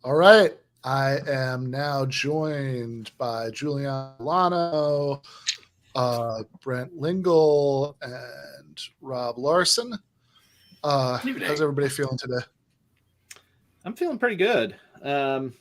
All right. I am now joined by Julianna Forlano, Brenton Lengel, and Rob Larson. How's everybody feeling today? I'm feeling pretty good. AK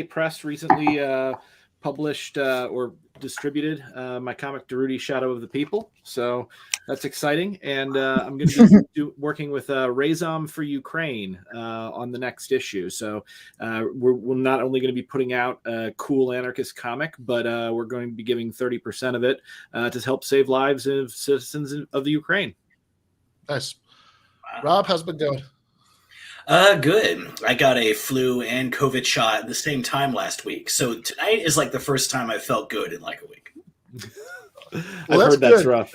Press recently published or distributed my comic Darude Shadow of the People. So that's exciting. And I'm going to be working with Razom for Ukraine on the next issue. So we're not only going to be putting out a cool anarchist comic, but we're going to be giving 30% of it to help save lives of citizens of the Ukraine. Nice. Rob, how's it been going? Good. I got a flu and COVID shot at the same time last week. So tonight is like the first time I felt good in like a week. Well, I've heard that's rough.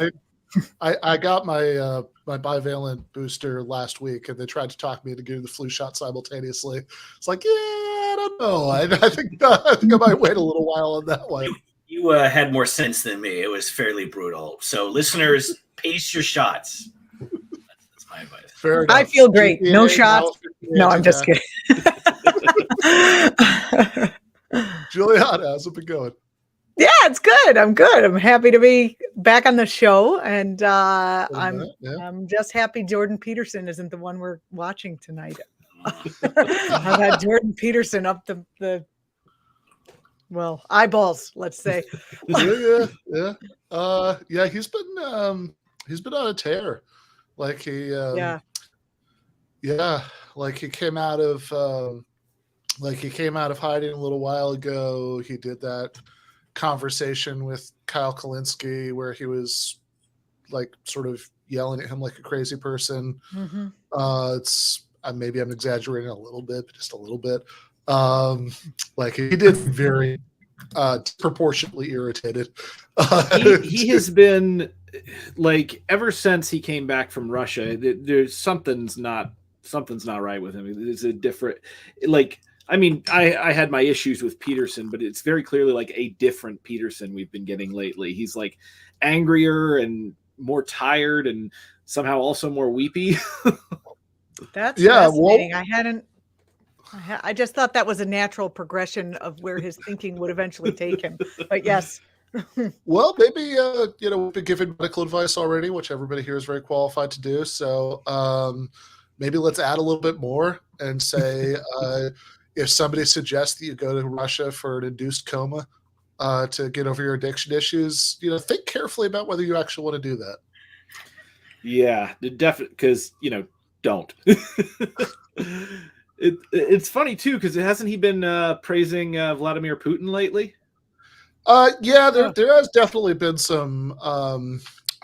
I got my my bivalent booster last week, and they tried to talk me into getting the flu shot simultaneously. It's like, yeah, I don't know. I think I might wait a little while on that one. You had more sense than me. It was fairly brutal. So listeners, pace your shots. That's my advice. I feel great. GTAA, no shots. No, I'm just kidding. Julianna, how's it been going? Yeah, it's good. I'm good. I'm happy to be back on the show, and I'm just happy Jordan Peterson isn't the one we're watching tonight. I've had Jordan Peterson up the eyeballs, let's say. Yeah. He's been on a tear. Like he came out of hiding a little while ago. He did that conversation with Kyle Kalinske where he was like sort of yelling at him like a crazy person. Mm-hmm. Maybe I'm exaggerating a little bit, but just a little bit. Like he did very disproportionately irritated. He has been like ever since he came back from Russia. There's something's not right with him. It's a different I mean, I had my issues with Peterson, but it's very clearly like a different Peterson we've been getting lately. He's like angrier and more tired and somehow also more weepy. That's fascinating. I just thought that was a natural progression of where his thinking would eventually take him. But yes. Well, maybe, we've been giving medical advice already, which everybody here is very qualified to do. So maybe let's add a little bit more and say, if somebody suggests that you go to Russia for an induced coma to get over your addiction issues, think carefully about whether you actually want to do that. Yeah, definitely, because, don't. It's funny, too, because hasn't he been praising Vladimir Putin lately? There has definitely been some. I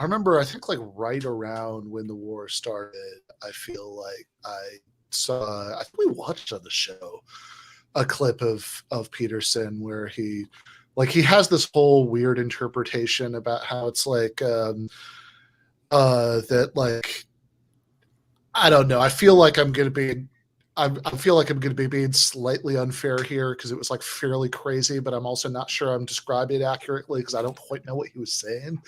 remember, I think, like right around when the war started, I feel like I think we watched on the show a clip of Peterson where he has this whole weird interpretation about how it's like that, like, I don't know. I feel like I'm going to be being slightly unfair here because it was like fairly crazy, but I'm also not sure I'm describing it accurately because I don't quite know what he was saying.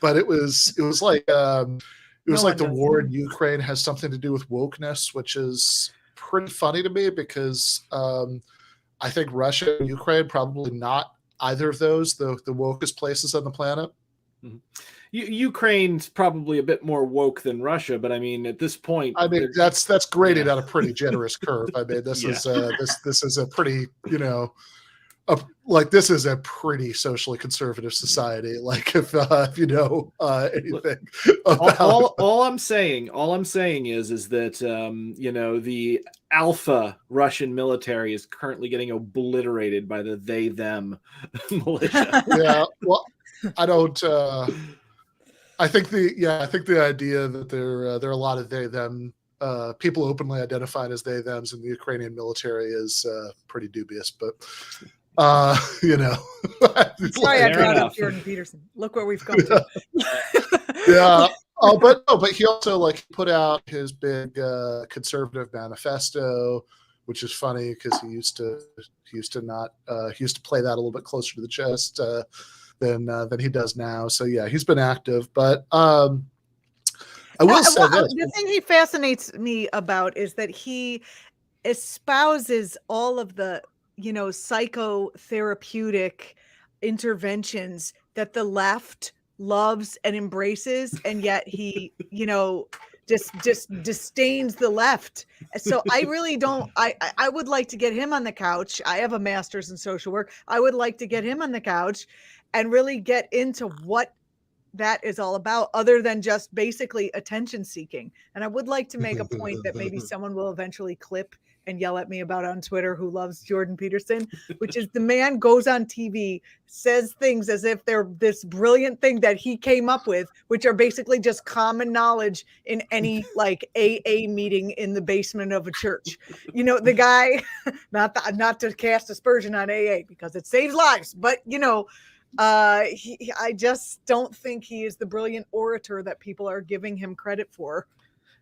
But it was like the war in Ukraine has something to do with wokeness, which is pretty funny to me because I think Russia and Ukraine probably not either of those the wokest places on the planet. Mm-hmm. Ukraine's probably a bit more woke than Russia, but I mean, at this point, that's graded on a pretty generous curve. I mean, this is a pretty, this is a pretty socially conservative society. Like if you know anything about all I'm saying is that the alpha Russian military is currently getting obliterated by the they them militia. Yeah, well, I don't. I think the idea that there are a lot of they them people openly identified as they thems in the Ukrainian military is pretty dubious, but Sorry, I brought up Jordan Peterson. Look where we've come to. Yeah. But he also put out his big conservative manifesto, which is funny because he used to play that a little bit closer to the chest than he does now. So yeah, he's been active, but I will say this. The thing he fascinates me about is that he espouses all of the, psychotherapeutic interventions that the left loves and embraces, and yet he, just disdains the left. So I really don't. I would like to get him on the couch. I have a master's in social work. I would like to get him on the couch and really get into what that is all about, other than just basically attention seeking. And I would like to make a point that maybe someone will eventually clip and yell at me about on Twitter who loves Jordan Peterson, which is the man goes on TV, says things as if they're this brilliant thing that he came up with, which are basically just common knowledge in any like AA meeting in the basement of a church. The guy, not to cast aspersion on AA because it saves lives, but I just don't think he is the brilliant orator that people are giving him credit for.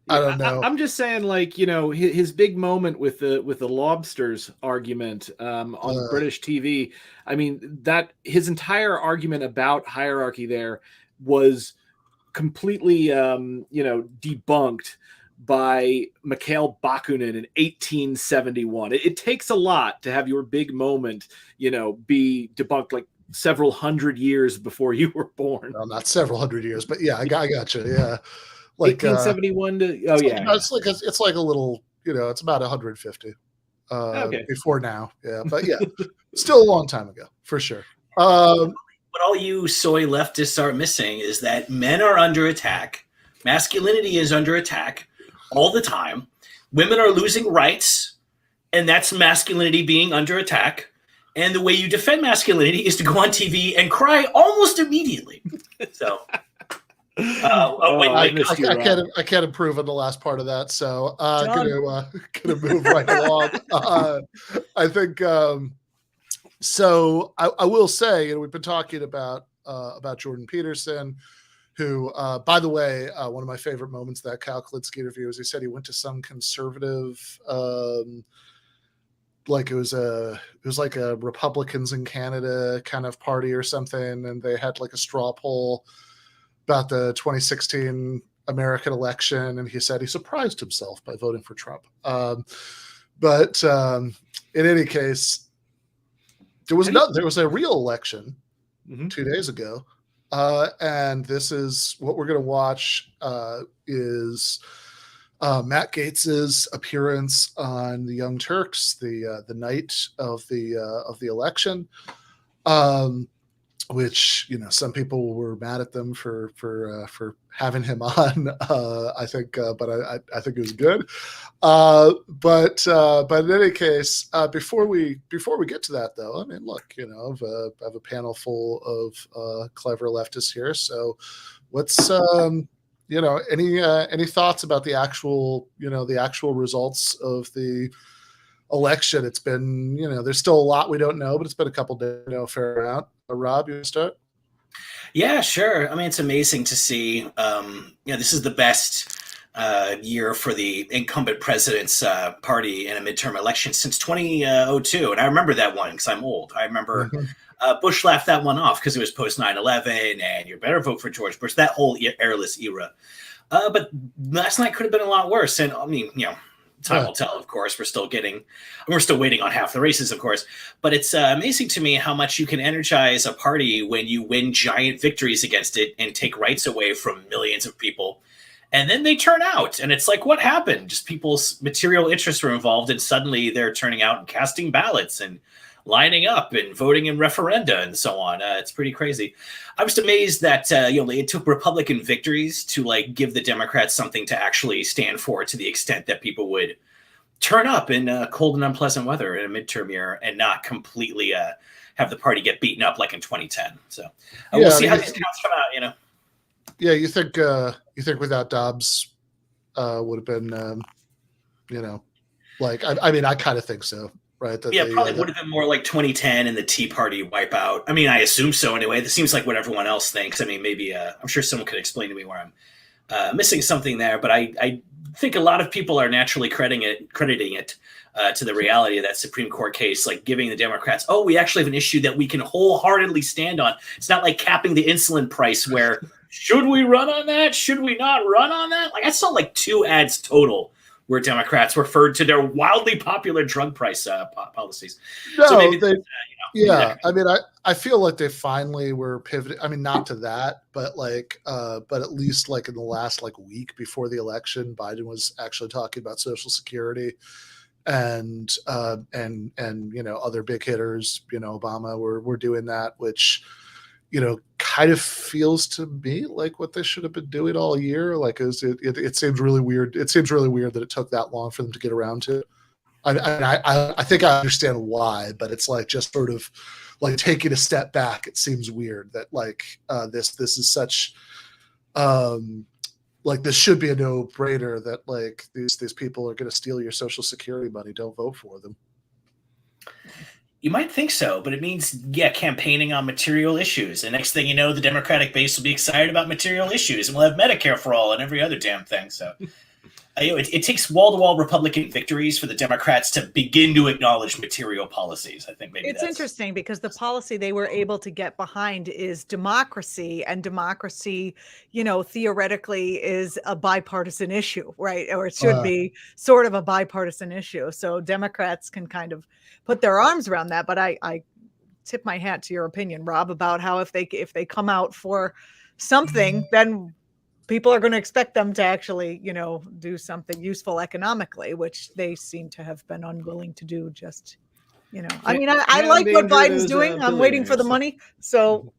I don't know. I'm just saying, like, his big moment with the lobsters argument on British TV. I mean, that his entire argument about hierarchy there was completely, debunked by Mikhail Bakunin in 1871. It takes a lot to have your big moment, be debunked like several hundred years before you were born. Well, not several hundred years, but yeah, I got you. Yeah. Like 1871 to it's like a little, it's about 150 before now. Yeah, but yeah, still a long time ago for sure. What all you soy leftists are missing is that men are under attack, masculinity is under attack all the time, women are losing rights, and that's masculinity being under attack. And the way you defend masculinity is to go on TV and cry almost immediately. So. I can't improve on the last part of that, so gonna move right along. I think so. I will say, we've been talking about Jordan Peterson, who, by the way, one of my favorite moments of that Kyle Klitsky interview is he said he went to some conservative, like it was like a Republicans in Canada kind of party or something, and they had like a straw poll about the 2016 American election, and he said he surprised himself by voting for Trump. But in any case, there was a real election 2 days ago, and this is what we're going to watch is Matt Gaetz's appearance on the Young Turks the night of the election. Which some people were mad at them for having him on. I think, but I think it was good. But in any case, before we get to that, though, I mean, look, I have a panel full of clever leftists here. So, what's any thoughts about the actual results of the election? It's been there's still a lot we don't know, but it's been a couple days, a fair amount. Rob, you want to start? Yeah, sure. I mean, it's amazing to see. This is the best year for the incumbent president's party in a midterm election since 2002. And I remember that one because I'm old. I remember Bush laughed that one off because it was post 9/11 and you better vote for George Bush, that whole airless era. But last night could have been a lot worse. And I mean, time will tell, of course. We're still waiting on half the races, of course. But it's amazing to me how much you can energize a party when you win giant victories against it and take rights away from millions of people. And then they turn out. And it's like, what happened? Just people's material interests were involved. And suddenly they're turning out and casting ballots and lining up and voting in referenda and so on. It's pretty crazy. I was amazed that it took Republican victories to give the Democrats something to actually stand for, to the extent that people would turn up in cold and unpleasant weather in a midterm year and not completely have the party get beaten up like in 2010. So we'll see how these counts come out. Yeah, you think without Dobbs would have been, I kind of think so. Right. Probably would have been more like 2010 and the Tea Party wipeout. I mean, I assume so anyway. This seems like what everyone else thinks. I mean, maybe I'm sure someone could explain to me where I'm missing something there. But I think a lot of people are naturally crediting it to the reality of that Supreme Court case, like giving the Democrats, we actually have an issue that we can wholeheartedly stand on. It's not like capping the insulin price where should we run on that? Should we not run on that? I saw 2 ads total where Democrats referred to their wildly popular drug price policies. No, so maybe yeah. I mean, I feel like they finally were pivoting. I mean, not to that, but but at least like in the last like week before the election, Biden was actually talking about Social Security, and other big hitters, Obama were doing that, which, kind of feels to me like what they should have been doing all year. Like, it seems really weird. It seems really weird that it took that long for them to get around to it. I think I understand why, but it's like just sort of like taking a step back. It seems weird that like this is such like this should be a no-brainer that like these people are going to steal your Social Security money. Don't vote for them. You might think so, but it means, campaigning on material issues. And next thing you know, the Democratic base will be excited about material issues, and we'll have Medicare for all and every other damn thing. So it takes wall-to-wall Republican victories for the Democrats to begin to acknowledge material policies. I think maybe it's interesting because the policy they were able to get behind is democracy, and democracy, theoretically is a bipartisan issue, right? Or it should be sort of a bipartisan issue. So Democrats can kind of put their arms around that. But I tip my hat to your opinion, Rob, about how if they come out for something, then people are going to expect them to actually, do something useful economically, which they seem to have been unwilling to do. Just, I mean, I like what Biden's doing. I'm waiting for the money. So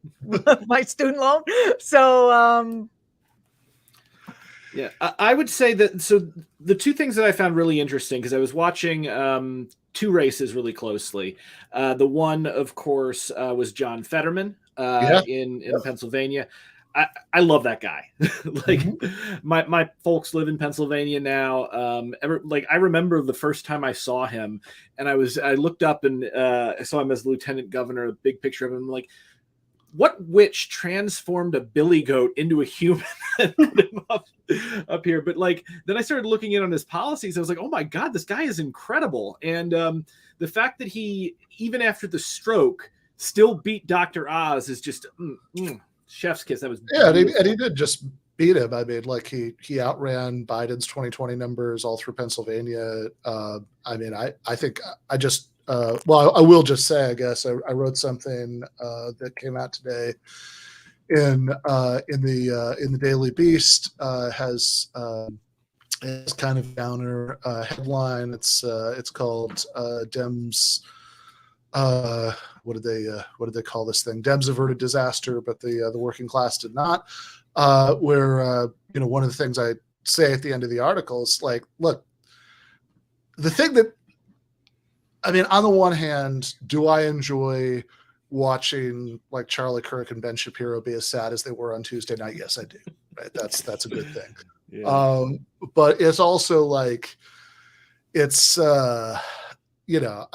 my student loan. So, yeah, I would say that. So the two things that I found really interesting, because I was watching two races really closely. The one, of course, was John Fetterman in Pennsylvania. I love that guy. Like my folks live in Pennsylvania now. I remember the first time I saw him, and I looked up and I saw him as lieutenant governor, a big picture of him. Like, what witch transformed a billy goat into a human and put him up here? But like, then I started looking in on his policies. I was like, oh my God, this guy is incredible. And the fact that he, even after the stroke, still beat Dr. Oz is just chef's kiss. That was and he did just beat him. I mean, like he outran Biden's 2020 numbers all through Pennsylvania. I mean, I think I just I will just say, I guess I wrote something that came out today in the Daily Beast, has kind of downer headline. It's called Dems. What did they call this thing? Dems averted disaster, but the working class did not. Where one of the things I say at the end of the article is like, look, the thing that, I mean, on the one hand, do I enjoy watching like Charlie Kirk and Ben Shapiro be as sad as they were on Tuesday night? Yes, I do. Right? That's a good thing. Yeah. But it's also like, it's I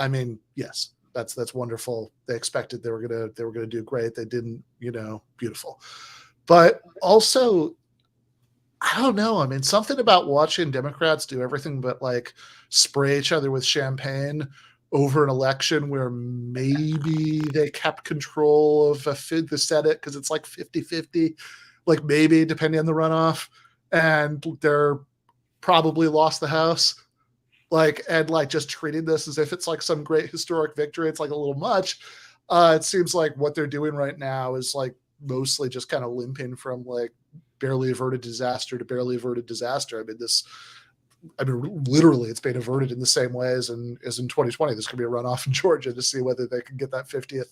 mean, yes, that's wonderful. They expected they were gonna do great. They didn't, beautiful. But also, I don't know. I mean, something about watching Democrats do everything but like spray each other with champagne over an election where maybe they kept control of the Senate because it's like 50-50, like maybe depending on the runoff, and they're probably lost the House. And just treating this as if it's like some great historic victory. It's like a little much. It seems like what they're doing right now is like mostly just kind of limping from like barely averted disaster to barely averted disaster. I mean, literally it's been averted in the same way as in 2020. There's going to be a runoff in Georgia to see whether they can get that 50th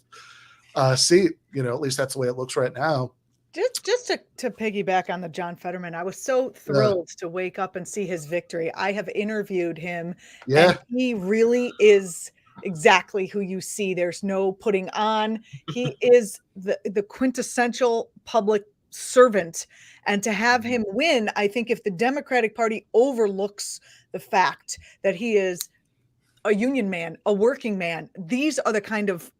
seat. At least that's the way it looks right now. Just to piggyback on the John Fetterman, I was so thrilled to wake up and see his victory. I have interviewed him, and he really is exactly who you see. There's no putting on. He is the quintessential public servant, and to have him win, I think if the Democratic Party overlooks the fact that he is a union man, a working man, these are the kind of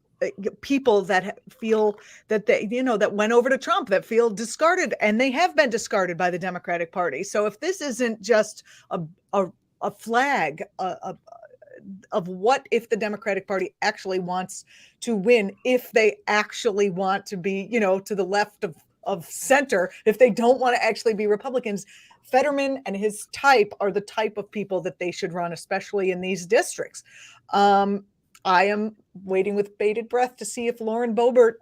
people that feel that they, that went over to Trump, that feel discarded, and they have been discarded by the Democratic Party. So if this isn't just a flag of what if the Democratic Party actually wants to win, if they actually want to be, to the left of center, if they don't want to actually be Republicans, Fetterman and his type are the type of people that they should run, especially in these districts. I am waiting with bated breath to see if Lauren Boebert,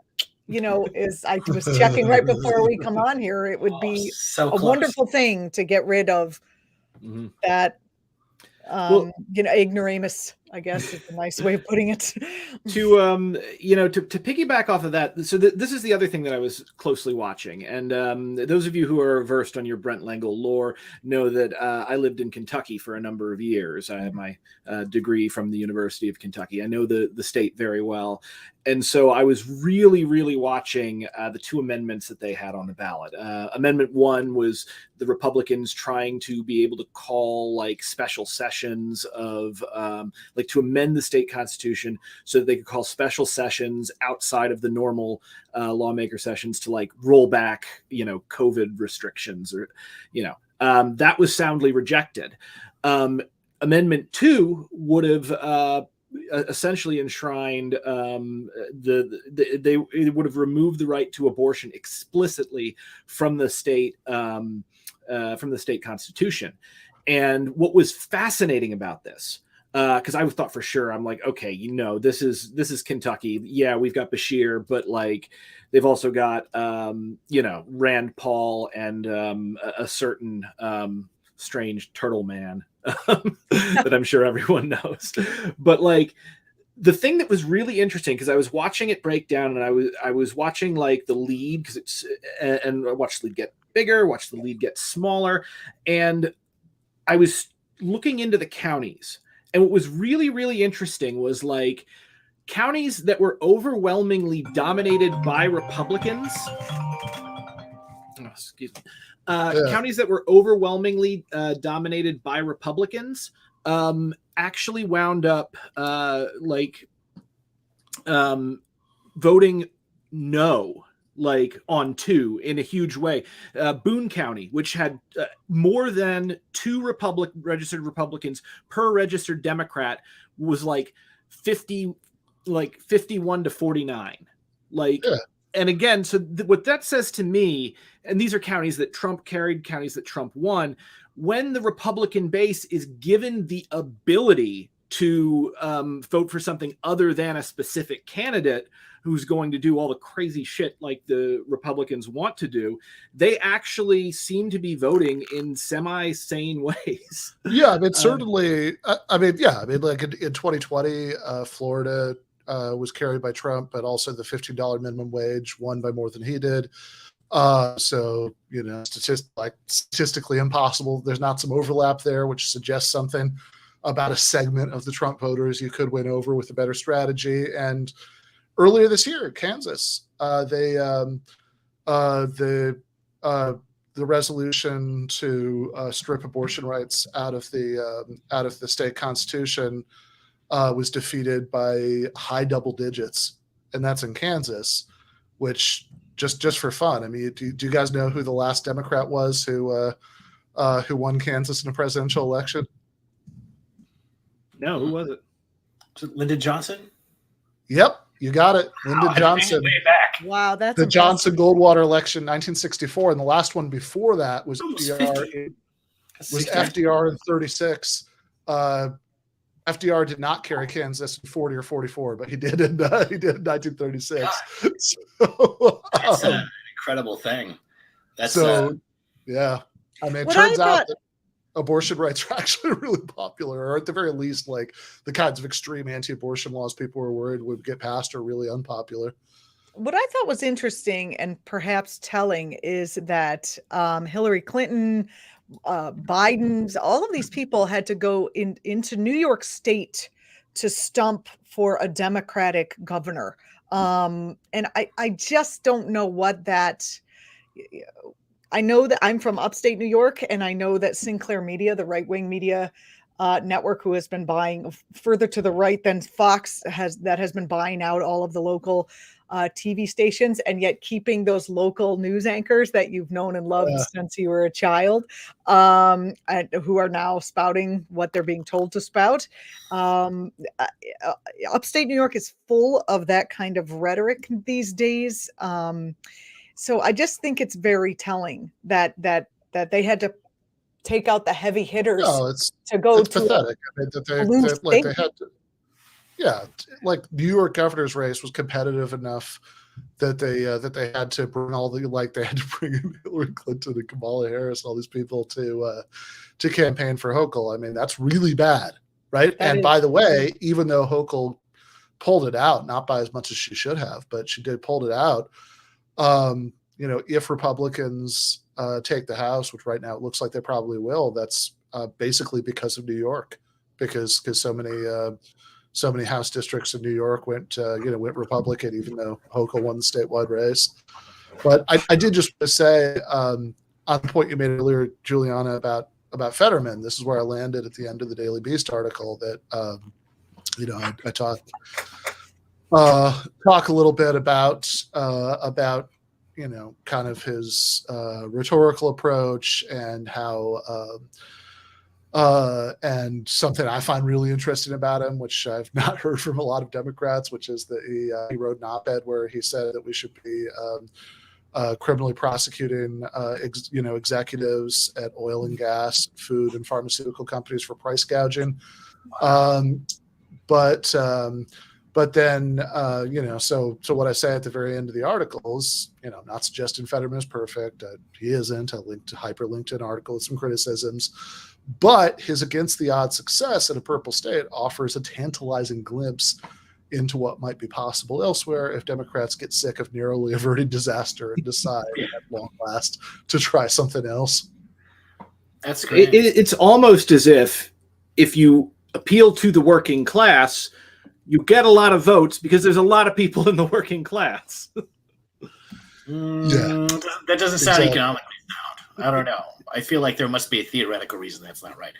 I was checking right before we come on here. It would be so a wonderful thing to get rid of that, ignoramus, I guess is a nice way of putting it. To piggyback off of that, so this is the other thing that I was closely watching, and those of you who are versed on your Brenton Lengel lore know that I lived in Kentucky for a number of years. I have my degree from the University of Kentucky. I know the state very well, and so I was really, really watching the two amendments that they had on the ballot. Amendment 1 was the Republicans trying to be able to call like special sessions of to amend the state constitution so that they could call special sessions outside of the normal lawmaker sessions to like roll back, COVID restrictions or, that was soundly rejected. Amendment 2 would have essentially enshrined they would have removed the right to abortion explicitly from the state constitution. And what was fascinating about this, because I thought for sure, I'm like, okay, this is Kentucky. Yeah, we've got Bashir, but like they've also got Rand Paul and a certain strange turtle man that I'm sure everyone knows. But like the thing that was really interesting, because I was watching it break down, and I was watching like the lead, and I watched the lead get bigger, watched the lead get smaller, and I was looking into the counties. And what was really, really interesting was like counties that were overwhelmingly dominated by Republicans. Counties that were overwhelmingly dominated by Republicans actually wound up voting no, like on 2 in a huge way. Boone County, which had more than 2 registered Republicans per registered Democrat, was like 51 to 49. And again, so what that says to me, and these are counties that Trump carried, counties that Trump won, when the Republican base is given the ability to vote for something other than a specific candidate who's going to do all the crazy shit like the Republicans want to do, they actually seem to be voting in semi-sane ways. Yeah, I mean, certainly, like in 2020, Florida was carried by Trump, but also the $15 minimum wage won by more than he did. So, statistically impossible. There's not some overlap there, which suggests something about a segment of the Trump voters you could win over with a better strategy. And earlier this year, Kansas, the resolution to strip abortion rights out of the state constitution was defeated by high double digits, and that's in Kansas. Which just for fun, I mean, do you guys know who the last Democrat was who won Kansas in a presidential election? No, who was it? Lyndon Johnson? Yep, you got it. Lyndon Johnson. Way back. Wow, that's the impressive. Johnson-Goldwater election, 1964, and the last one before that was FDR in 36. FDR did not carry Kansas in 40 or 44, but he did in 1936. So, that's an incredible thing. Yeah. I mean, it turns out that abortion rights are actually really popular, or at the very least, like the kinds of extreme anti-abortion laws people were worried would get passed are really unpopular. What I thought was interesting and perhaps telling is that Hillary Clinton, Biden's, all of these people had to go into New York State to stump for a Democratic governor. And I just don't know what that. I know that I'm from upstate New York, and I know that Sinclair Media, the right-wing media network, who has been buying further to the right than Fox has been buying out all of the local TV stations, and yet keeping those local news anchors that you've known and loved since you were a child, and who are now spouting what they're being told to spout. Upstate New York is full of that kind of rhetoric these days. So I just think it's very telling that they had to take out the heavy hitters No, to go it's to pathetic. I mean, they had to. Yeah, like New York governor's race was competitive enough that they had to bring they had to bring in Hillary Clinton and Kamala Harris and all these people to campaign for Hochul. I mean, that's really bad, right? By the way, even though Hochul pulled it out, not by as much as she should have, but she did pull it out. If Republicans take the House, which right now it looks like they probably will, that's basically because of New York, because so many House districts in New York went Republican, even though Hochul won the statewide race. But I did just want to say on the point you made earlier, Julianna, about Fetterman. This is where I landed at the end of the Daily Beast article that I talk a little bit about kind of his rhetorical approach and how and something I find really interesting about him, which I've not heard from a lot of Democrats, which is that he wrote an op-ed where he said that we should be criminally prosecuting executives at oil and gas, food, and pharmaceutical companies for price gouging. But then so what I say at the very end of the article is, not suggesting Fetterman is perfect. He isn't. I hyperlinked an article with some criticisms. But his against the odds success in a purple state offers a tantalizing glimpse into what might be possible elsewhere if Democrats get sick of narrowly averting disaster and decide at long last to try something else. That's great. It's almost as if you appeal to the working class, you get a lot of votes because there's a lot of people in the working class. That doesn't sound economically sound. I don't know. I feel like there must be a theoretical reason that's not right.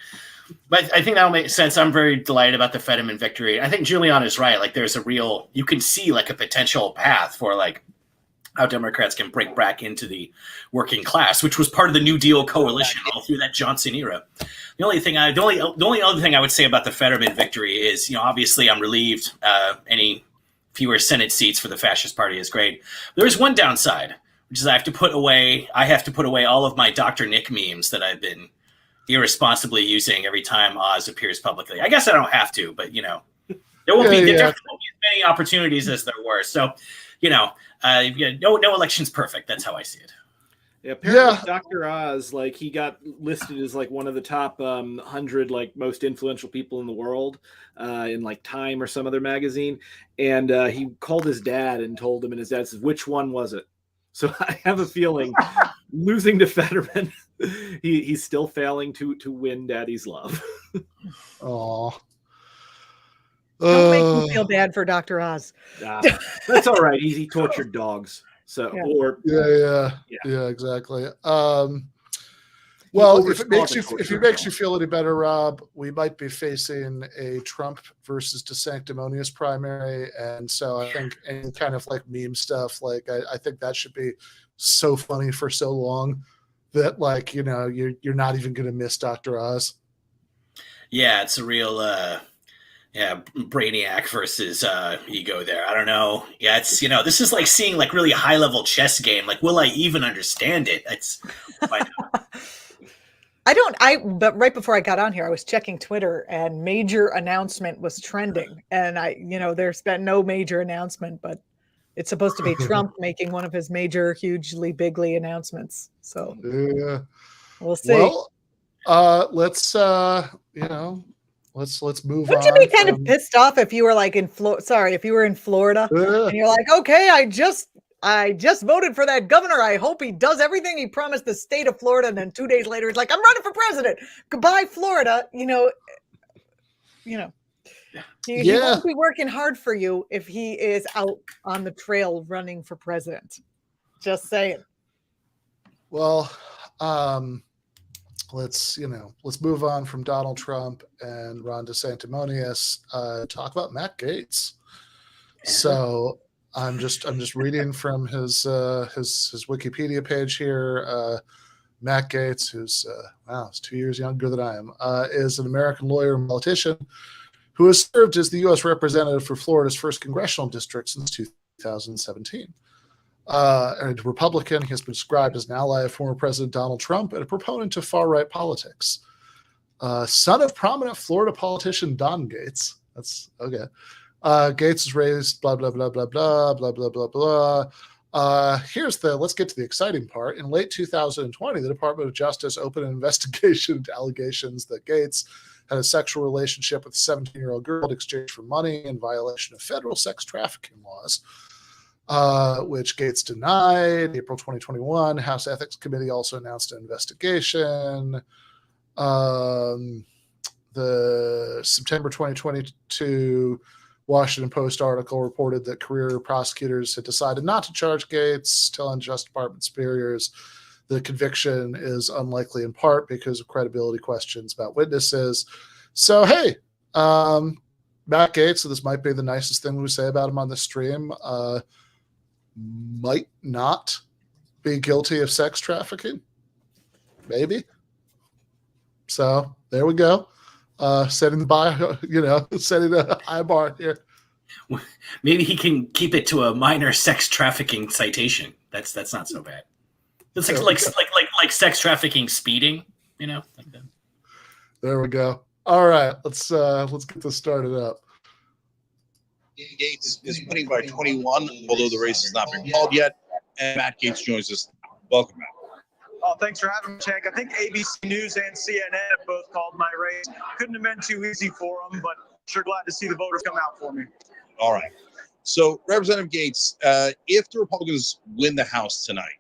But I think that'll make sense. I'm very delighted about the Fetterman victory. I think Julianna's right. Like, there's you can see like a potential path for like how Democrats can break back into the working class, which was part of the New Deal coalition all through that Johnson era. The only other thing I would say about the Fetterman victory is, obviously I'm relieved. Any fewer Senate seats for the Fascist Party is great. There is one downside, which is I have to put away all of my Dr. Nick memes that I've been irresponsibly using every time Oz appears publicly. I guess I don't have to, but there won't be as many opportunities as there were. So, no election's perfect. That's how I see it. Yeah, apparently Dr. Oz, he got listed as one of the top 100 most influential people in the world in Time or some other magazine, and he called his dad and told him, and his dad says, "Which one was it?" So I have a feeling losing to Fetterman, he's still failing to win Daddy's love. Oh. Don't make me feel bad for Dr. Oz. That's all right. He tortured dogs. So yeah, exactly. Well, if it makes you feel any better, Rob, we might be facing a Trump versus DeSanctimonious primary, and so I think any kind of meme stuff, I think that should be so funny for so long that you're not even going to miss Dr. Oz. Yeah, it's a real Brainiac versus ego there. I don't know. Yeah, it's this is like seeing really a high level chess game. Will I even understand it? But right before I got on here, I was checking Twitter and major announcement was trending. And there's been no major announcement, but it's supposed to be Trump making one of his major, hugely, bigly announcements. So we'll see. Well, let's move on. Wouldn't you be kind of pissed off if you were if you were in Florida and you're like, okay, I just voted for that governor. I hope he does everything he promised the state of Florida. And then 2 days later, he's like, I'm running for president. Goodbye, Florida. He won't be working hard for you if he is out on the trail running for president. Just saying. Well, let's move on from Donald Trump and Ron DeSanctimonious. Talk about Matt Gaetz. So I'm just reading from his Wikipedia page here. Matt Gaetz, who's is 2 years younger than I am, is an American lawyer and politician who has served as the U.S. representative for Florida's first congressional district since 2017. And a Republican. He has been described as an ally of former President Donald Trump and a proponent of far-right politics. Son of prominent Florida politician Don Gaetz. That's okay. Gaetz is raised, blah, blah, blah, blah, blah, blah, blah, blah, blah. Let's get to the exciting part. In late 2020, the Department of Justice opened an investigation into allegations that Gaetz had a sexual relationship with a 17-year-old girl in exchange for money in violation of federal sex trafficking laws, which Gaetz denied. April 2021, House Ethics Committee also announced an investigation. The September 2022 Washington Post article reported that career prosecutors had decided not to charge Gaetz, telling Justice Department superiors the conviction is unlikely in part because of credibility questions about witnesses. So, hey, Matt Gaetz, so this might be the nicest thing we say about him on the stream, might not be guilty of sex trafficking. Maybe. So there we go. Setting a high bar here. Maybe he can keep it to a minor sex trafficking citation. That's not so bad. It's like sex trafficking speeding, you know. Like that. There we go. All right, let's get this started up. Gaetz is winning by 21, although the race has not been called yet. And Matt Gaetz joins us. Welcome, Matt. Oh, thanks for having me, Cenk. I think ABC News and CNN have both called my race. Couldn't have been too easy for them, but sure glad to see the voters come out for me. All right. So, Representative Gaetz, if the Republicans win the House tonight,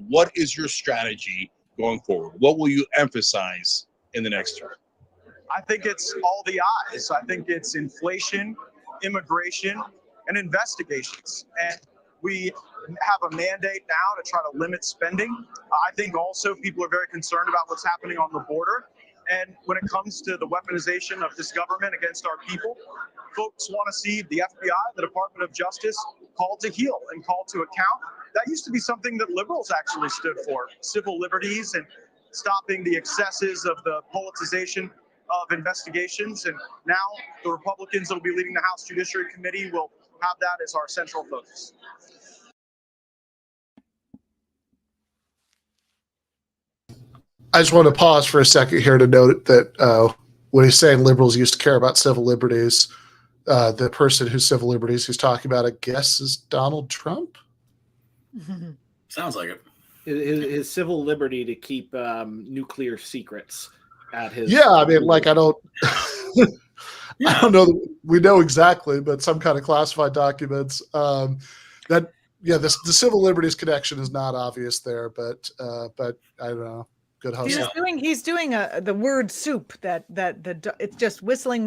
what is your strategy going forward? What will you emphasize in the next term? I think it's all the eyes. I think it's inflation, immigration, and investigations. And we have a mandate now to try to limit spending. I think also people are very concerned about what's happening on the border. And when it comes to the weaponization of this government against our people, folks want to see the FBI, the Department of Justice, called to heel and called to account. That used to be something that liberals actually stood for, civil liberties and stopping the excesses of the politicization of investigations. And now the Republicans that will be leading the House Judiciary Committee will have that as our central focus. I just want to pause for a second here to note that when he's saying liberals used to care about civil liberties, the person whose civil liberties he's talking about, I guess, is Donald Trump. Sounds like it. His civil liberty to keep nuclear secrets at his. Yeah, I mean, like I don't know that we know exactly, but some kind of classified documents. The civil liberties connection is not obvious there, but I don't know. Good hustle. He's doing the word soup that it's just whistling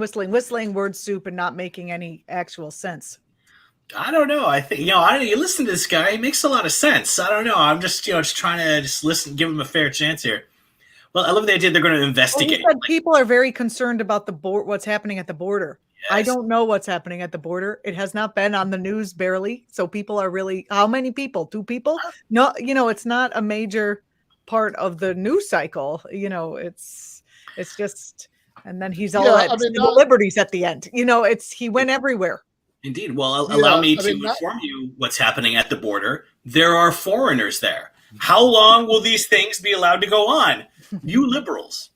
word soup and not making any actual sense. I don't know. I think you listen to this guy. He makes a lot of sense. I don't know. I'm just trying to listen, give him a fair chance here. Well, I love the idea they're going to investigate. Well, people are very concerned about what's happening at the border. Yes. I don't know what's happening at the border. It has not been on the news barely. So people are really, how many people? 2 people? No, it's not a major part of the news cycle. It's just, and then he's all civil liberties at the end. He went everywhere. Indeed. Well, allow me to inform you what's happening at the border. There are foreigners there. How long will these things be allowed to go on? You liberals.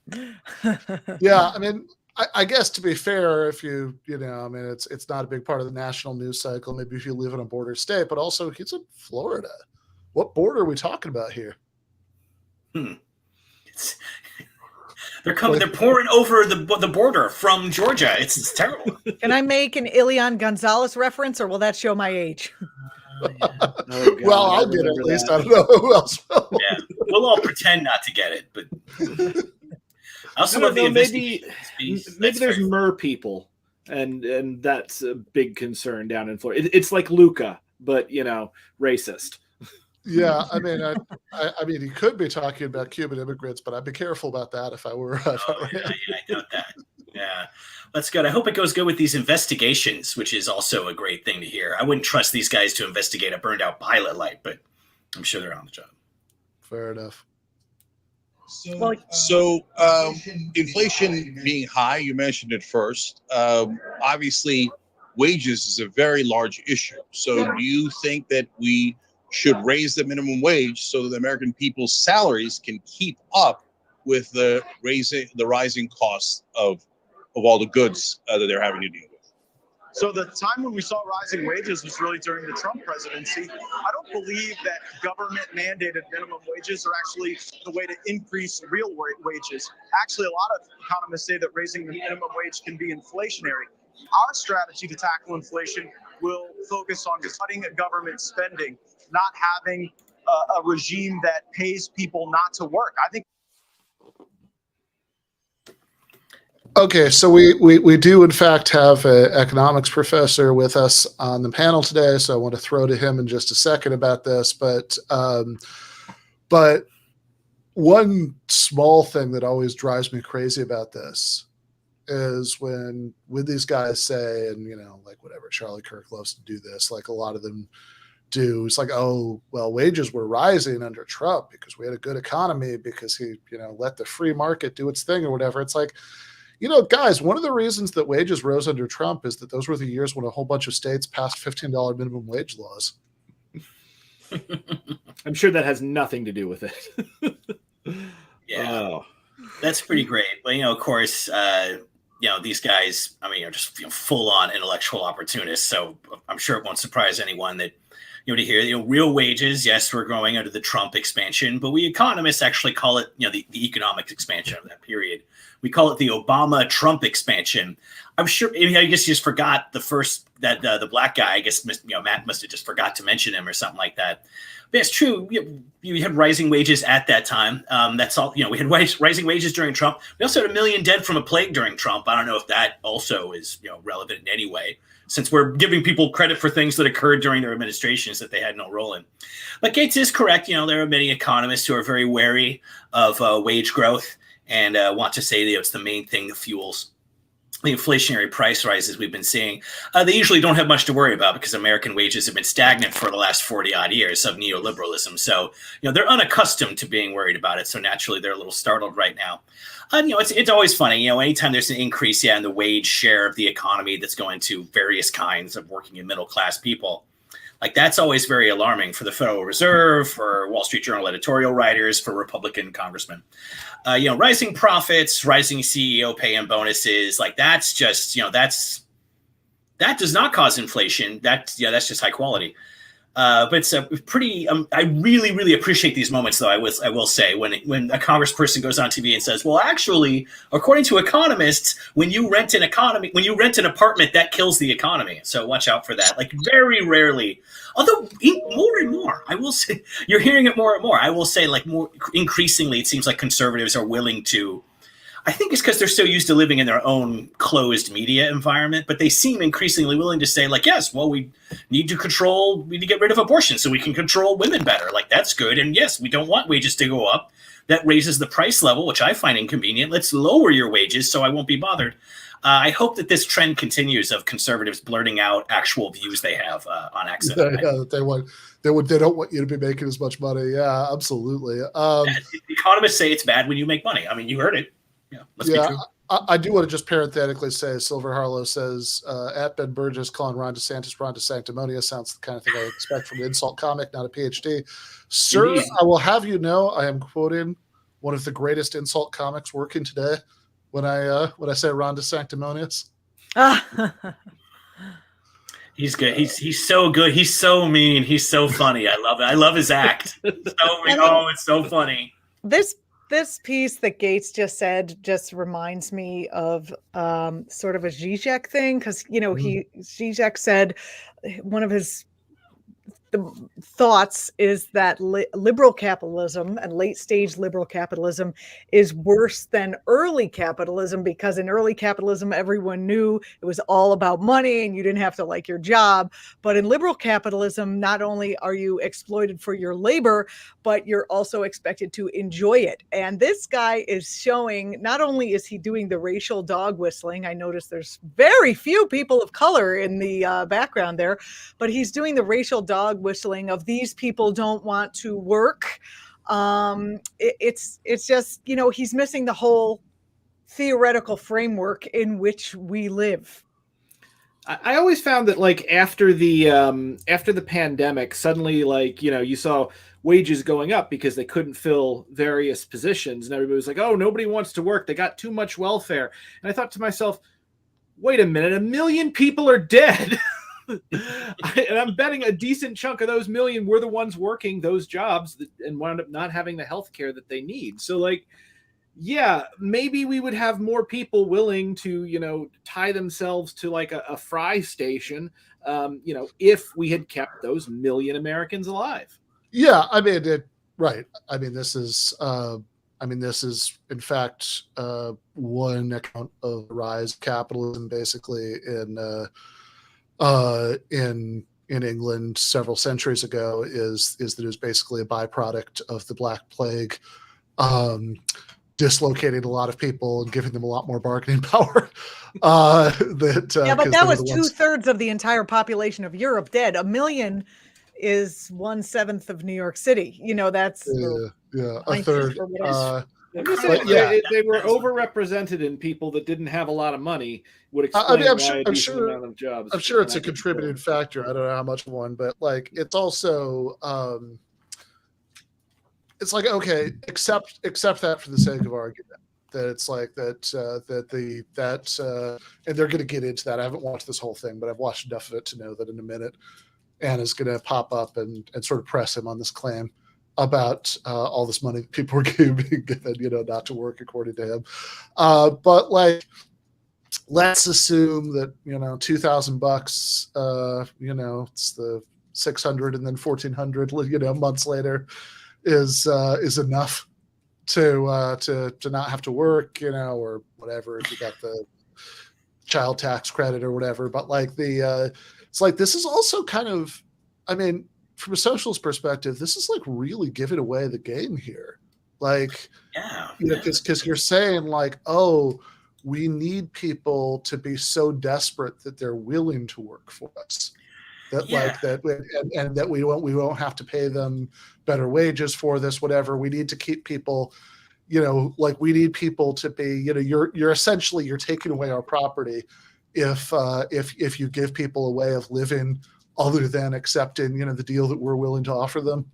Yeah, I mean, I guess to be fair, if it's not a big part of the national news cycle. Maybe if you live in a border state, but also he's in Florida. What border are we talking about here? They're coming. They're pouring over the border from Georgia. It's terrible. Can I make an Elian Gonzalez reference, or will that show my age? Well, I'll get it at least. I don't know who else will. Yeah, we'll all pretend not to get it, but I also love the investigation. Maybe there's mer people, and that's a big concern down in Florida. It's like Luca, but racist. Yeah, I mean, he could be talking about Cuban immigrants, but I'd be careful about that if I were. I doubt that. Yeah, that's good. I hope it goes good with these investigations, which is also a great thing to hear. I wouldn't trust these guys to investigate a burned out pilot light, but I'm sure they're on the job. Fair enough. So inflation being high, you mentioned it first. Obviously, wages is a very large issue. So do you think that we should raise the minimum wage so that the American people's salaries can keep up with the rising costs of all the goods that they're having to deal with. So the time when we saw rising wages was really during the Trump presidency. I don't believe that government mandated minimum wages are actually the way to increase real wages. Actually, a lot of economists say that raising the minimum wage can be inflationary. Our strategy to tackle inflation will focus on cutting government spending, not having a regime that pays people not to work. I think. Okay, so we do in fact have an economics professor with us on the panel today, so I want to throw to him in just a second about this. But one small thing that always drives me crazy about this is when these guys say, and like whatever, Charlie Kirk loves to do this, like a lot of them do. It's like, oh, well, wages were rising under Trump because we had a good economy because he let the free market do its thing or whatever. It's like, guys, one of the reasons that wages rose under Trump is that those were the years when a whole bunch of states passed $15 minimum wage laws. I'm sure that has nothing to do with it. Yeah, oh. That's pretty great. But, of course, these guys, are just full on intellectual opportunists. So I'm sure it won't surprise anyone that, to hear, real wages, yes, we're growing under the Trump expansion, but we economists actually call it, the economic expansion of that period. We call it the Obama-Trump expansion. I'm sure, I guess you just forgot the black guy, I guess, Matt must have just forgot to mention him or something like that. But it's true. You had rising wages at that time. That's all, we had rising wages during Trump. We also had 1 million dead from a plague during Trump. I don't know if that also is, relevant in any way, since we're giving people credit for things that occurred during their administrations that they had no role in. But Gaetz is correct. There are many economists who are very wary of wage growth and want to say that it's the main thing that fuels the inflationary price rises we've been seeing. They usually don't have much to worry about because American wages have been stagnant for the last 40 odd years of neoliberalism. So, they're unaccustomed to being worried about it. So naturally, they're a little startled right now. It's always funny, anytime there's an increase in the wage share of the economy that's going to various kinds of working and middle class people. Like, that's always very alarming for the Federal Reserve, for Wall Street Journal editorial writers, for Republican congressmen. Rising profits, rising CEO pay and bonuses, like that's just, that does not cause inflation. That's just high quality. But it's pretty. I really, really appreciate these moments, though. I will say when a congressperson goes on TV and says, "Well, actually, according to economists, when you rent an apartment, that kills the economy. So watch out for that." Like, very rarely, although more and more, I will say, you're hearing it more and more. I will say, like, more increasingly, it seems like conservatives are willing to. I think it's because they're so used to living in their own closed media environment, but they seem increasingly willing to say, like, yes, well, we need to get rid of abortion so we can control women better. Like, that's good. And yes, we don't want wages to go up. That raises the price level, which I find inconvenient. Let's lower your wages so I won't be bothered. I hope that this trend continues of conservatives blurting out actual views they have on accident. Yeah, they don't want you to be making as much money. Yeah, absolutely. Economists say it's bad when you make money. You heard it. Yeah, I do want to just parenthetically say Silver Harlow says at Ben Burgis calling Ron DeSantis Ron DeSanctimonious sounds the kind of thing I expect from an insult comic, not a PhD. Sir, Indeed. I will have you know I am quoting one of the greatest insult comics working today when I say Ron DeSanctimonious. He's good. He's so good. He's so mean. He's so funny. I love it. I love his act. It's so funny. This piece that Gaetz just said just reminds me of sort of a Zizek thing because Zizek said one of his thoughts is that liberal capitalism and late stage liberal capitalism is worse than early capitalism because in early capitalism everyone knew it was all about money and you didn't have to like your job, but in liberal capitalism not only are you exploited for your labor but you're also expected to enjoy it. And this guy is showing, not only is he doing the racial dog whistling, I noticed there's very few people of color in the background there, but he's doing the racial dog whistling of these people don't want to work. It's just, he's missing the whole theoretical framework in which we live. I always found that like after the pandemic, suddenly like, you know, you saw wages going up because they couldn't fill various positions, and everybody was like, oh, nobody wants to work. They got too much welfare. And I thought to myself, wait a minute, 1 million people are dead. And I'm betting a decent chunk of those million were the ones working those jobs and wound up not having the health care that they need. So like, yeah, maybe we would have more people willing to, you know, tie themselves to like a fry station, you know, if we had kept those 1 million Americans alive. Yeah, I mean, right. I mean, this is in fact one account of the rise of capitalism, basically in England several centuries ago. Is that it was basically a byproduct of the Black Plague. Dislocating a lot of people and giving them a lot more bargaining power. But that was 2/3 of the entire population of Europe dead. 1 million is 1/7 of New York City. You know, that's a third. They were overrepresented in people that didn't have a lot of money. Would explain I'm sure amount of jobs. I'm sure it's a contributing factor. I don't know how much one, but like it's also. It's like, okay, accept that for the sake of argument, that it's like that and they're going to get into that. I haven't watched this whole thing, but I've watched enough of it to know that in a minute Anna's going to pop up and sort of press him on this claim about all this money that people were being given, you know, not to work according to him. But like, let's assume that, you know, $2,000, you know, it's the 600 and then 1,400, you know, months later. Is enough to not have to work, you know, or whatever, if you got the child tax credit or whatever. But like it's like this is also kind of, I mean, from a socialist perspective, this is like really giving away the game here. Like, you know, because you're saying like, oh, we need people to be so desperate that they're willing to work for us. Like that, and that we won't have to pay them better wages for this, whatever. We need to keep people, you know, like we need people to be, you know, you're essentially you're taking away our property if you give people a way of living other than accepting, you know, the deal that we're willing to offer them.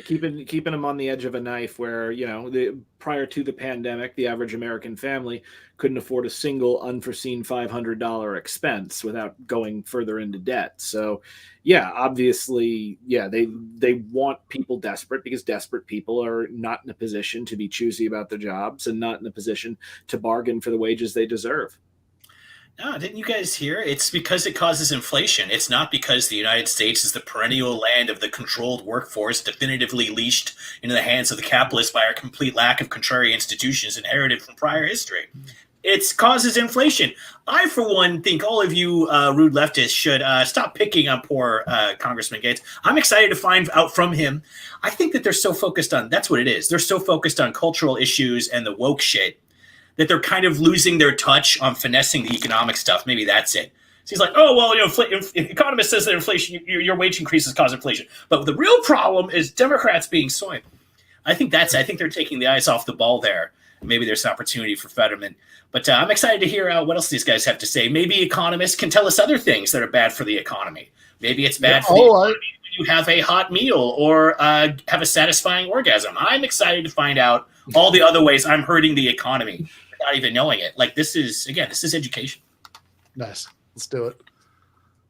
Keeping them on the edge of a knife where, you know, prior to the pandemic, the average American family couldn't afford a single unforeseen $500 expense without going further into debt. So, yeah, obviously, yeah, they want people desperate because desperate people are not in a position to be choosy about their jobs and not in a position to bargain for the wages they deserve. No, didn't you guys hear? It's because it causes inflation. It's not because the United States is the perennial land of the controlled workforce definitively leashed into the hands of the capitalists by our complete lack of contrary institutions inherited from prior history. It causes inflation. I, for one, think all of you rude leftists should stop picking on poor Congressman Gaetz. I'm excited to find out from him. I think that they're so focused on, that's what it is. They're so focused on cultural issues and the woke shit that they're kind of losing their touch on finessing the economic stuff. Maybe that's it. So he's like, oh, well, you know, economist says that inflation, your wage increases cause inflation. But the real problem is Democrats being soy. I think they're taking the eyes off the ball there. Maybe there's an opportunity for Fetterman. But I'm excited to hear what else these guys have to say. Maybe economists can tell us other things that are bad for the economy. Maybe it's bad for the economy when you have a hot meal or have a satisfying orgasm. I'm excited to find out all the other ways I'm hurting the economy without even knowing it. Like this is education. Nice. Let's do it.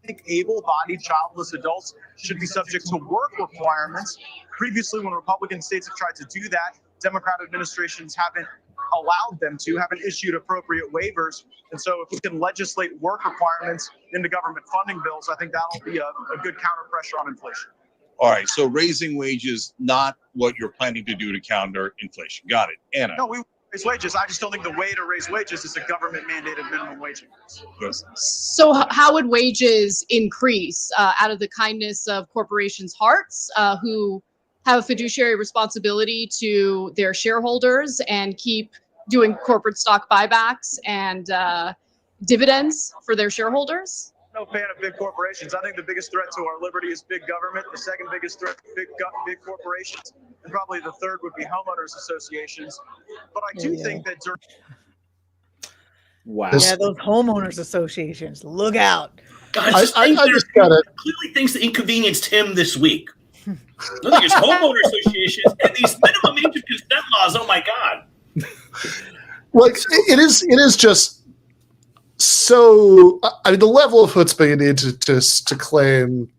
I think able-bodied childless adults should be subject to work requirements. Previously, when Republican states have tried to do that, Democrat administrations haven't allowed them to, haven't issued appropriate waivers. And so if we can legislate work requirements into government funding bills, I think that'll be a good counter pressure on inflation. All right, so raising wages, not what you're planning to do to counter inflation. Got it. Anna. No, we raise wages. I just don't think the way to raise wages is a government mandated minimum wage increase. So how would wages increase out of the kindness of corporations' hearts who have a fiduciary responsibility to their shareholders and keep doing corporate stock buybacks and dividends for their shareholders? No fan of big corporations. I think the biggest threat to our liberty is big government. The second biggest threat, big corporations, and probably the third would be homeowners associations. But I do think that Wow. Yeah, those homeowners associations, look out. God, I just got it. Clearly things that inconvenienced him this week. I think it's homeowner associations and these minimum age of consent laws. Oh my God. Like it is just so. I mean, the level of chutzpah you need to claim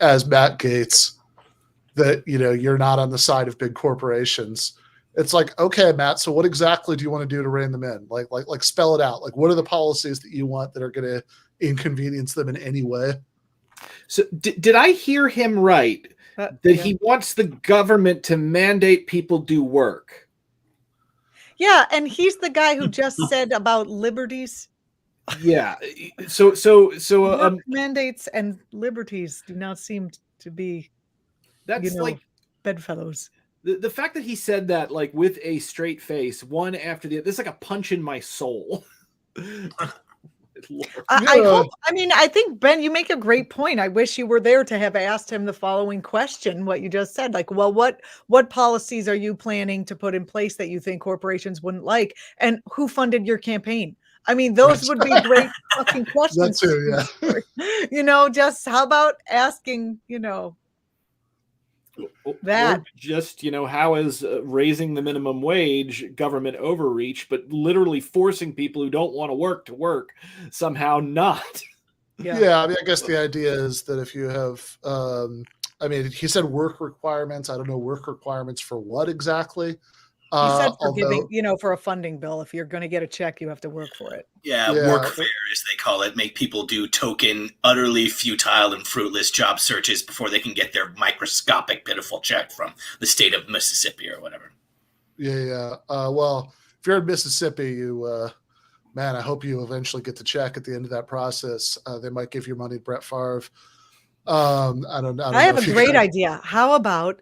as Matt Gaetz that you're not on the side of big corporations. It's like, okay, Matt, so what exactly do you want to do to rein them in? Like spell it out. Like, what are the policies that you want that are going to inconvenience them in any way? So did I hear him right? That he wants the government to mandate people do work. Yeah, and he's the guy who just said about liberties. Yeah. So mandates and liberties do not seem to be like bedfellows. The fact that he said that like with a straight face, one after the other, this is like a punch in my soul. I think, Ben, you make a great point. I wish you were there to have asked him the following question, what you just said. Like, well, what policies are you planning to put in place that you think corporations wouldn't like? And who funded your campaign? I mean, those would be great fucking questions. That too, yeah. Just how about asking, that or just how is raising the minimum wage government overreach, but literally forcing people who don't want to work somehow not. Yeah, I mean, I guess the idea is that if you have he said work requirements. I don't know work requirements for what exactly. He said for giving, for a funding bill, if you're going to get a check, you have to work for it. Yeah, workfare, as they call it, make people do token, utterly futile and fruitless job searches before they can get their microscopic, pitiful check from the state of Mississippi or whatever. Yeah. Well, if you're in Mississippi, I hope you eventually get the check at the end of that process. They might give you money to Brett Favre. I have a great idea. How about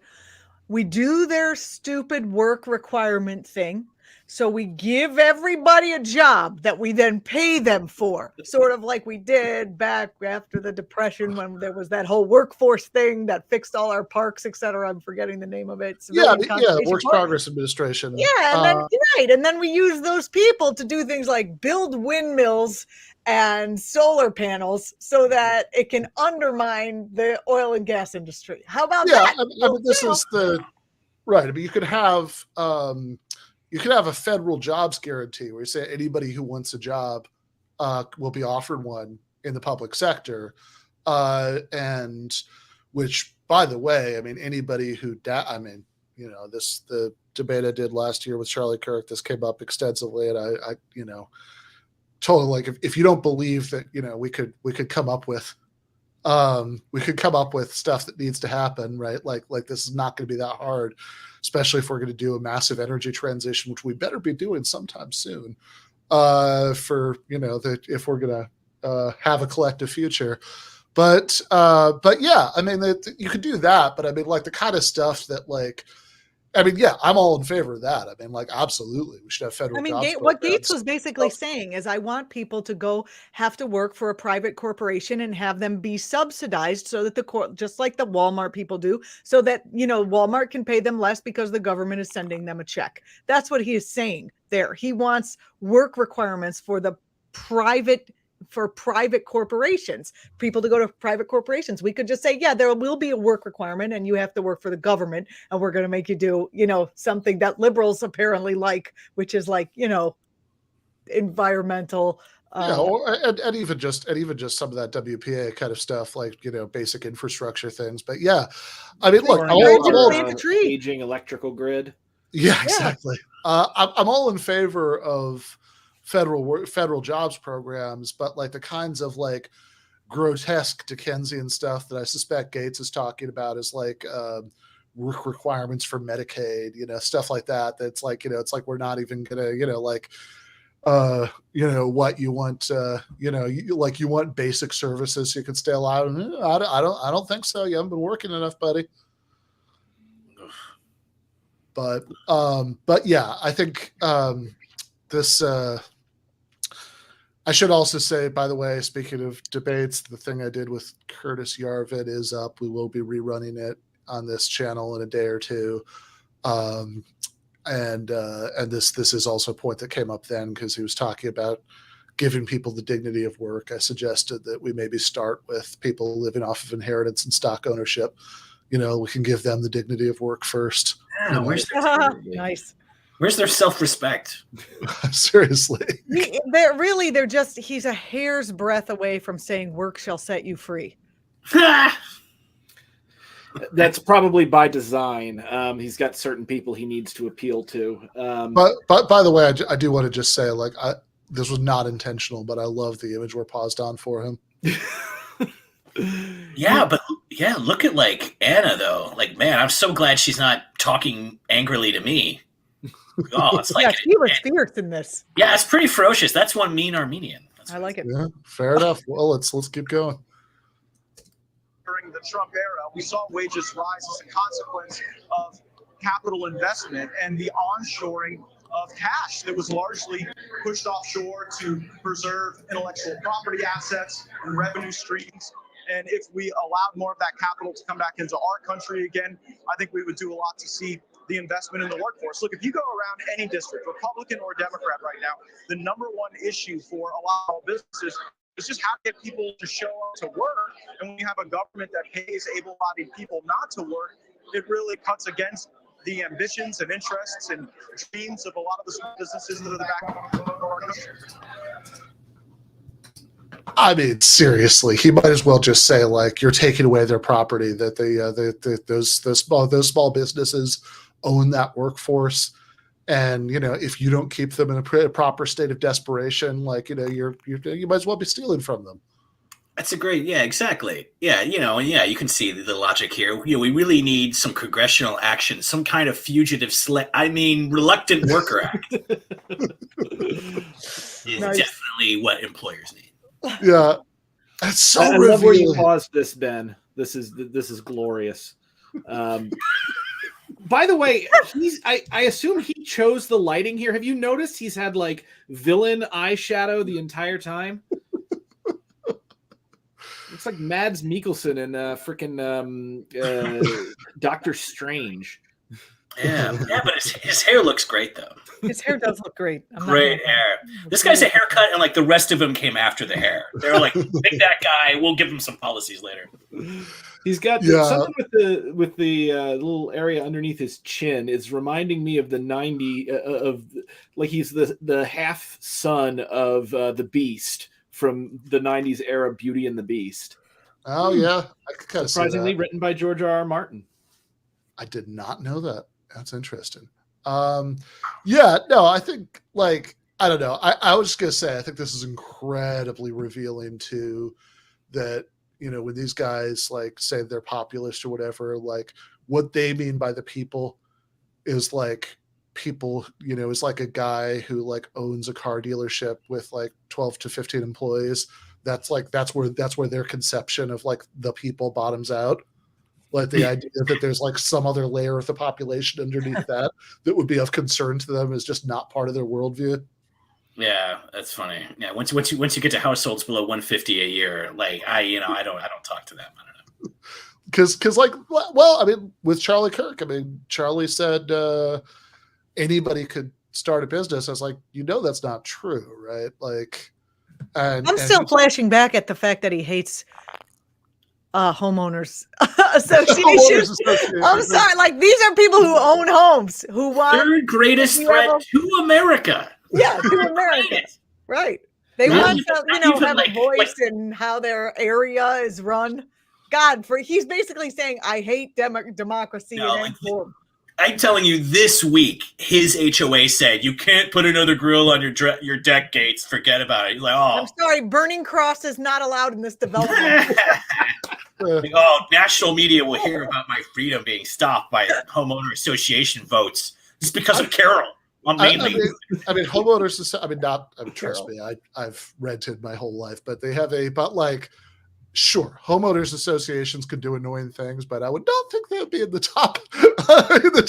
we do their stupid work requirement thing. So we give everybody a job that we then pay them for, sort of like we did back after the Depression when there was that whole workforce thing that fixed all our parks, et cetera. I'm forgetting the name of it. Works Progress Administration. Yeah, and then we use those people to do things like build windmills and solar panels so that it can undermine the oil and gas industry. How about that? This is the right. I mean, you could have a federal jobs guarantee where you say anybody who wants a job will be offered one in the public sector, and which, by the way, I mean anybody who the debate I did last year with Charlie Kirk, this came up extensively, and I told him, like, if you don't believe that we could come up with stuff that needs to happen, right? Like this is not going to be that hard, especially if we're going to do a massive energy transition, which we better be doing sometime soon. If we're going to have a collective future, but yeah, I mean you could do that, but I mean like the kind of stuff that I'm all in favor of that. I mean, absolutely, we should have federal jobs. What Gaetz was basically saying is, I want people to have to work for a private corporation and have them be subsidized so that just like the Walmart people do, so that, Walmart can pay them less because the government is sending them a check. That's what he is saying there. He wants work requirements for private corporations, people to go to private corporations. We could just say, yeah, there will be a work requirement and you have to work for the government, and we're going to make you do, something that liberals apparently like, which is environmental. And even just some of that WPA kind of stuff, basic infrastructure things. But yeah, I mean, look, aging electrical grid. Yeah, exactly. I'm all in favor of federal jobs programs, but the kinds of grotesque Dickensian stuff that I suspect Gaetz is talking about is work requirements for Medicaid, stuff like that. That's it's we're not even gonna, what you want, you want basic services so you can stay alive. I don't think so. You haven't been working enough, buddy. But yeah, I think this. I should also say, by the way, speaking of debates, the thing I did with Curtis Yarvin is up. We will be rerunning it on this channel in a day or two. And this is also a point that came up then because he was talking about giving people the dignity of work, I suggested that we maybe start with people living off of inheritance and stock ownership. We can give them the dignity of work first. Yeah, Nice. Where's their self-respect? Seriously. He's a hair's breadth away from saying work shall set you free. That's probably by design. He's got certain people he needs to appeal to. But by the way, I do want to just say, this was not intentional, but I love the image we're paused on for him. Look at Anna though. Man, I'm so glad she's not talking angrily to me. Oh, it's she was fierce in this. Yeah, it's pretty ferocious. That's one mean Armenian. I like it. Yeah, fair enough. Well, let's keep going. During the Trump era, we saw wages rise as a consequence of capital investment and the onshoring of cash that was largely pushed offshore to preserve intellectual property assets and revenue streams. And if we allowed more of that capital to come back into our country again, I think we would do a lot to see the investment in the workforce. Look, if you go around any district, Republican or Democrat right now, the number one issue for a lot of businesses is just how to get people to show up to work. And when you have a government that pays able-bodied people not to work, it really cuts against the ambitions and interests and dreams of a lot of the small businesses that are the backbone of our country. I mean, seriously, he might as well just say you're taking away their property. That those small businesses own that workforce, and if you don't keep them in a proper state of desperation, you might as well be stealing from them. That's a great, exactly. Yeah, you can see the logic here. We really need some congressional action, some kind of fugitive reluctant worker act. Is definitely what employers need. Yeah, that's so. I love where you paused this, Ben. This is glorious. By the way, I assume he chose the lighting here. Have you noticed he's had villain eyeshadow the entire time? Looks like Mads Mikkelsen in freaking Doctor Strange. Yeah, but his hair looks great though. His hair does look great. Great hair. This guy's a haircut, and the rest of them came after the hair. They're like, pick that guy. We'll give him some policies later. He's got something with the little area underneath his chin. Is reminding me of the 90 he's the half son of the Beast from the 90s era Beauty and the Beast. Oh yeah, I could kind of surprisingly written by George R.R. Martin. I did not know that. That's interesting. I think I don't know. I was just gonna say I think this is incredibly revealing too, that when these guys say they're populist or whatever, what they mean by the people is people, is a guy who owns a car dealership with 12 to 15 employees. That's where their conception of the people bottoms out. The idea that there's some other layer of the population underneath that would be of concern to them is just not part of their worldview. Yeah, that's funny. Yeah, once you get to households below 150 a year, I don't talk to them. I don't know. Because with Charlie Kirk, Charlie said anybody could start a business. I was that's not true, right? I'm still flashing back at the fact that he hates homeowners associations. I'm sorry, these are people who own homes who want third greatest threat to America. Yeah, to America, right? They want to, have a voice in how their area is run. He's basically saying, "I hate democracy." I'm telling you, this week his HOA said you can't put another grill on your deck, Gaetz. Forget about it. He's like, oh, I'm sorry, burning cross is not allowed in this development. National media will hear about my freedom being stopped by homeowner association votes just because of Carol. Homeowners. Trust me, I've rented my whole life, but they have sure, homeowners associations could do annoying things, but I would not think they'd be in the top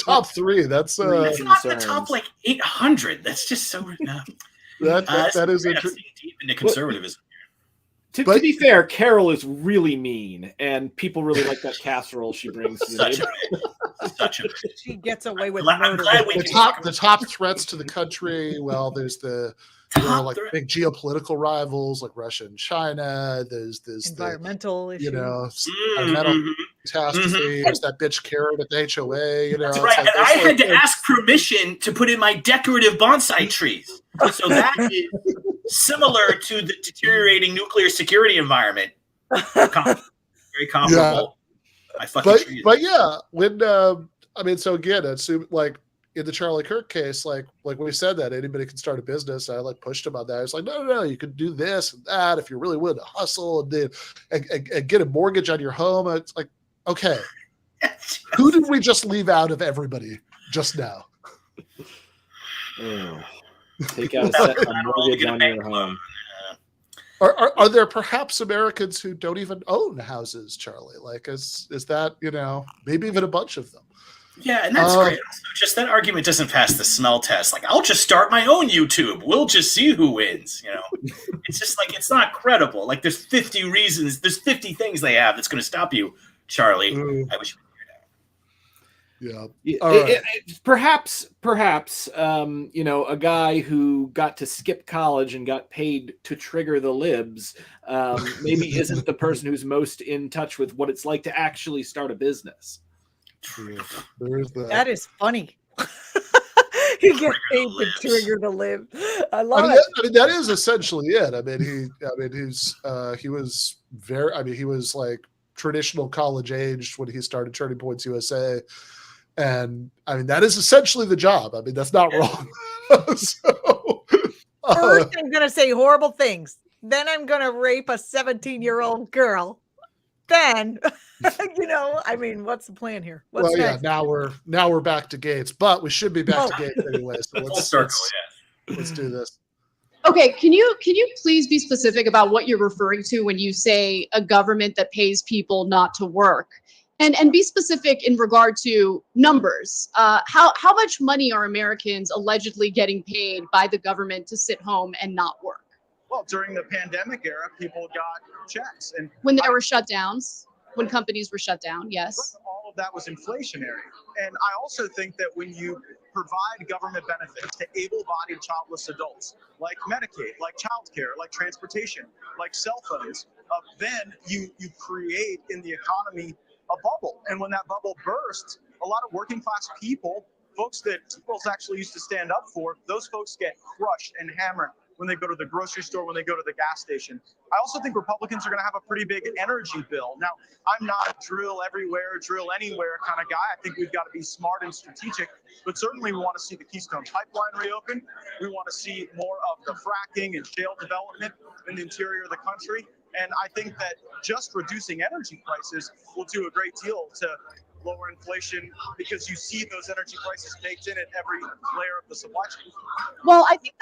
top three. That's not the top 800. That's just so. That is deep into conservatism. To be fair, Carol is really mean, and people really like that casserole she brings. Such a she gets away with I'm murder. glad the top threats to the country. Well, there's the there are like big geopolitical rivals like Russia and China. There's environmental issues. Environmental catastrophe. There's that bitch Carrot at the HOA. That's right. And I had to ask permission to put in my decorative bonsai trees. So that is similar to the deteriorating nuclear security environment. Very comparable. But yeah, when so again, assume like in the Charlie Kirk case, like we said that anybody can start a business. I like pushed him on that. I was like, no, you can do this and that if you're really willing to hustle and get a mortgage on your home. It's like, okay, who did we just leave out of everybody just now? Take out a mortgage on your home. Are there perhaps Americans who don't even own houses, Charlie? Like, is that, maybe even a bunch of them? Yeah, and that's great. Just that argument doesn't pass the smell test. Like, I'll just start my own YouTube. We'll just see who wins. It's just like, it's not credible. Like, there's 50 reasons. There's 50 things they have that's going to stop you, Charlie. I wish you figured out. Yeah. Perhaps, a guy who got to skip college and got paid to trigger the libs maybe isn't the person who's most in touch with what it's like to actually start a business. That is funny. He gets paid to trigger the lib. I love it. That is essentially it. He was like traditional college aged when he started Turning Points USA. And that is essentially the job. That's not wrong. First, I'm going to say horrible things. Then I'm going to rape a 17-year-old girl. Then, what's the plan here? What's next? Now we're back to Gaetz, but we should be back to Gaetz anyway. So let's do this. Okay, can you please be specific about what you're referring to when you say a government that pays people not to work? And be specific in regard to numbers. How much money are Americans allegedly getting paid by the government to sit home and not work? Well, during the pandemic era, people got checks. And when there were shutdowns, when companies were shut down, yes. All of that was inflationary. And I also think that when you provide government benefits to able-bodied childless adults, like Medicaid, like childcare, like transportation, like cell phones, then you create in the economy a bubble. And when that bubble bursts, a lot of working class people, folks that people's actually used to stand up for, those folks get crushed and hammered when they go to the grocery store, when they go to the gas station. I also think Republicans are going to have a pretty big energy bill. Now, I'm not a drill everywhere, drill anywhere kind of guy. I think we've got to be smart and strategic, but certainly we want to see the Keystone Pipeline reopen. We want to see more of the fracking and shale development in the interior of the country. And I think that just reducing energy prices will do a great deal to lower inflation, because you see those energy prices baked in at every layer of the supply chain. Well, I think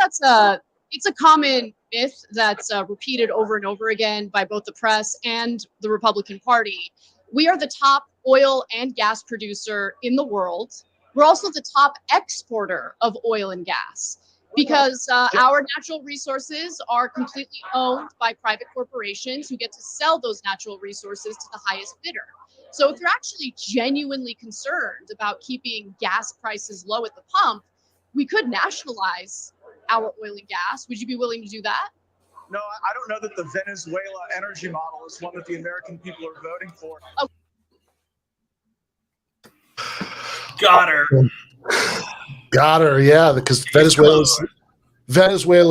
it's a common myth that's repeated over and over again by both the press and the Republican Party. We are the top oil and gas producer in the world. We're also the top exporter of oil and gas, because our natural resources are completely owned by private corporations who get to sell those natural resources to the highest bidder. So if you're actually genuinely concerned about keeping gas prices low at the pump, we could nationalize our oil and gas. Would you be willing to do that? No, I don't know that the Venezuela energy model is one that the American people are voting for. Oh. Got her, yeah, because Venezuela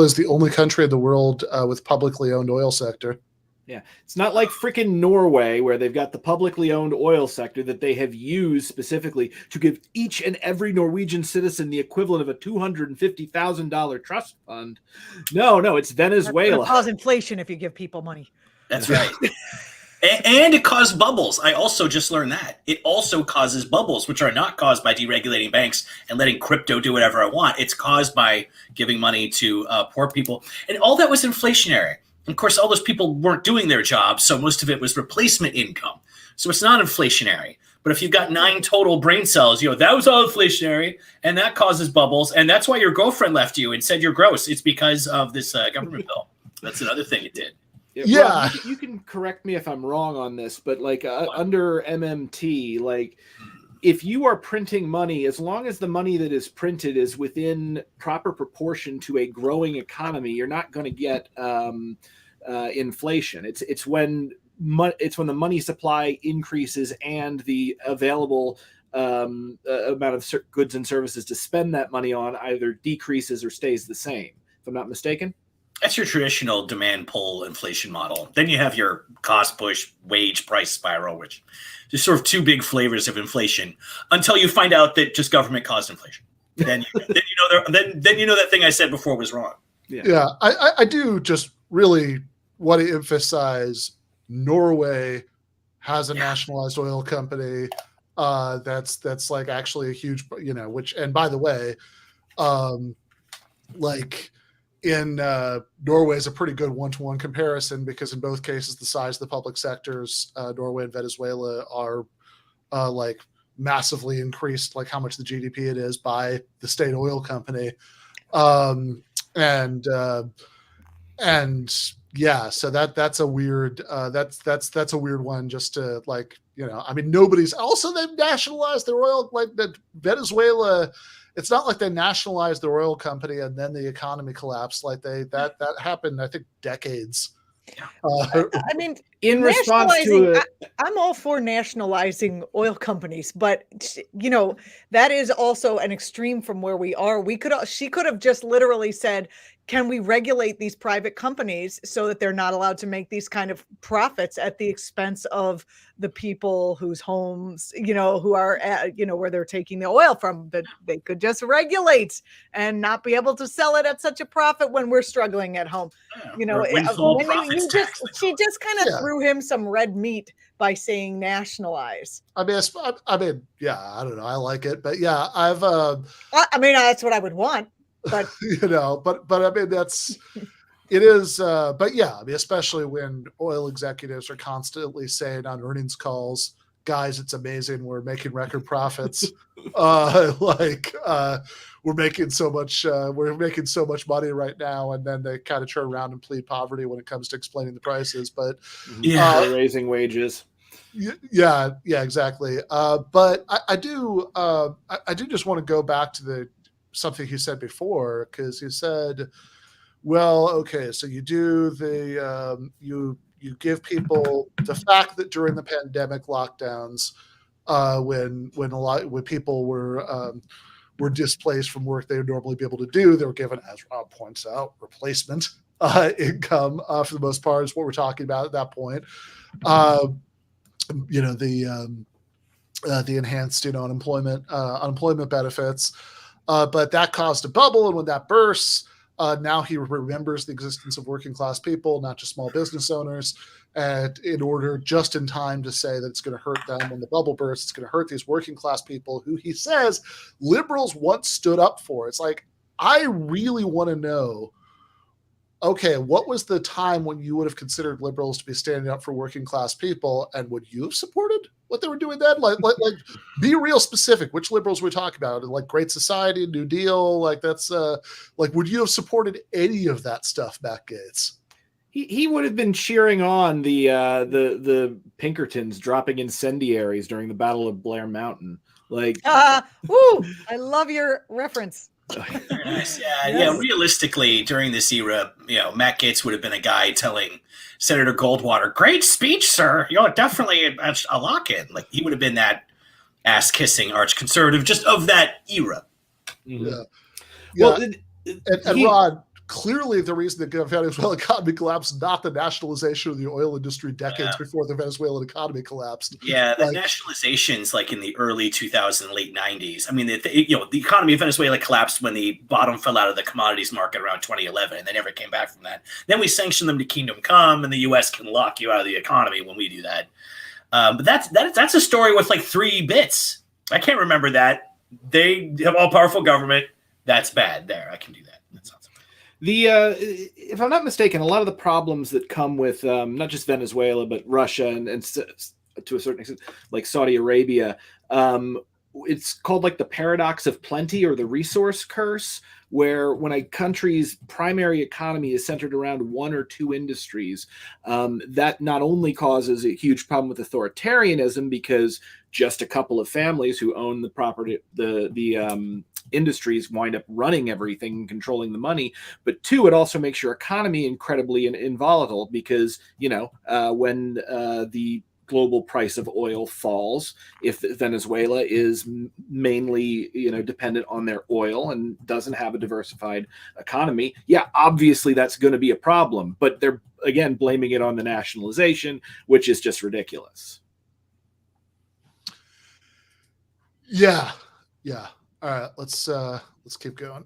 is the only country in the world with publicly owned oil sector. Yeah, it's not like freaking Norway, where they've got the publicly owned oil sector that they have used specifically to give each and every Norwegian citizen the equivalent of a $250,000 trust fund. No, it's Venezuela. It'll cause inflation if you give people money. That's right. And it caused bubbles. I also just learned that. It also causes bubbles, which are not caused by deregulating banks and letting crypto do whatever I want. It's caused by giving money to poor people. And all that was inflationary. Of course, all those people weren't doing their jobs, so most of it was replacement income. So it's not inflationary. But if you've got 9 total brain cells, that was all inflationary, and that causes bubbles, and that's why your girlfriend left you and said you're gross. It's because of this government bill. That's another thing it did. Yeah, Rob, you can correct me if I'm wrong on this, but under MMT, if you are printing money, as long as the money that is printed is within proper proportion to a growing economy, you're not going to get inflation. It's when the money supply increases and the available amount of goods and services to spend that money on either decreases or stays the same. If I'm not mistaken. That's your traditional demand pull inflation model. Then you have your cost push wage price spiral, which is sort of two big flavors of inflation until you find out that just government caused inflation. Then you know that thing I said before was wrong. Yeah. I do just really want to emphasize Norway has a nationalized oil company. That's like actually a huge, which, and by the way, like in Norway is a pretty good one-to-one comparison, because in both cases, the size of the public sectors, Norway and Venezuela are like massively increased, like how much the GDP it is by the state oil company. Yeah, so that's a weird that's a weird one, just to like, I mean, nobody's also, they've nationalized their oil, like the Venezuela. It's not like they nationalized their oil company and then the economy collapsed. Like that happened, I think, decades. I mean, in response to I'm all for nationalizing oil companies, but that is also an extreme from where we are. She could have just literally said, can we regulate these private companies so that they're not allowed to make these kind of profits at the expense of the people whose homes, who are at, where they're taking the oil from, that they could just regulate and not be able to sell it at such a profit when we're struggling at home. She just kind of threw him some red meat by saying nationalize. I mean, yeah, I don't know. I like it, but yeah, I've. I mean, that's what I would want. But but I mean, it is. But yeah, I mean, especially when oil executives are constantly saying on earnings calls, guys, it's amazing, we're making record profits. We're making so much money right now, and then they kind of turn around and plead poverty when it comes to explaining the prices. But raising wages. Yeah, exactly. But I do just want to go back to something he said before, because he said, well, okay, so you do you give people the fact that during the pandemic lockdowns, when people were displaced from work they would normally be able to do, they were given, as Rob points out, replacement income for the most part is what we're talking about at that point. The enhanced unemployment benefits. But that caused a bubble, and when that bursts, now he remembers the existence of working class people, not just small business owners, and in order just in time to say that it's going to hurt them when the bubble bursts. It's going to hurt these working class people who he says liberals once stood up for. It's like, I really want to know, okay, what was the time when you would have considered liberals to be standing up for working class people, and would you have supported what they were doing then? Like be real specific. Which liberals we're talking about? Like Great Society, New Deal, like that's would you have supported any of that stuff, Matt Gaetz? He would have been cheering on the Pinkertons dropping incendiaries during the Battle of Blair Mountain. I love your reference. Nice. Yeah. Realistically, during this era, Matt Gaetz would have been a guy telling Senator Goldwater, "Great speech, sir. You're definitely a lock-in." Like, he would have been that ass-kissing arch conservative just of that era. Mm-hmm. Yeah. Well, Rod, clearly the reason the Venezuelan economy collapsed, not the nationalization of the oil industry decades before the Venezuelan economy collapsed. Yeah, the nationalizations, like in the early 2000s, late 90s. I mean, the economy of Venezuela collapsed when the bottom fell out of the commodities market around 2011, and they never came back from that. Then we sanctioned them to Kingdom Come, and the U.S. can lock you out of the economy when we do that. But that's a story with like 3 bits. I can't remember that. They have all-powerful government. That's bad. There, I can do that. That's awesome. If I'm not mistaken, a lot of the problems that come with not just Venezuela, but Russia and to a certain extent, like Saudi Arabia, it's called like the paradox of plenty or the resource curse, where when a country's primary economy is centered around one or two industries, that not only causes a huge problem with authoritarianism, because just a couple of families who own the property, the industries wind up running everything and controlling the money, but two, it also makes your economy incredibly involatile, because when the global price of oil falls, if Venezuela is mainly dependent on their oil and doesn't have a diversified economy, obviously that's going to be a problem. But they're again blaming it on the nationalization, which is just ridiculous. Yeah. All right, let's keep going.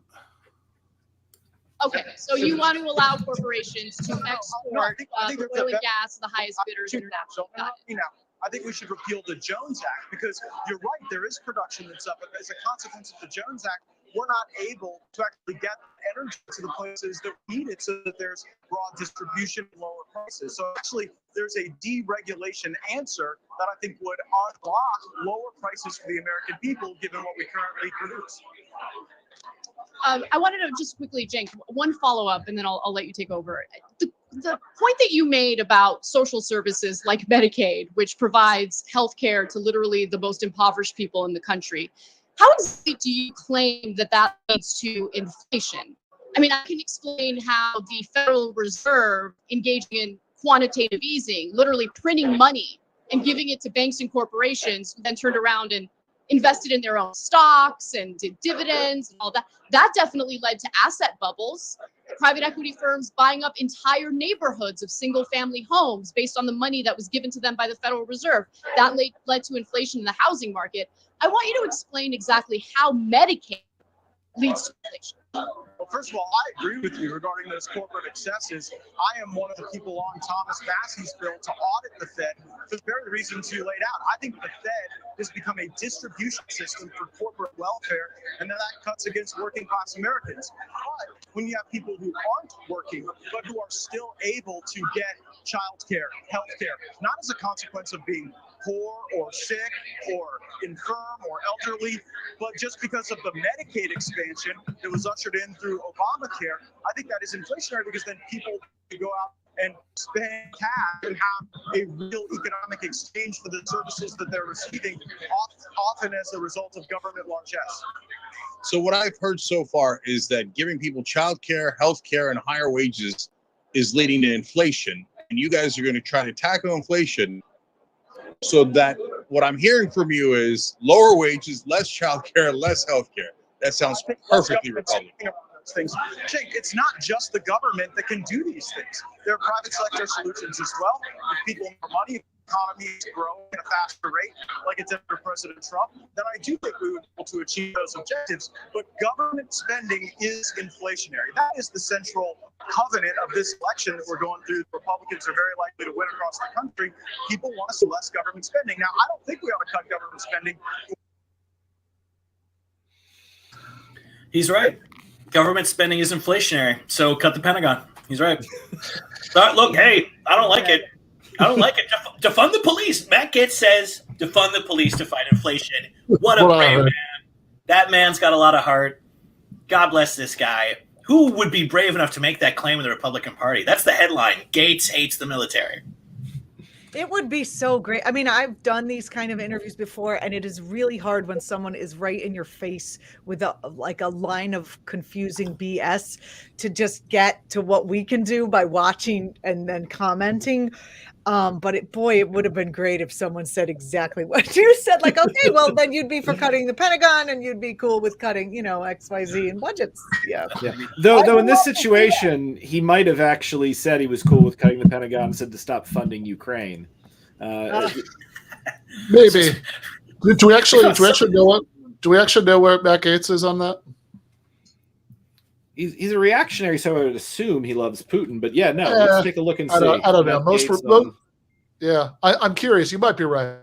Okay, so you want to allow corporations to export oil and gas to the highest bidders internationally. I think we should repeal the Jones Act, because you're right, there is production that's up, but as a consequence of the Jones Act, we're not able to actually get energy to the places that we need it, so that there's broad distribution and lower prices. So actually, there's a deregulation answer that I think would unlock lower prices for the American people, given what we currently produce. I wanted to just quickly, Cenk, one follow-up, and then I'll let you take over. The point that you made about social services like Medicaid, which provides healthcare to literally the most impoverished people in the country, how exactly do you claim that leads to inflation? I mean, I can explain how the Federal Reserve engaging in quantitative easing, literally printing money and giving it to banks and corporations, who then turned around and invested in their own stocks and did dividends and all that. That definitely led to asset bubbles. Private equity firms buying up entire neighborhoods of single-family homes based on the money that was given to them by the Federal Reserve. That led to inflation in the housing market. I want you to explain exactly how Medicaid leads to inflation. Well, first of all, I agree with you regarding those corporate excesses. I am one of the people on Thomas Massey's bill to audit the Fed for the very reasons you laid out. I think the Fed has become a distribution system for corporate welfare, and that cuts against working class Americans. But when you have people who aren't working, but who are still able to get child care, health care, not as a consequence of being poor or sick or infirm or elderly, but just because of the Medicaid expansion that was ushered in through Obamacare, I think that is inflationary, because then people can go out and spend cash and have a real economic exchange for the services that they're receiving, often as a result of government largesse. So what I've heard so far is that giving people childcare, health care, and higher wages is leading to inflation. And you guys are going to try to tackle inflation, so that what I'm hearing from you is lower wages, less childcare, less healthcare. That sounds perfectly Republican. Things. Cenk, it's not just the government that can do these things. There are private sector solutions as well. If people have more money, the economy is growing at a faster rate, like it's under President Trump, then I do think we would be able to achieve those objectives. But government spending is inflationary. That is the central covenant of this election that we're going through. The Republicans are very likely to win across the country. People want to see less government spending. Now, I don't think we ought to cut government spending. He's right. Government spending is inflationary, so cut the Pentagon. He's right. Look, hey, I don't like it. I don't like it. Defund the police. Matt Gaetz says defund the police to fight inflation. What a brave man. That man's got a lot of heart. God bless this guy. Who would be brave enough to make that claim in the Republican Party? That's the headline. Gaetz hates the military. It would be so great. I mean, I've done these kind of interviews before, and it is really hard when someone is right in your face with a line of confusing BS to just get to what we can do by watching and then commenting. But it would have been great if someone said exactly what you said. Like, okay, well, then you'd be for cutting the Pentagon, and you'd be cool with cutting, XYZ in budgets. Yeah. Though in this situation, he might have actually said he was cool with cutting the Pentagon and said to stop funding Ukraine. Maybe. Do we actually know what? Do we actually know where Matt Gaetz is on that? He's a reactionary, so I would assume he loves Putin. But let's take a look and see. I don't know. I'm curious. You might be right.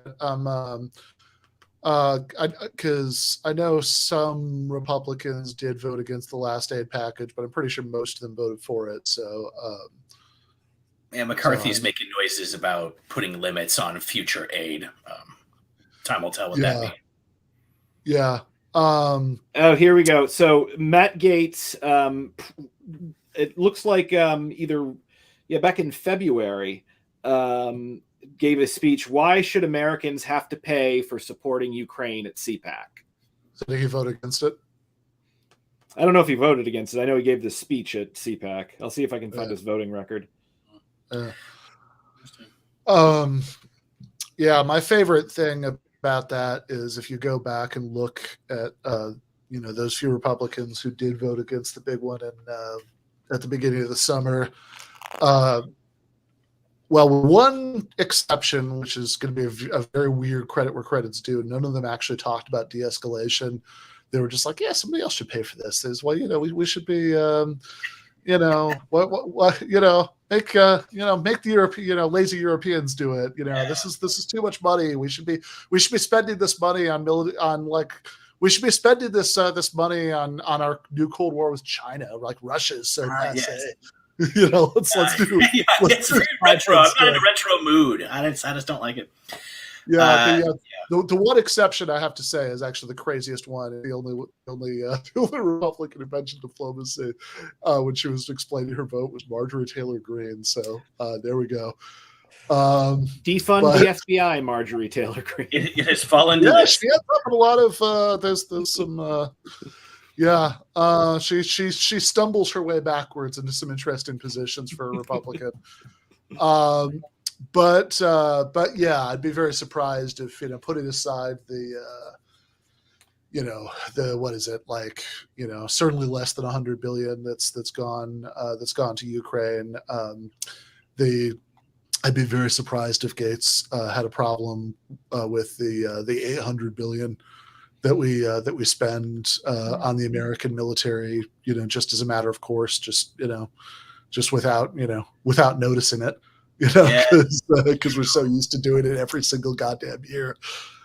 Because I know some Republicans did vote against the last aid package, but I'm pretty sure most of them voted for it. So, McCarthy's making noises about putting limits on future aid. Time will tell what that means. Yeah. Oh, here we go. So Matt Gaetz, it looks like back in February, gave a speech. Why should Americans have to pay for supporting Ukraine at CPAC? So did he vote against it? I don't know if he voted against it. I know he gave this speech at CPAC. I'll see if I can find his voting record. Yeah, my favorite thing about that is if you go back and look at those few Republicans who did vote against the big one at the beginning of the summer. Well, one exception, which is going to be a very weird credit where credit's due, none of them actually talked about de-escalation. They were just like, yeah, somebody else should pay for this. Is well, we should be, make the European, lazy Europeans do it. This is too much money. We should be spending this money we should be spending this money on our new Cold War with China, like Russia's so passe. Let's do. It's very retro. I'm not in a retro mood. I just don't like it. The one exception I have to say is actually the craziest one. The only Republican who mentioned diplomacy when she was explaining her vote was Marjorie Taylor Greene. So there we go. Defund the FBI, Marjorie Taylor Greene. It has fallen. Yeah, she ends up in a lot of. There's some. She stumbles her way backwards into some interesting positions for a Republican. But yeah, I'd be very surprised if, putting aside the what is it, like, certainly less than 100 billion that's gone to Ukraine. I'd be very surprised if Gaetz had a problem with the 800 billion that we spend on the American military, just as a matter of course, just without noticing it. Because we're so used to doing it every single goddamn year.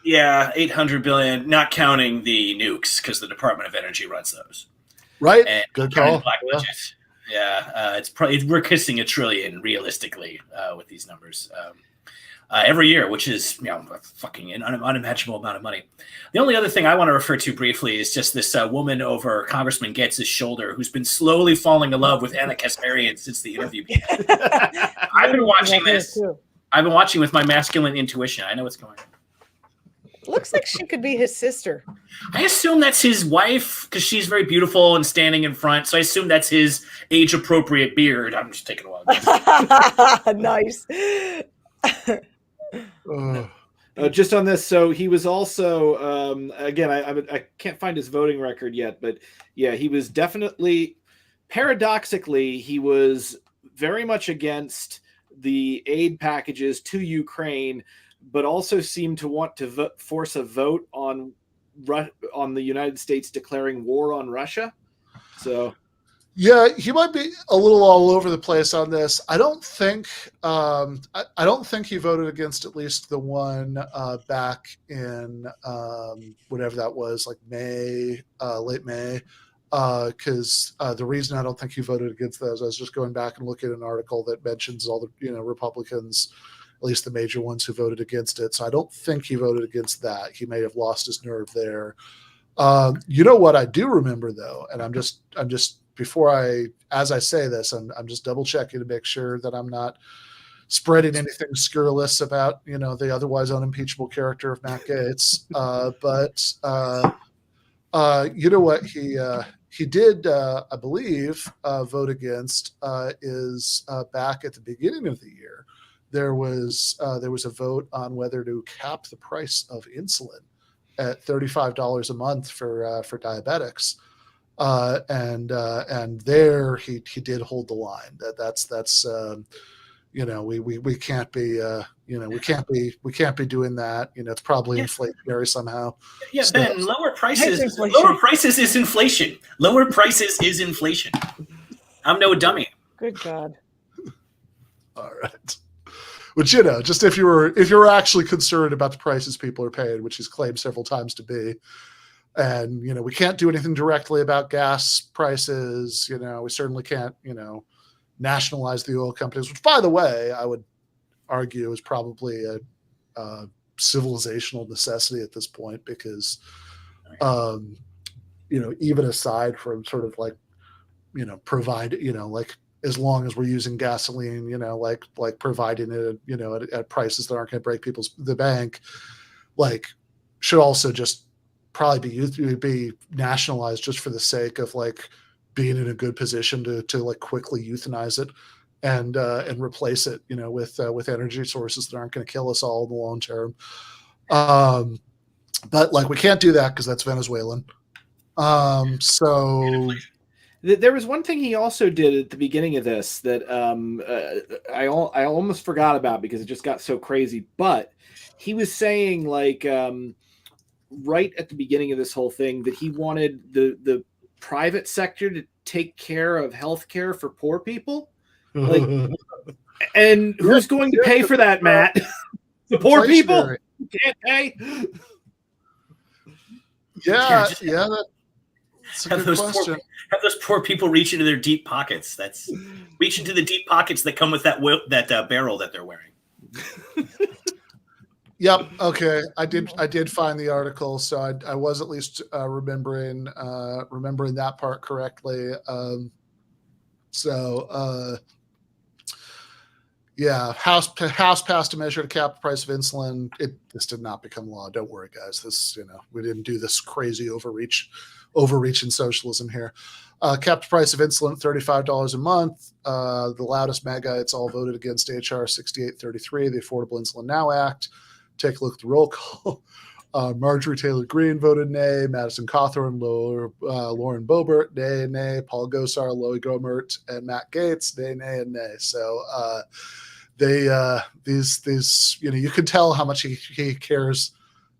Yeah, 800 billion, not counting the nukes, because the Department of Energy runs those. Right. And good call. It's probably, we're kissing $1 trillion realistically with these numbers every year, which is a fucking unimaginable amount of money. The only other thing I want to refer to briefly is just this woman over Congressman Gaetz's shoulder who's been slowly falling in love with Anna Kasparian since the interview began. I've been watching this. I've been watching with my masculine intuition. I know what's going on. Looks like she could be his sister. I assume that's his wife because she's very beautiful and standing in front. So I assume that's his age-appropriate beard. I'm just taking a while. Nice. Just on this, so he was also again, I can't find his voting record yet, but yeah, he was definitely, paradoxically, he was very much against the aid packages to Ukraine, but also seemed to want to force a vote on the United States declaring war on Russia. So yeah, he might be a little all over the place on this. I don't think I don't think he voted against at least the one back in whatever that was, like May, late May. Because the reason I don't think he voted against those, I was just going back and looking at an article that mentions all the Republicans, at least the major ones who voted against it. So I don't think he voted against that. He may have lost his nerve there. What I do remember though, and I'm just as I say this, I'm just double checking to make sure that I'm not spreading anything scurrilous about, the otherwise unimpeachable character of Matt Gaetz. What he did, I believe, vote against is back at the beginning of the year. There was a vote on whether to cap the price of insulin at $35 a month for diabetics. And there he did hold the line. That's we can't be we can't be doing that. It's probably inflationary somehow. Yeah, so, Ben, lower prices is inflation. Lower prices is inflation. I'm no dummy. Good God. All right. Which, just if you're actually concerned about the prices people are paying, which he's claimed several times to be, and we can't do anything directly about gas prices. We certainly can't nationalize the oil companies, which, by the way, I would argue is probably a civilizational necessity at this point, because even aside from sort of like, provide, like as long as we're using gasoline, like providing it, at prices that aren't going to break the bank, like should also just probably be nationalized just for the sake of like being in a good position to like quickly euthanize it and replace it, with energy sources that aren't going to kill us all in the long term. But like we can't do that because that's Venezuelan. So there was one thing he also did at the beginning of this that I almost forgot about because it just got so crazy. But he was saying like right at the beginning of this whole thing that he wanted the private sector to take care of healthcare for poor people. Like, and who's going to pay for that, Matt? The poor people can't pay. Yeah, that's a good question. Have those poor people reach into their deep pockets. That's reach into the deep pockets that come with that barrel that they're wearing. Yep. Okay. I did find the article, so I was at least remembering that part correctly. Yeah, House passed a measure to cap the price of insulin. This did not become law. Don't worry, guys. This, we didn't do this crazy overreach in socialism here. Capped the price of insulin at $35 a month. The loudest MAGAites all voted against HR 6833, the Affordable Insulin Now Act. Take a look at the roll call. Marjorie Taylor Greene voted nay. Madison Cawthorn, Lauren Boebert, nay. Paul Gosar, Loie Gohmert, and Matt Gaetz, nay, and nay. So these you can tell how much he cares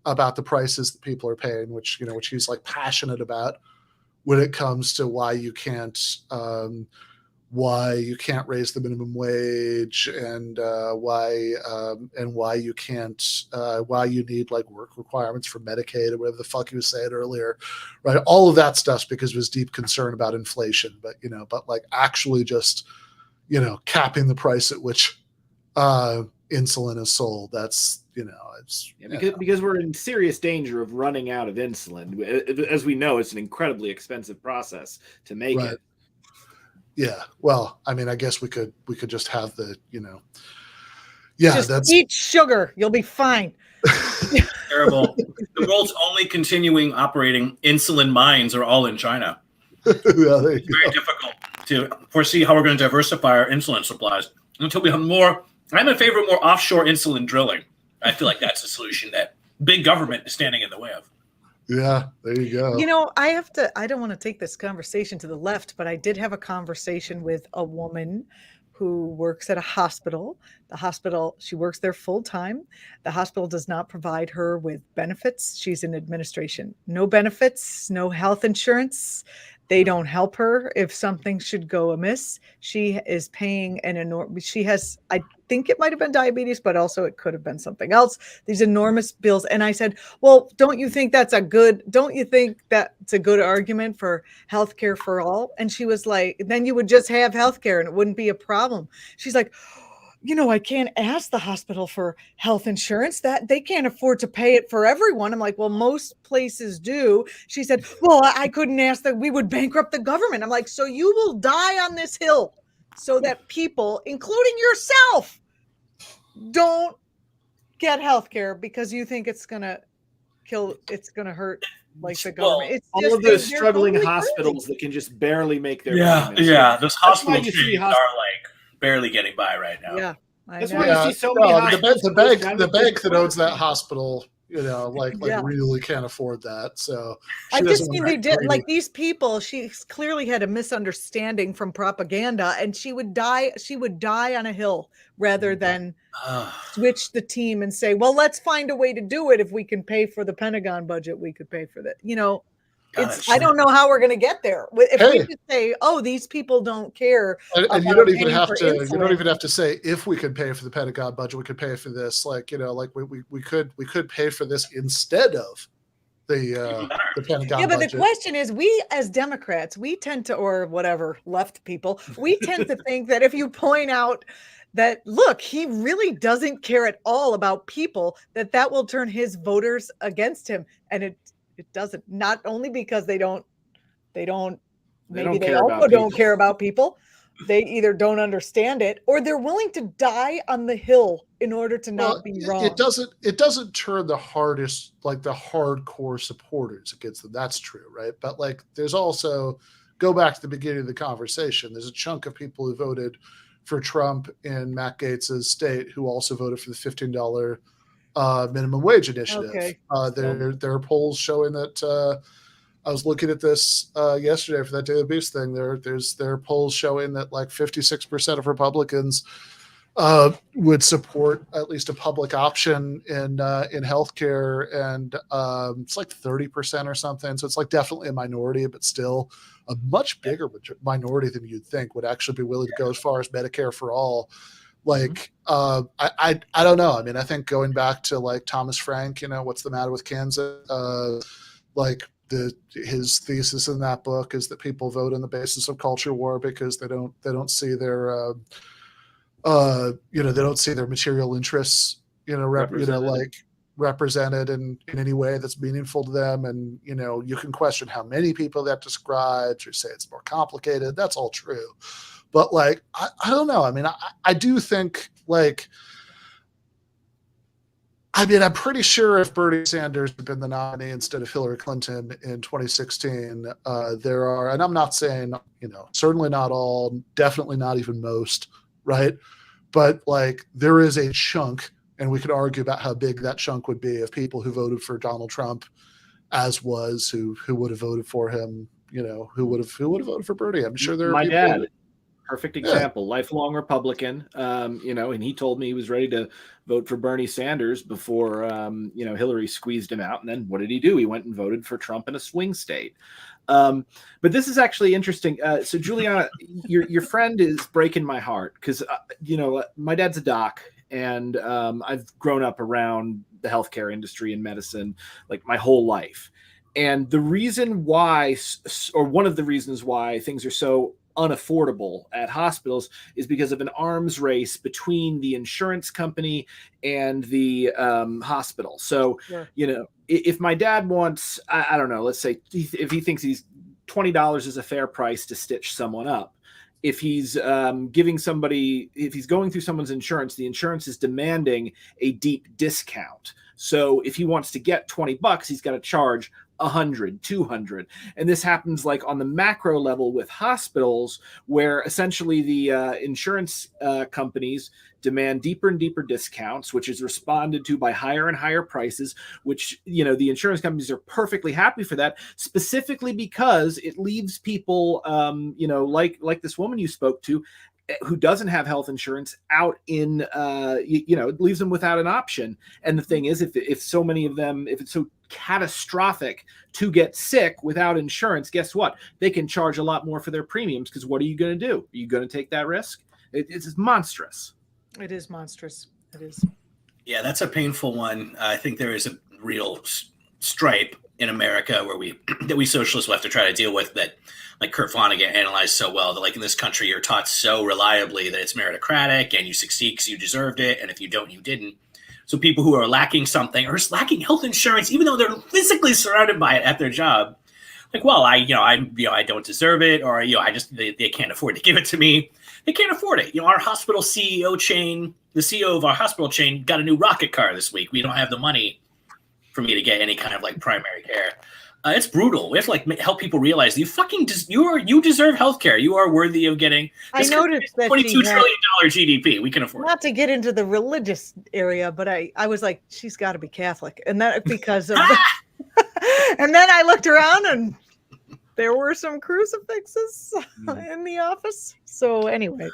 about the prices that people are paying, which he's like passionate about when it comes to why you can't raise the minimum wage and why you need like work requirements for Medicaid or whatever the fuck he was saying earlier, right? All of that stuff's because of his deep concern about inflation, but like actually just capping the price at which insulin is sold. That's because we're in serious danger of running out of insulin. As we know, it's an incredibly expensive process to make it. Yeah, well, I mean, I guess we could just have just eat sugar, you'll be fine. Terrible. The world's only continuing operating insulin mines are all in China. It's very difficult to foresee how we're going to diversify our insulin supplies until we have more. I'm in favor of more offshore insulin drilling. I feel like that's a solution that big government is standing in the way of. Yeah, there you go. I don't want to take this conversation to the left, but I did have a conversation with a woman who works at a hospital. The hospital, she works there full time. The hospital does not provide her with benefits. She's in administration. No benefits, no health insurance. They don't help her if something should go amiss. She is paying she has, I think it might have been diabetes, but also it could have been something else. These enormous bills. And I said, well, don't you think that's a good argument for healthcare for all? And she was like, then you would just have healthcare and it wouldn't be a problem. She's like, I can't ask the hospital for health insurance, that they can't afford to pay it for everyone. I'm like, well, most places do. She said, well, I couldn't ask that, we would bankrupt the government. I'm like, so you will die on this hill so that people, including yourself, don't get health care because you think it's going to hurt like the government. Well, all of those struggling hospitals that can just barely make their payments. Those hospital chains are like barely getting by right now. Yeah, that's why you see so many the bank that owns that hospital, really can't afford that. So I just mean they did, like, these people. She clearly had a misunderstanding from propaganda, and she would die. She would die on a hill rather than switch the team and say, "Well, let's find a way to do it. If we can pay for the Pentagon budget, we could pay for that." I don't know how we're going to get there. If we could say, "Oh, these people don't care," and you don't even have to. Insulin. You don't even have to say if we could pay for the Pentagon budget, we could pay for this. We could pay for this instead of the Pentagon. Yeah, but budget. the question is, we as Democrats, we tend to, or whatever left people, we tend to think that if you point out that, look, he really doesn't care at all about people, that will turn his voters against him, and it doesn't. Not only because they don't They don't. They Maybe don't they care about also don't people. care about people. They either don't understand it, or they're willing to die on the hill in order to not be wrong. It doesn't turn the hardest, like the hardcore supporters against them. That's true, right? But like, there's also, go back to the beginning of the conversation. There's a chunk of people who voted for Trump in Matt Gaetz's state who also voted for the $15 minimum wage initiative. Okay. There are polls showing that. I was looking at this yesterday for that Daily Beast thing. There are polls showing that like 56% of Republicans would support at least a public option in healthcare, and it's like 30% or something. So it's like definitely a minority, but still a much bigger minority than you'd think would actually be willing to go as far as Medicare for all. Like, I don't know. I mean, I think going back to like Thomas Frank, what's the matter with Kansas? His thesis in that book is that people vote on the basis of culture war because they don't see their they don't see their material interests represented in any way that's meaningful to them. And you can question how many people that describes, or say it's more complicated. That's all true, but like I don't know. I mean, I do think like. I mean, I'm pretty sure if Bernie Sanders had been the nominee instead of Hillary Clinton in 2016, there are, and I'm not saying, certainly not all, definitely not even most, right? But like there is a chunk, and we could argue about how big that chunk would be of people who voted for Donald Trump, as was who would have voted for him, who would have voted for Bernie. I'm sure there are my people dad. Perfect example, lifelong Republican, and he told me he was ready to vote for Bernie Sanders before, Hillary squeezed him out. And then what did he do? He went and voted for Trump in a swing state. But this is actually interesting. So Julianna, your friend is breaking my heart because, my dad's a doc, and I've grown up around the healthcare industry and medicine like my whole life. And the reason why, or one of the reasons why things are so unaffordable at hospitals is because of an arms race between the insurance company and the hospital. So, if my dad wants, I don't know, let's say if he thinks he's $20 is a fair price to stitch someone up. If he's if he's going through someone's insurance, the insurance is demanding a deep discount. So if he wants to get $20, he's got to charge 100, 200. And this happens like on the macro level with hospitals, where essentially the insurance companies demand deeper and deeper discounts, which is responded to by higher and higher prices, which, the insurance companies are perfectly happy for that, specifically because it leaves people, like this woman you spoke to, who doesn't have health insurance out in, it leaves them without an option. And the thing is, if so many of them, if it's so catastrophic to get sick without insurance, guess what? They can charge a lot more for their premiums, because what are you going to do? Are you going to take that risk? It's monstrous. It is monstrous. It is. Yeah, that's a painful one. I think there is a real stripe in America where we socialists will have to try to deal with, that like Kurt Vonnegut analyzed so well, that like in this country you're taught so reliably that it's meritocratic and you succeed because you deserved it, and if you don't, you didn't. So people who are lacking something, or just lacking health insurance, even though they're physically surrounded by it at their job, like, well, I don't deserve it, or they can't afford to give it to me. They can't afford it. Our hospital CEO chain, the CEO of our hospital chain, got a new rocket car this week. We don't have the money for me to get any kind of like primary care. It's brutal. We have to like help people realize you deserve healthcare. You are worthy of getting. I noticed that $22 trillion GDP. We can afford. Not to get into the religious area, but I was like, she's got to be Catholic, and that because of. And then I looked around, and there were some crucixes in the office. So anyway.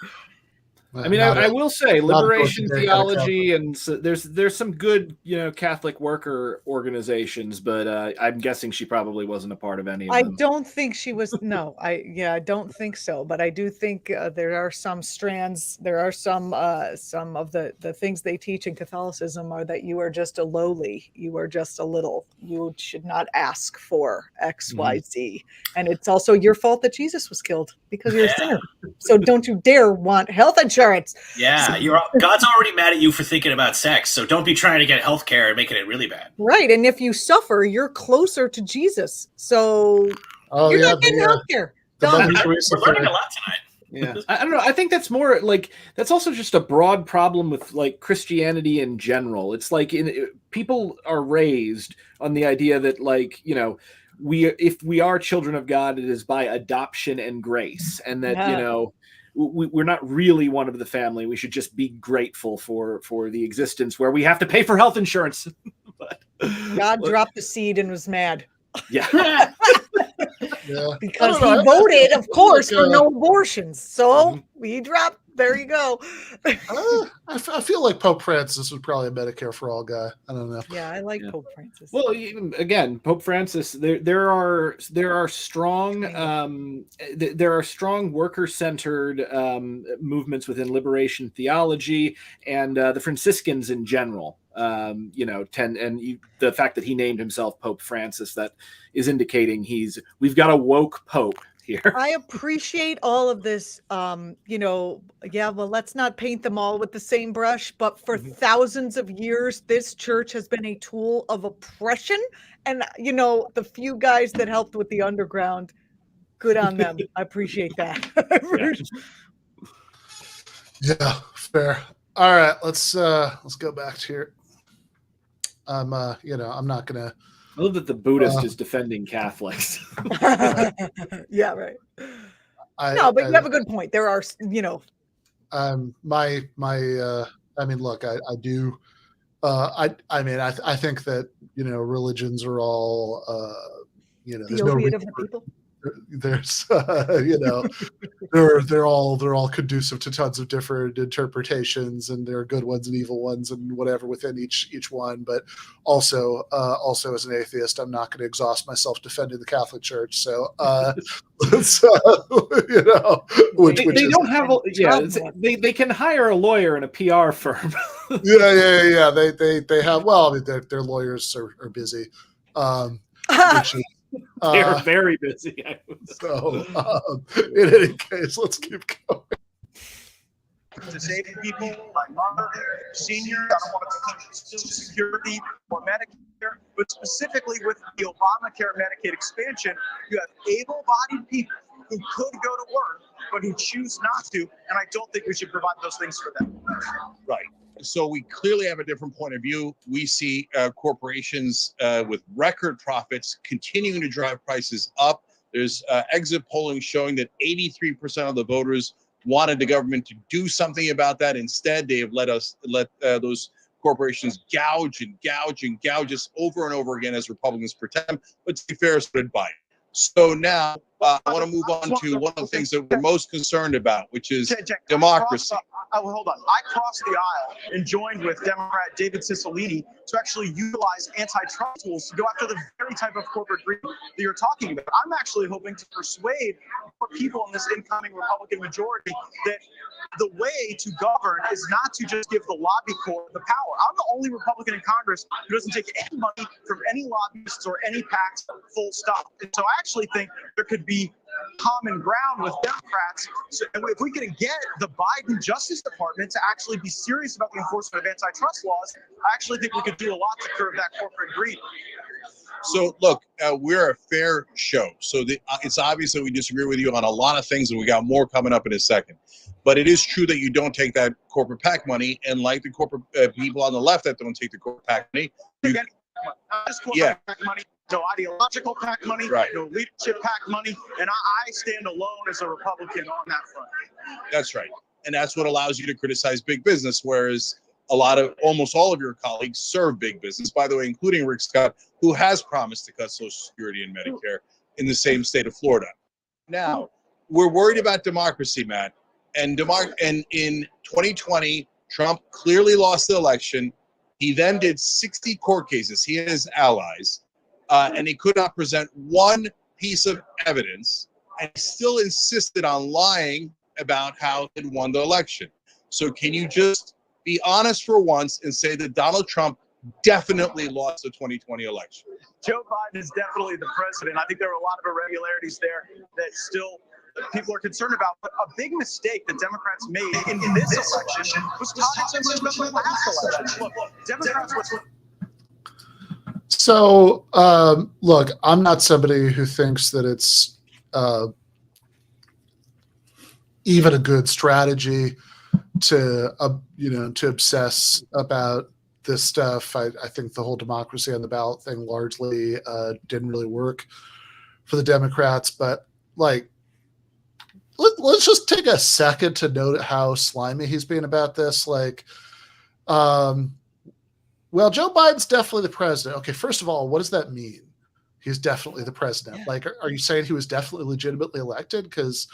I mean, I will say liberation theology, and so there's some good, Catholic worker organizations, but I'm guessing she probably wasn't a part of any of them. I don't think she was. No, I don't think so. But I do think there are some strands. There are some of the things they teach in Catholicism are that you are just a lowly, you are just a little. You should not ask for X, Y, Z, and it's also your fault that Jesus was killed because you're a sinner. So don't you dare want health insurance. Yeah, God's already mad at you for thinking about sex, so don't be trying to get health care and making it really bad. Right, and if you suffer, you're closer to Jesus. So Oh, You're yeah, not getting healthcare. the Done. Mother Teresa We're learning theory. a lot tonight. Yeah, I don't know. I think that's more like that's also just a broad problem with like Christianity in general. It's like people are raised on the idea that like, you know, if we are children of God, it is by adoption and grace, and that you know we're not really one of the family. We should just be grateful for the existence where we have to pay for health insurance. But, God dropped the seed and was mad. Yeah. Yeah. Because I he don't know. voted, of course, like, for no abortions. So he dropped. There you go. I feel like Pope Francis was probably a Medicare for all guy. I don't know. Yeah, I like Pope Francis. Well, again, Pope Francis. There are strong worker-centered movements within liberation theology, and the Franciscans in general. The fact that he named himself Pope Francis, that is indicating we've got a woke pope here. I appreciate all of this. Well, let's not paint them all with the same brush, but for thousands of years, this church has been a tool of oppression. And, the few guys that helped with the underground, good on them. I appreciate that. Yeah, fair. All right, let's go back to here. I'm not gonna. I love that the Buddhist is defending Catholics. Yeah, right. But you have a good point. There are, I mean, look, I do. I think that religions are all there's the no opiate of the people. There's they're all conducive to tons of different interpretations, and there are good ones and evil ones and whatever within each one. But also as an atheist, I'm not going to exhaust myself defending the Catholic Church. So they can hire a lawyer and a PR firm. Yeah. They have. Well, I mean, their lawyers are busy. They are very busy. So, in any case, let's keep going. Disabled people, my mother, seniors, I don't want to touch Social Security or Medicare, but specifically with the Obamacare Medicaid expansion, you have able-bodied people who could go to work, but who choose not to, and I don't think we should provide those things for them. Right. So we clearly have a different point of view. We see corporations with record profits continuing to drive prices up. There's exit polling showing that 83% of the voters wanted the government to do something about that. Instead, they have let those corporations gouge us over and over again as Republicans pretend. But to be fair, so did Biden. So now I want to move on to one of the things that we're most concerned about, which is democracy. Hold on. I crossed the aisle and joined with Democrat David Cicilline to actually utilize antitrust tools to go after the very type of corporate greed that you're talking about. I'm actually hoping to persuade more people in this incoming Republican majority that the way to govern is not to just give the lobby corps the power. I'm the only Republican in Congress who doesn't take any money from any lobbyists or any PACs, full stop. And so I actually think there could be common ground with Democrats. So if we can get the Biden Justice Department to actually be serious about the enforcement of antitrust laws, I actually think we could do a lot to curb that corporate greed. So look, we're a fair show. So it's obvious that we disagree with you on a lot of things, and we got more coming up in a second. But it is true that you don't take that corporate PAC money, and like the corporate people on the left that don't take the corporate PAC money. PAC money, no ideological PAC money, right. No leadership PAC money, and I stand alone as a Republican on that front. That's right, and that's what allows you to criticize big business, whereas almost all of your colleagues serve big business, by the way, including Rick Scott, who has promised to cut Social Security and Medicare in the same state of Florida. Now, we're worried about democracy, Matt. And in 2020, Trump clearly lost the election. He then did 60 court cases, he and his allies, and he could not present one piece of evidence, and he still insisted on lying about how he had won the election. So can you just be honest for once and say that Donald Trump definitely lost the 2020 election? Joe Biden is definitely the president. I think there are a lot of irregularities there that still people are concerned about. But a big mistake that Democrats made in this election was talking so much about the last election. Look, Democrats were... So, look, I'm not somebody who thinks that it's even a good strategy to to obsess about this stuff. I think the whole democracy on the ballot thing largely didn't really work for the Democrats. But like, let's just take a second to note how slimy he's being about this. Like, well, Joe Biden's definitely the president. Okay, first of all, what does that mean? He's definitely the president. Yeah. Like, are you saying he was definitely legitimately elected? Because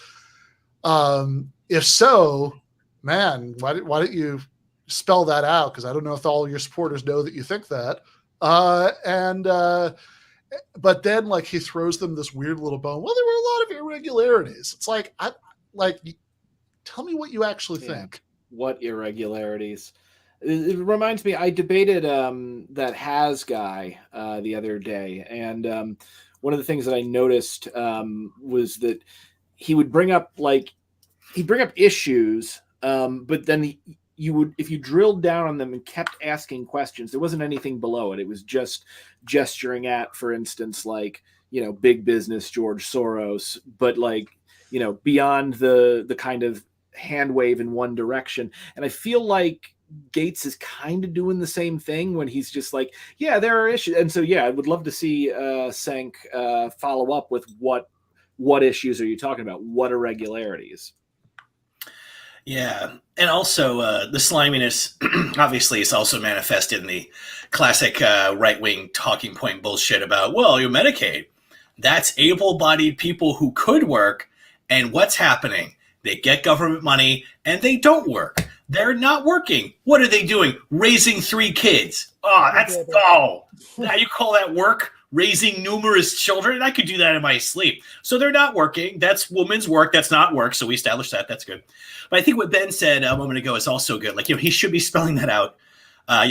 if so, man, why don't you spell that out? Because I don't know if all your supporters know that you think that. But then, like, he throws them this weird little bone. Well, there were a lot of irregularities. It's like, tell me what you actually think. What irregularities? It reminds me, I debated that Has guy the other day, and one of the things that I noticed was that he would bring up issues, but then you would, if you drilled down on them and kept asking questions, there wasn't anything below it. It was just gesturing at, for instance, like, big business, George Soros, but like, beyond the kind of hand wave in one direction. And I feel like Gaetz is kind of doing the same thing when he's just like, yeah, there are issues. And so, yeah, I would love to see Cenk follow up with what issues are you talking about? What irregularities? Yeah. And also the sliminess obviously is also manifested in the classic right-wing talking point bullshit about, well, your Medicaid, that's able-bodied people who could work. And what's happening? They get government money and they don't work. They're not working. What are they doing? Raising 3 kids. Now you call that work? Raising numerous children? I could do that in my sleep. So they're not working. That's woman's work. That's not work. So we established that. That's good. But I think what Ben said a moment ago is also good. Like, he should be spelling that out.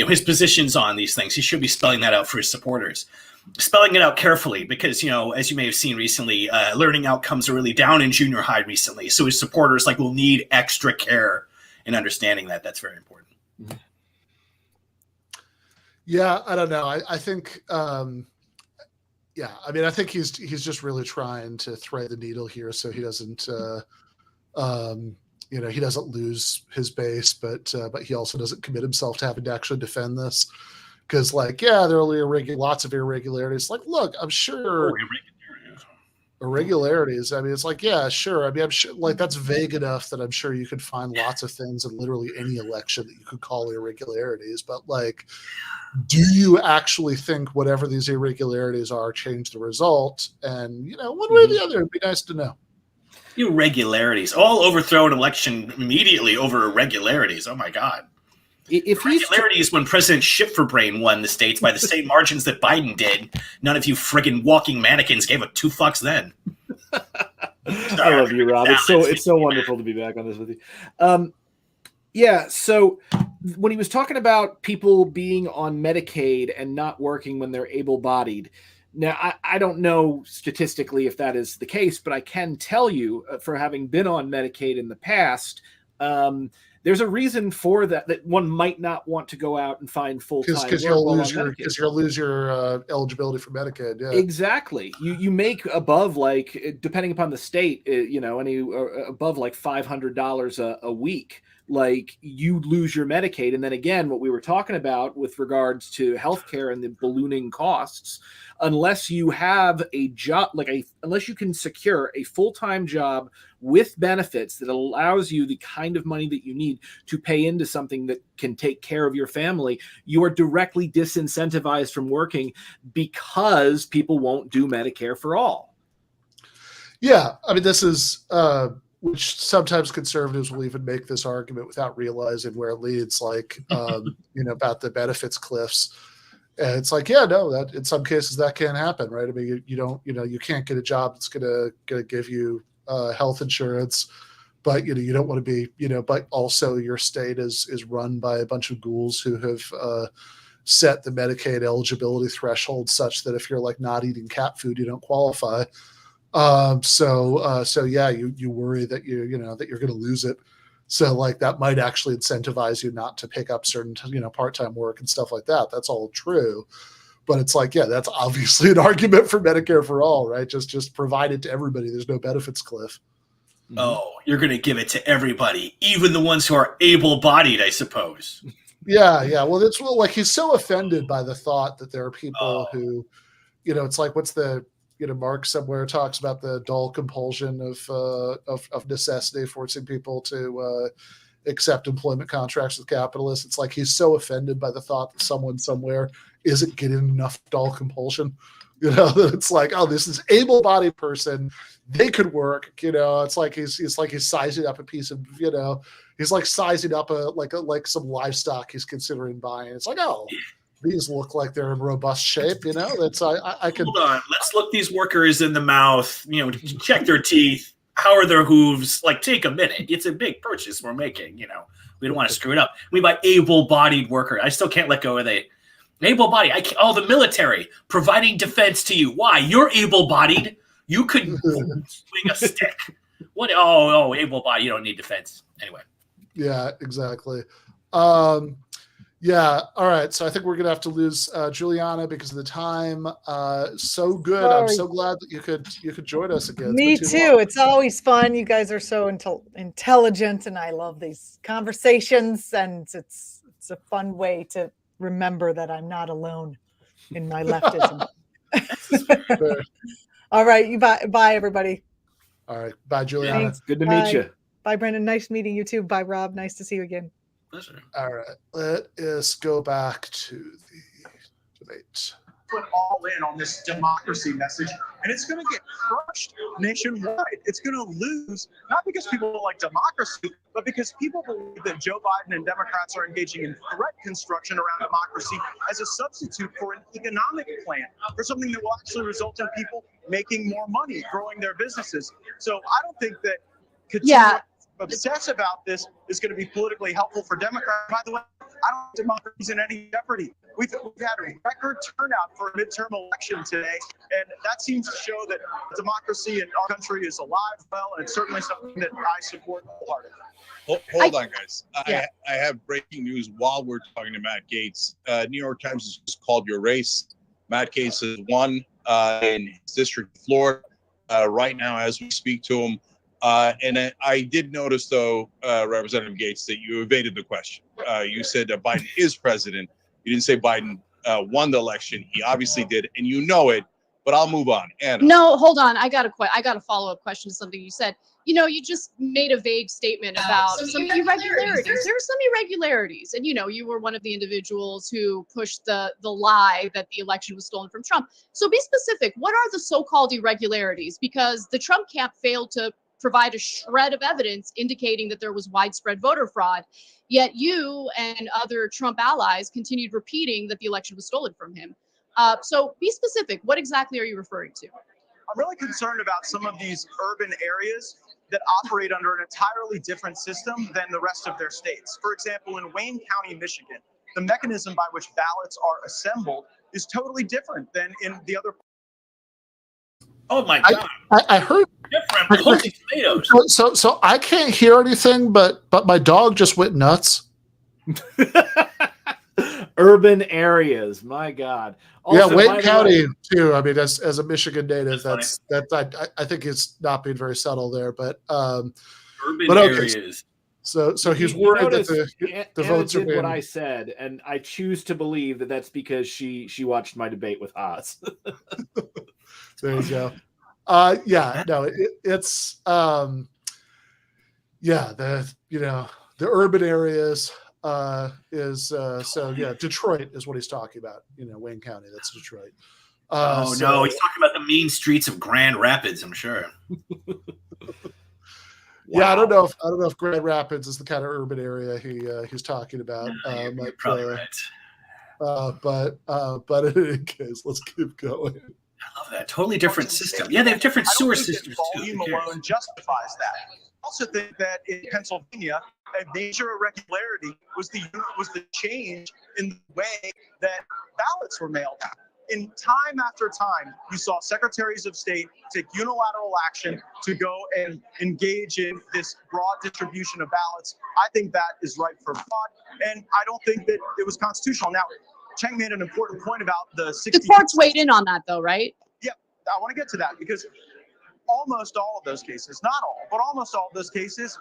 His positions on these things, he should be spelling that out for his supporters. Spelling it out carefully because, as you may have seen recently, learning outcomes are really down in junior high recently. So his supporters will need extra care in understanding that. That's very important. Mm-hmm. Yeah, I don't know. I think, I think he's just really trying to thread the needle here so he doesn't, he doesn't lose his base, but he also doesn't commit himself to having to actually defend this. Because, there are lots of irregularities. Like, look, I'm sure irregularities. I mean, it's like, yeah, sure. I mean, I'm sure, that's vague enough that I'm sure you could find lots of things in literally any election that you could call irregularities. But, do you actually think whatever these irregularities are change the result? And, one way or the other, it'd be nice to know. Irregularities. All overthrow an election immediately over irregularities. Oh, my God. If irregularities when President Shit-for-Brain won the states by the same margins that Biden did, none of you friggin' walking mannequins gave a 2 fucks then. I love you, Rob. It's so wonderful to be back on this with you. So when he was talking about people being on Medicaid and not working when they're able-bodied, now I don't know statistically if that is the case, but I can tell you for having been on Medicaid in the past, there's a reason for that one might not want to go out and find full-time work. Because you'll lose your eligibility for Medicaid. Yeah, exactly. You make above, depending upon the state, any above $500 a week. You lose your Medicaid. And then again, what we were talking about with regards to healthcare and the ballooning costs, unless you have a job, unless you can secure a full-time job with benefits that allows you the kind of money that you need to pay into something that can take care of your family, you are directly disincentivized from working because people won't do Medicare for all. Yeah. I mean, this is, which sometimes conservatives will even make this argument without realizing where it leads, about the benefits cliffs. And it's that in some cases that can't happen, right? I mean, you can't get a job that's gonna give you health insurance, but you don't want to be, but also your state is run by a bunch of ghouls who have set the Medicaid eligibility threshold such that if you're not eating cat food, you don't qualify. So you worry that that you're going to lose it. So that might actually incentivize you not to pick up certain, part-time work and stuff like that. That's all true. But it's like, yeah, that's obviously an argument for Medicare for all, right? Just provide it to everybody. There's no benefits cliff. Oh, you're going to give it to everybody, even the ones who are able-bodied, I suppose. Yeah. Well, it's like he's so offended by the thought that there are people who, it's like, what's the, Marx somewhere talks about the dull compulsion of necessity, forcing people to accept employment contracts with capitalists. It's like he's so offended by the thought that someone somewhere isn't getting enough dull compulsion. That it's like, oh, this is able-bodied person, they could work. It's like he's sizing up a piece of, he's like sizing up like some livestock he's considering buying. It's like, oh, these look like they're in robust shape. That's I can. Hold on, let's look these workers in the mouth. Check their teeth. How are their hooves? Like, take a minute. It's a big purchase we're making. We don't want to screw it up. We buy able-bodied worker. I still can't let go of the able-bodied. The military providing defense to you. Why? You're able-bodied. You could swing a stick. What? Oh, able-bodied. You don't need defense anyway. Yeah, exactly. Yeah. All right. So I think we're gonna have to lose Julianna because of the time. So good. Sorry. I'm so glad that you could join us again. Me too. It's always fun. You guys are so intelligent, and I love these conversations. And it's a fun way to remember that I'm not alone in my leftism. All right. Bye, everybody. All right. Bye, Julianna. Thanks. Good to meet you. Bye, Brendan. Nice meeting you too. Bye, Rob. Nice to see you again. Pleasure. All right. Let us go back to the debate. Put all in on this democracy message, and it's going to get crushed nationwide. It's going to lose, not because people don't like democracy, but because people believe that Joe Biden and Democrats are engaging in threat construction around democracy as a substitute for an economic plan, for something that will actually result in people making more money, growing their businesses. So I don't think that obsess about this is going to be politically helpful for Democrats. By the way, I don't think democracy's in any jeopardy. We've had a record turnout for a midterm election today, and that seems to show that democracy in our country is alive, well, and it's certainly something that I support wholeheartedly. Hold on, guys. I have breaking news while we're talking to Matt Gaetz. New York Times has just called your race. Matt Gaetz has won in his district of Florida right now as we speak to him. And I did notice, though, Representative Gaetz, that you evaded the question. You said Biden is president. You didn't say Biden won the election. He obviously did, and you know it. But I'll move on. Anna. No, hold on. I got a follow-up question to something you said. You just made a vague statement about some irregularities. There were some irregularities, and you were one of the individuals who pushed the lie that the election was stolen from Trump. So be specific. What are the so-called irregularities? Because the Trump camp failed to provide a shred of evidence indicating that there was widespread voter fraud. Yet you and other Trump allies continued repeating that the election was stolen from him. So be specific. What exactly are you referring to? I'm really concerned about some of these urban areas that operate under an entirely different system than the rest of their states. For example, in Wayne County, Michigan, the mechanism by which ballots are assembled is totally different than in the other. Oh my God! I heard different. Holy tomatoes! So I can't hear anything, but my dog just went nuts. Urban areas, my God. Also, Wayne County too. I mean, as a Michigan native, that's I think it's not being very subtle there, but urban areas. So he's worried that the votes are being. What I said, and I choose to believe that that's because she watched my debate with Oz. There you go. It's the urban areas Detroit is what he's talking about. Wayne County, that's Detroit. No, he's talking about the mean streets of Grand Rapids, I'm sure. Yeah, wow. I don't know if Grand Rapids is the kind of urban area he's talking about. You're probably right. But in any case, let's keep going. I love that. Totally different system. Yeah, they have different sewer systems too. Volume alone justifies that. I also think that in Pennsylvania, a major irregularity was the change in the way that ballots were mailed out. In time after time, you saw secretaries of state take unilateral action to go and engage in this broad distribution of ballots. I think that is ripe for fraud, and I don't think that it was constitutional. Now, Cenk made an important point about the 60. The courts weighed in on that, though, right? Yep, I want to get to that because almost all of those cases, not all, but almost all of those cases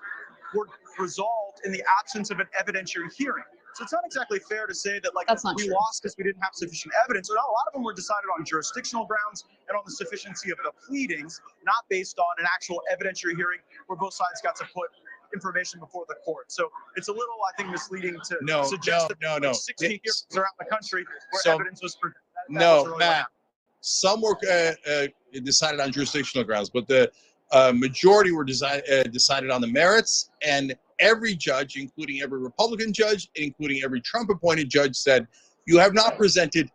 were resolved in the absence of an evidentiary hearing. So it's not exactly fair to say that we lost because we didn't have sufficient evidence. So no, a lot of them were decided on jurisdictional grounds and on the sufficiency of the pleadings, not based on an actual evidentiary hearing where both sides got to put information before the court. So it's a little, I think, misleading to suggest that 60 hearings around the country where evidence was presented. Matt, some were decided on jurisdictional grounds, but the majority were decided on the merits, and every judge, including every Republican judge, including every Trump-appointed judge, said, you have not presented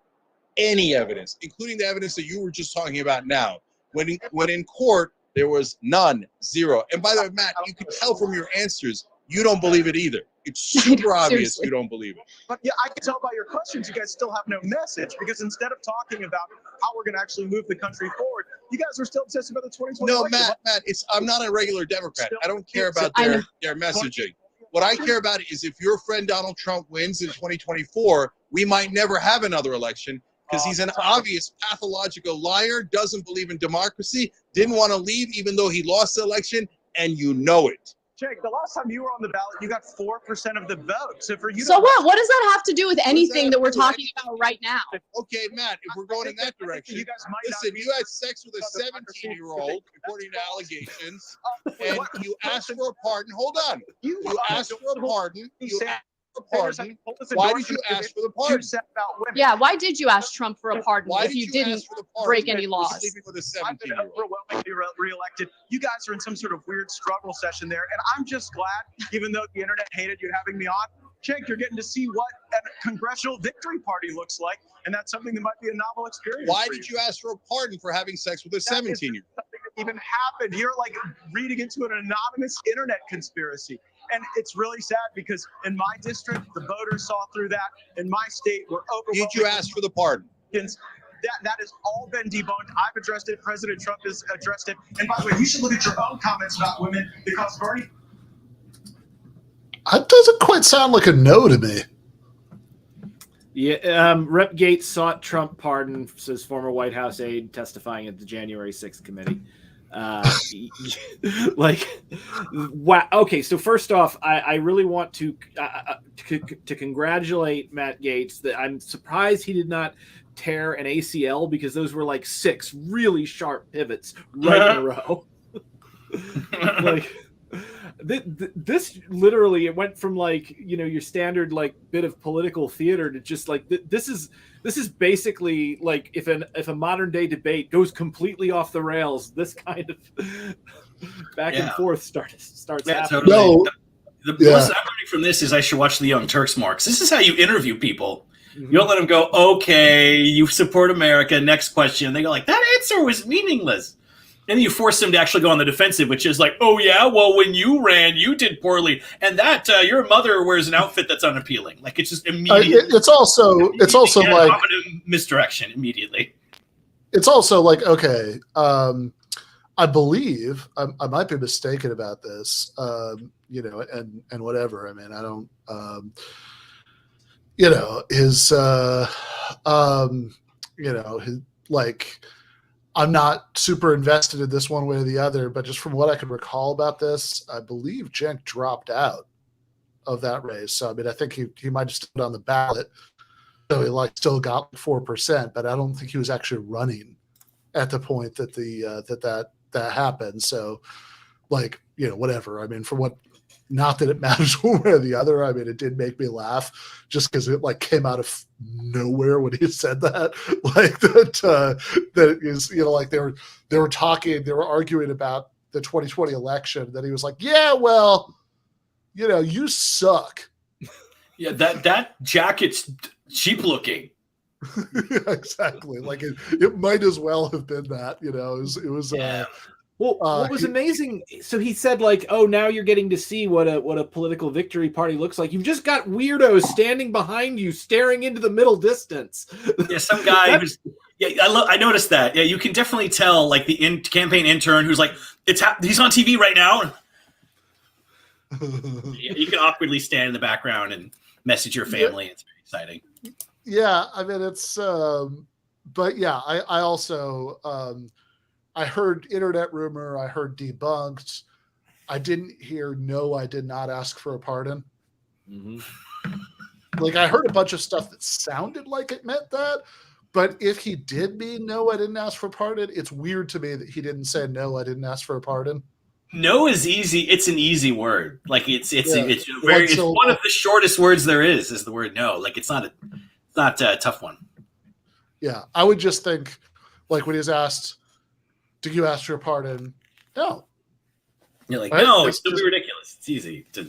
any evidence, including the evidence that you were just talking about now. When in court, there was none, zero. And by the way, Matt, you can tell from your answers, you don't believe it either. It's super obvious you don't believe it. But yeah, I can tell by your questions, you guys still have no message, because instead of talking about how we're going to actually move the country forward, you guys are still obsessed about the 2020 election. Matt, I'm not a regular Democrat. I don't care about their messaging. What I care about is if your friend Donald Trump wins in 2024, we might never have another election because he's an obvious pathological liar, doesn't believe in democracy, didn't want to leave even though he lost the election, and you know it. Jake, the last time you were on the ballot, you got 4% of the vote. So for you, so what? What does that have to do with anything that we're talking about right now? Okay, Matt, if we're going in that direction, listen, you had sex with a 17-year-old, according to allegations, and you asked for a pardon. Hold on. You asked for a pardon. Why did you ask for the pardon? Yeah, why did you ask Trump for a pardon if you didn't break any laws? I've been overwhelmingly reelected. You guys are in some sort of weird struggle session there, and I'm just glad, even though the internet hated you having me on, Cenk, you're getting to see what a congressional victory party looks like, and that's something that might be a novel experience. Why did you ask for a pardon for having sex with a 17-year-old? Something that even happened. You're like reading into an anonymous internet conspiracy. And it's really sad because in my district, the voters saw through that. In my state, we're overwhelmed. Did you ask for the pardon? That has all been debunked. I've addressed it. President Trump has addressed it. And by the way, you should look at your own comments about women because Bernie. That doesn't quite sound like a no to me. Yeah, Rep. Gaetz sought Trump pardon, says former White House aide testifying at the January 6th committee. Wow. Okay, so first off, I really want to congratulate Matt Gaetz. That I'm surprised he did not tear an ACL because those were like 6 really sharp pivots right in a row. This literally, it went from your standard bit of political theater to just this is basically like if a modern day debate goes completely off the rails, this kind of back and forth starts happening. Totally. The lesson I'm learning from this is I should watch the Young Turks more, because this is how you interview people. Mm-hmm. You don't let them go, okay, you support America, next question. They go that answer was meaningless. And then you force them to actually go on the defensive, which is oh yeah, well, when you ran, you did poorly, and that your mother wears an outfit that's unappealing. It's just immediate. It's also like misdirection immediately. It's also okay. I believe I might be mistaken about this. And whatever. I mean, I don't. His I'm not super invested in this one way or the other, but just from what I can recall about this, I believe Cenk dropped out of that race. So, I mean, I think he might have stood on the ballot. So he still got 4%, but I don't think he was actually running at the point that that happened. So whatever. I mean, for what, not that it matters one way or the other. I mean, it did make me laugh just because it came out of nowhere when he said that. That is, they were talking, they were arguing about the 2020 election. Then he was like, yeah, well, you suck. Yeah, that jacket's cheap looking. Yeah, exactly. It might as well have been that. It was. Well, what was amazing? So he said, "Oh, now you're getting to see what a political victory party looks like. You've just got weirdos standing behind you, staring into the middle distance." Yeah, some guy who's. Yeah, I noticed that. Yeah, you can definitely tell, the campaign intern who's he's on TV right now. Yeah, you can awkwardly stand in the background and message your family. It's very exciting. Yeah, I mean it's but yeah, I also I heard internet rumor, I heard debunked. I didn't hear no, I did not ask for a pardon. Mm-hmm. Like I heard a bunch of stuff that sounded like it meant that, but if he did mean no, I didn't ask for a pardon, it's weird to me that he didn't say no, I didn't ask for a pardon. No is easy. It's an easy word. Like it's It's one of the shortest words there is the word no. Like it's not a tough one. Yeah, I would just think, like when he's asked, "Do you ask for a pardon?" No. You're like, right? no, it's still be ridiculous. It's easy to,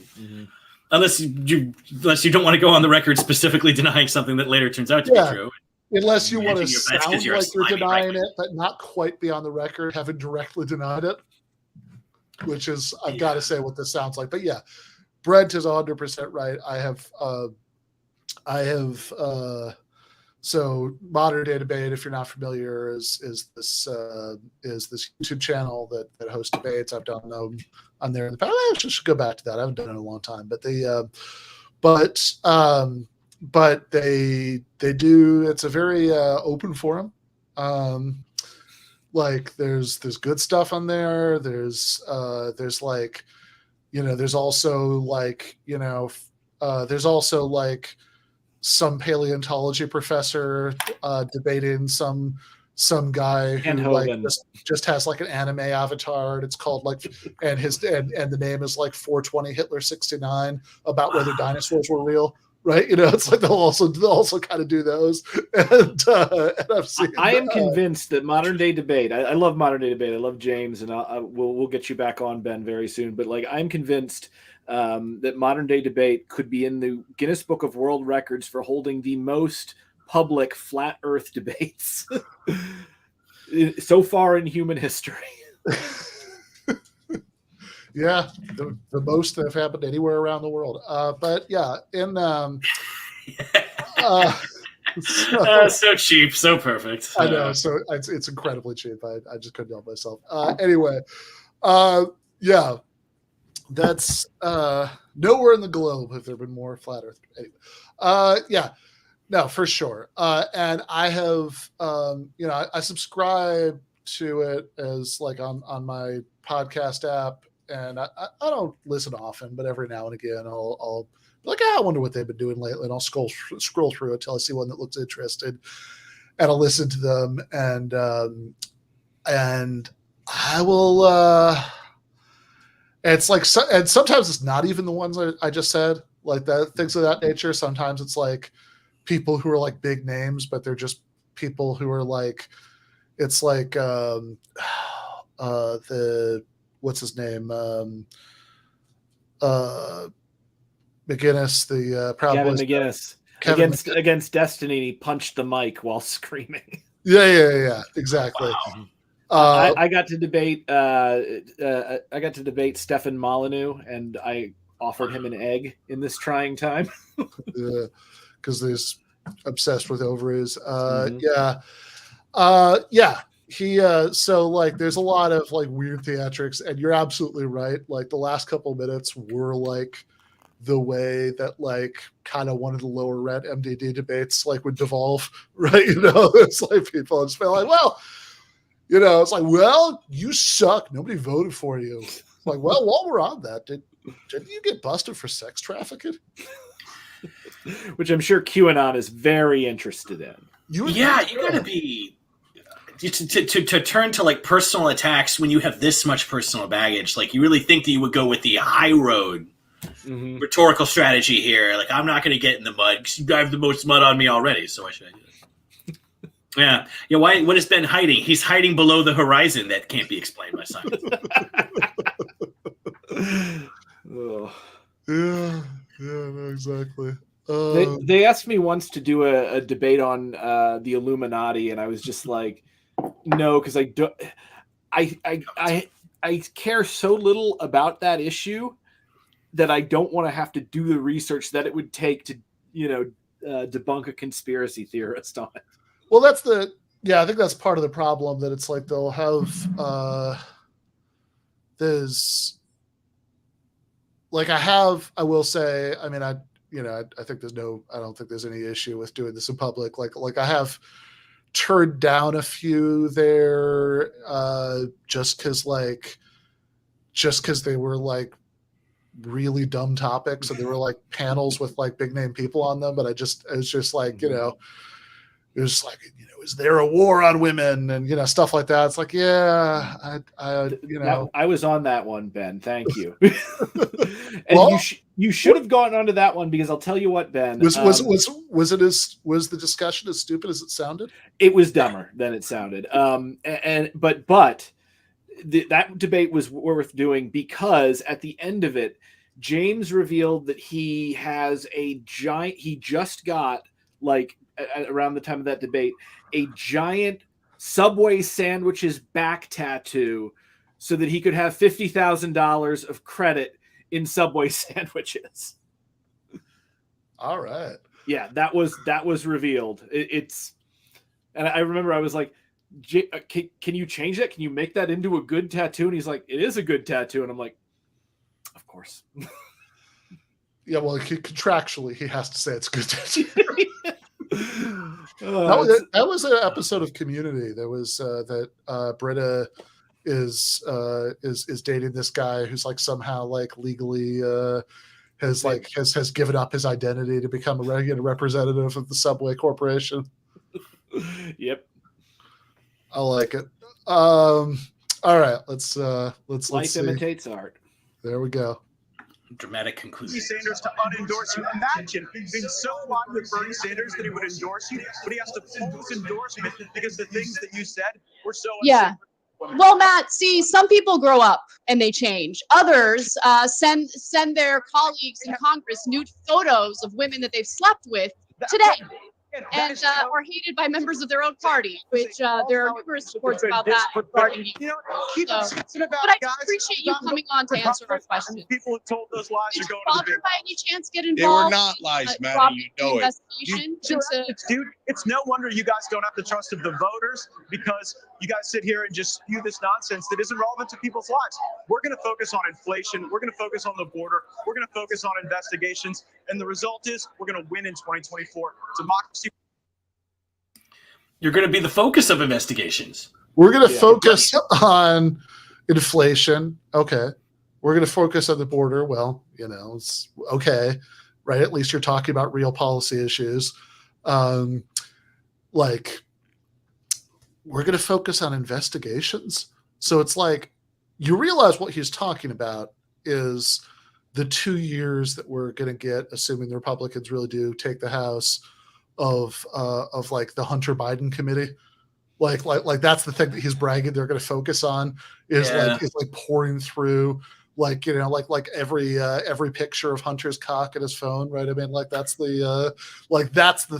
unless you don't want to go on the record specifically denying something that later turns out to be true. Unless you want to sound like you're denying it, but not quite be on the record having directly denied it, which is, I've got to say what this sounds like. But yeah, Brent is 100% right. So Modern Day Debate, if you're not familiar, is this YouTube channel that hosts debates. I've done them on there in the past. I should go back to that. I haven't done it in a long time, but they do. It's a very open forum. Like there's good stuff on there. There's like, there's also like, there's also like some paleontology professor debating some guy who like just has like an anime avatar, and it's called like, and the name is like 420 Hitler 69, about whether dinosaurs were real. Right, it's like they'll also kind of do those, and I've seen. I am convinced that Modern Day Debate. I love Modern Day Debate. I love James, and we'll get you back on, Ben, very soon. But like, I'm convinced that Modern Day Debate could be in the Guinness Book of World Records for holding the most public flat Earth debates so far in human history. Yeah, the most that have happened anywhere around the world. But yeah, so cheap, so perfect. I know, so it's incredibly cheap. I just couldn't help myself. Anyway, yeah, that's nowhere in the globe have there been more flat Earth. Anyway, yeah, no, for sure. And I have, I subscribe to it as like on my podcast app. And I don't listen often, but every now and again I'll be like, I wonder what they've been doing lately, and I'll scroll through it till I see one that looks interested, and I'll listen to them, and I will. It's like, and sometimes it's not even the ones I just said, like that, things of that nature. Sometimes it's like people who are like big names, but they're just people who are like, it's like the. What's his name? McGinnis, the Gavin McGinnis. Against Destiny, he punched the mic while screaming. Yeah, exactly. Wow. I got to debate. I got to debate Stefan Molyneux, and I offered him an egg in this trying time. Because he's obsessed with ovaries. Yeah. He so like there's a lot of like weird theatrics, and you're absolutely right. Like the last couple of minutes were like the way that like kind of one of the lower rent MDD debates like would devolve, right? It's like people just feel like, well, it's like, well, you suck. Nobody voted for you. Like, well, while we're on that, didn't you get busted for sex trafficking? Which I'm sure QAnon is very interested in. You gotta be. To turn to like personal attacks when you have this much personal baggage, like you really think that you would go with the high road rhetorical strategy here? Like, I'm not going to get in the mud because you have the most mud on me already, so why should I do this? Yeah. Why? What is Ben hiding? He's hiding below the horizon that can't be explained by science. Yeah, no, exactly. They asked me once to do a debate on the Illuminati, and I was just like, no, because I don't. I care so little about that issue that I don't want to have to do the research that it would take to, debunk a conspiracy theorist on it. Well, I think that's part of the problem, that it's like they'll have there's like I will say, I mean, I think I don't think there's any issue with doing this in public. Like I have turned down a few there just because they were like really dumb topics and they were like panels with like big name people on them. But it was just like, it was like, is there a war on women and, stuff like that. It's like, yeah, I was on that one, Ben. Thank you. And you should have gone onto that one because I'll tell you what, Ben. Was the discussion as stupid as it sounded? It was dumber than it sounded. But that debate was worth doing because at the end of it, James revealed that he just got like around the time of that debate, a giant Subway sandwiches back tattoo so that he could have $50,000 of credit in Subway sandwiches. All right. Yeah, that was revealed. And I remember I was like, can you change that? Can you make that into a good tattoo? And he's like, it is a good tattoo. And I'm like, of course. Yeah, well, contractually, he has to say it's a good tattoo. That was an episode of Community. There was that Britta is dating this guy who's like somehow like legally has given up his identity to become a regular representative of the Subway Corporation. Yep, I like it. All right, let's Life see. imitates art. There we go. Dramatic conclusion. Bernie Sanders to unendorse you. Imagine being so fond with Bernie Sanders that he would endorse you, but he has to pull his endorsement because the things that you said were so Yeah. Well, Matt, see, some people grow up and they change. Others send their colleagues in Congress nude photos of women that they've slept with today. And are hated by members of their own party, which there are numerous reports about that. But I appreciate you coming on to answer our questions. People have told those lies Did are going Roger to the by any chance get They were involved? not lies, Matt. Rob, You know it. investigation Dude, it's no wonder you guys don't have the trust of the voters because you guys sit here and just spew this nonsense that isn't relevant to people's lives. We're going to focus on inflation. We're going to focus on the border. We're going to focus on investigations. And the result is we're going to win in 2024. Democracy. You're going to be the focus of investigations. We're going to focus on inflation. Okay. We're going to focus on the border. Well, it's okay, right? At least you're talking about real policy issues. We're going to focus on investigations. So it's like, you realize what he's talking about is the 2 years that we're going to get, assuming the Republicans really do take the House, of like the Hunter Biden committee, like that's the thing that he's bragging they're going to focus on is like pouring through like every picture of Hunter's cock in his phone, right? I mean, like that's the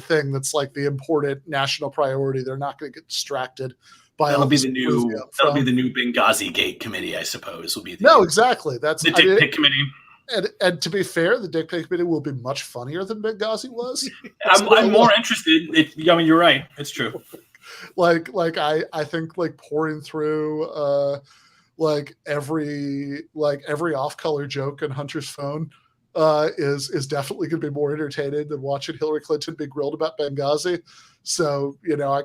thing that's like the important national priority. They're not going to get distracted by that'll be the new Benghazi Gate committee, I suppose. Will be exactly. That's the dick pic committee. And to be fair, the dick pic committee will be much funnier than Benghazi was. I'm more interested. I mean, you're right. It's true. I think like pouring through every off-color joke in Hunter's phone is definitely going to be more entertaining than watching Hillary Clinton be grilled about Benghazi. So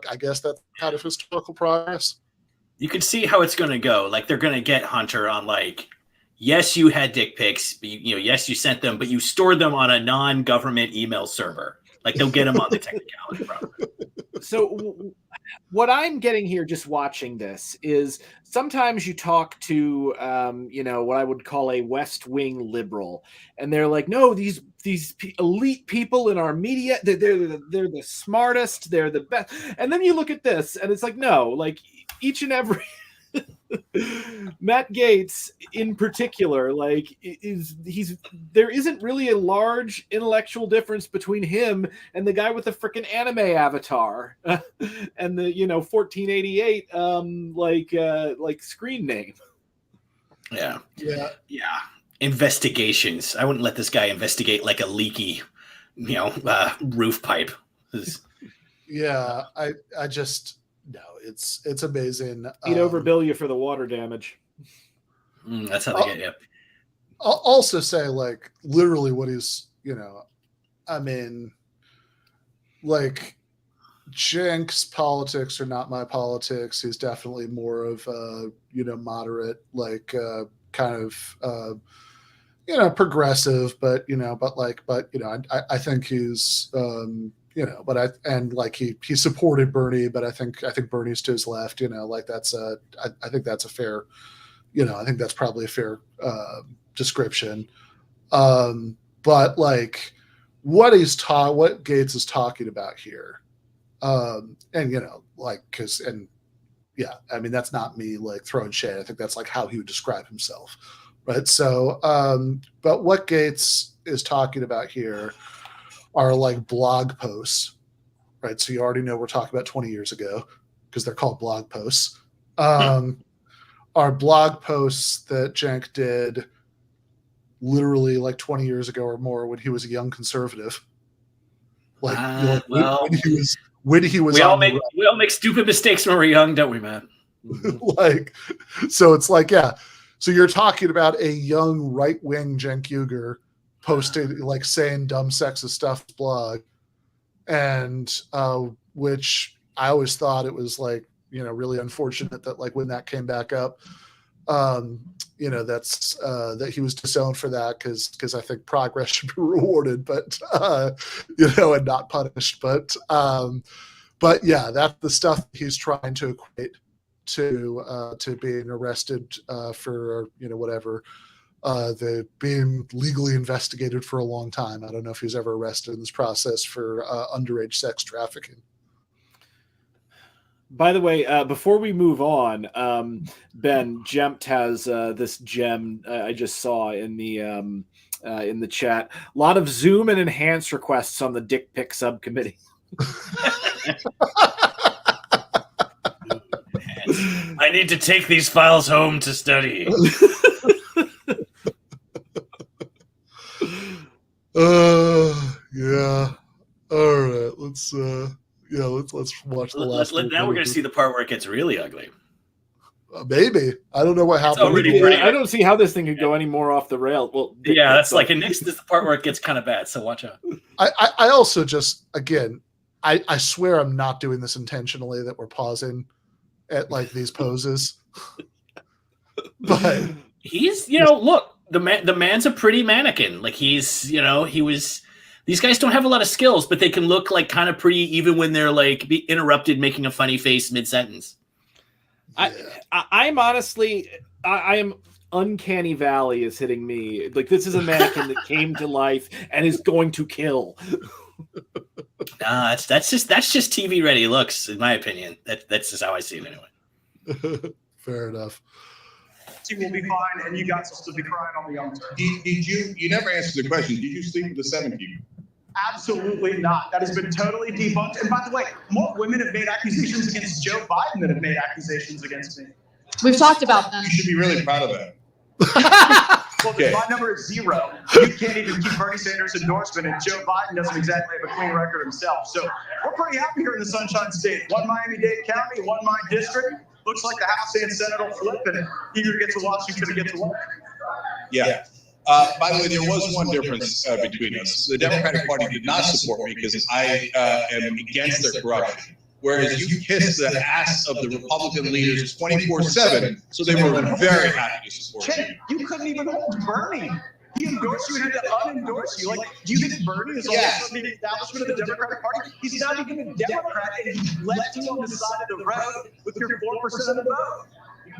I guess that's kind of historical progress. You can see how it's going to go. Like they're going to get Hunter on like, yes, you had dick pics. Yes, you sent them, but you stored them on a non-government email server. Like they'll get them on the technicality problem. So what I'm getting here just watching this is sometimes you talk to, what I would call a West Wing liberal, and they're like, no, these elite people in our media, they're the smartest, they're the best. And then you look at this and it's like, no, like each and every Matt Gaetz in particular, like there isn't really a large intellectual difference between him and the guy with the freaking anime avatar and the 1488 like screen name. Yeah. Investigations. I wouldn't let this guy investigate like a leaky, roof pipe. Yeah, I just. No, it's amazing. He'd overbill you for the water damage. That's how they get you. I'll also say, like, literally what he's, I mean, like, Cenk's politics are not my politics. He's definitely more of a, moderate, like, kind of, progressive, but I think he's, he supported Bernie, but I think Bernie's to his left, like that's I think that's a fair, I think that's probably a fair description. But like what Gaetz is talking about here, that's not me like throwing shade. I think that's like how he would describe himself. Right. So, but what Gaetz is talking about here are like blog posts, right? So you already know we're talking about 20 years ago because they're called blog posts. Are blog posts that Cenk did literally like 20 years ago or more when he was a young conservative. Like when he was we all make stupid mistakes when we're young, don't we, Matt? Like, so it's like, yeah. So you're talking about a young right-wing Cenk Uygur posted like saying dumb sexist stuff blog, and which I always thought it was like, really unfortunate that like when that came back up, that's that he was disowned for that because I think progress should be rewarded, but and not punished. But yeah, that's the stuff he's trying to equate to being arrested for whatever. The being legally investigated for a long time. I don't know if he was ever arrested in this process for underage sex trafficking. By the way, before we move on, Ben Gempt has this gem I just saw in the chat. A lot of Zoom and enhance requests on the dick pic subcommittee. I need to take these files home to study. Yeah. All right. Let's watch the last. Now we're going to see the part where it gets really ugly. Maybe. I don't know what happened. I don't see how this thing could go any more off the rail. Well, yeah, that's like next is the part where it gets kind of bad. So watch out. I also just again, I swear I'm not doing this intentionally. That we're pausing at like these poses, but he's look, the man's a pretty mannequin. Like he's he was. These guys don't have a lot of skills, but they can look like kind of pretty even when they're like be interrupted making a funny face mid-sentence. Yeah. I'm honestly, I am uncanny valley is hitting me. Like this is a mannequin that came to life and is going to kill. Nah, that's just TV ready looks, in my opinion. That's just how I see it anyway. Fair enough. Will be fine, and you guys will still be crying on the Young Turks. Did you never answered the question? Did you sleep with the 7 people? Absolutely not. That has been totally debunked. And by the way, more women have made accusations against Joe Biden than have made accusations against me. We've talked about them. You should be really proud of that. Well, Okay. My number is 0. You can't even keep Bernie Sanders' endorsement, and Joe Biden doesn't exactly have a clean record himself. So we're pretty happy here in the Sunshine State. One Miami-Dade County, one my district. Looks like the House and Senate will flip, and either gets to Washington or gets to work. Yeah. By the way, there was one difference between us. The Democratic Party did not support me because I am against their corruption. Whereas you kissed the ass of the Republican leaders 24/7, so they were very happy to support you. You couldn't even hold Bernie. He endorsed you and had to unendorse you. Like, do you think Bernie is also the establishment of the Democratic Party? He's not even a Democrat, and he left you on the side of the road with your 4% of the vote.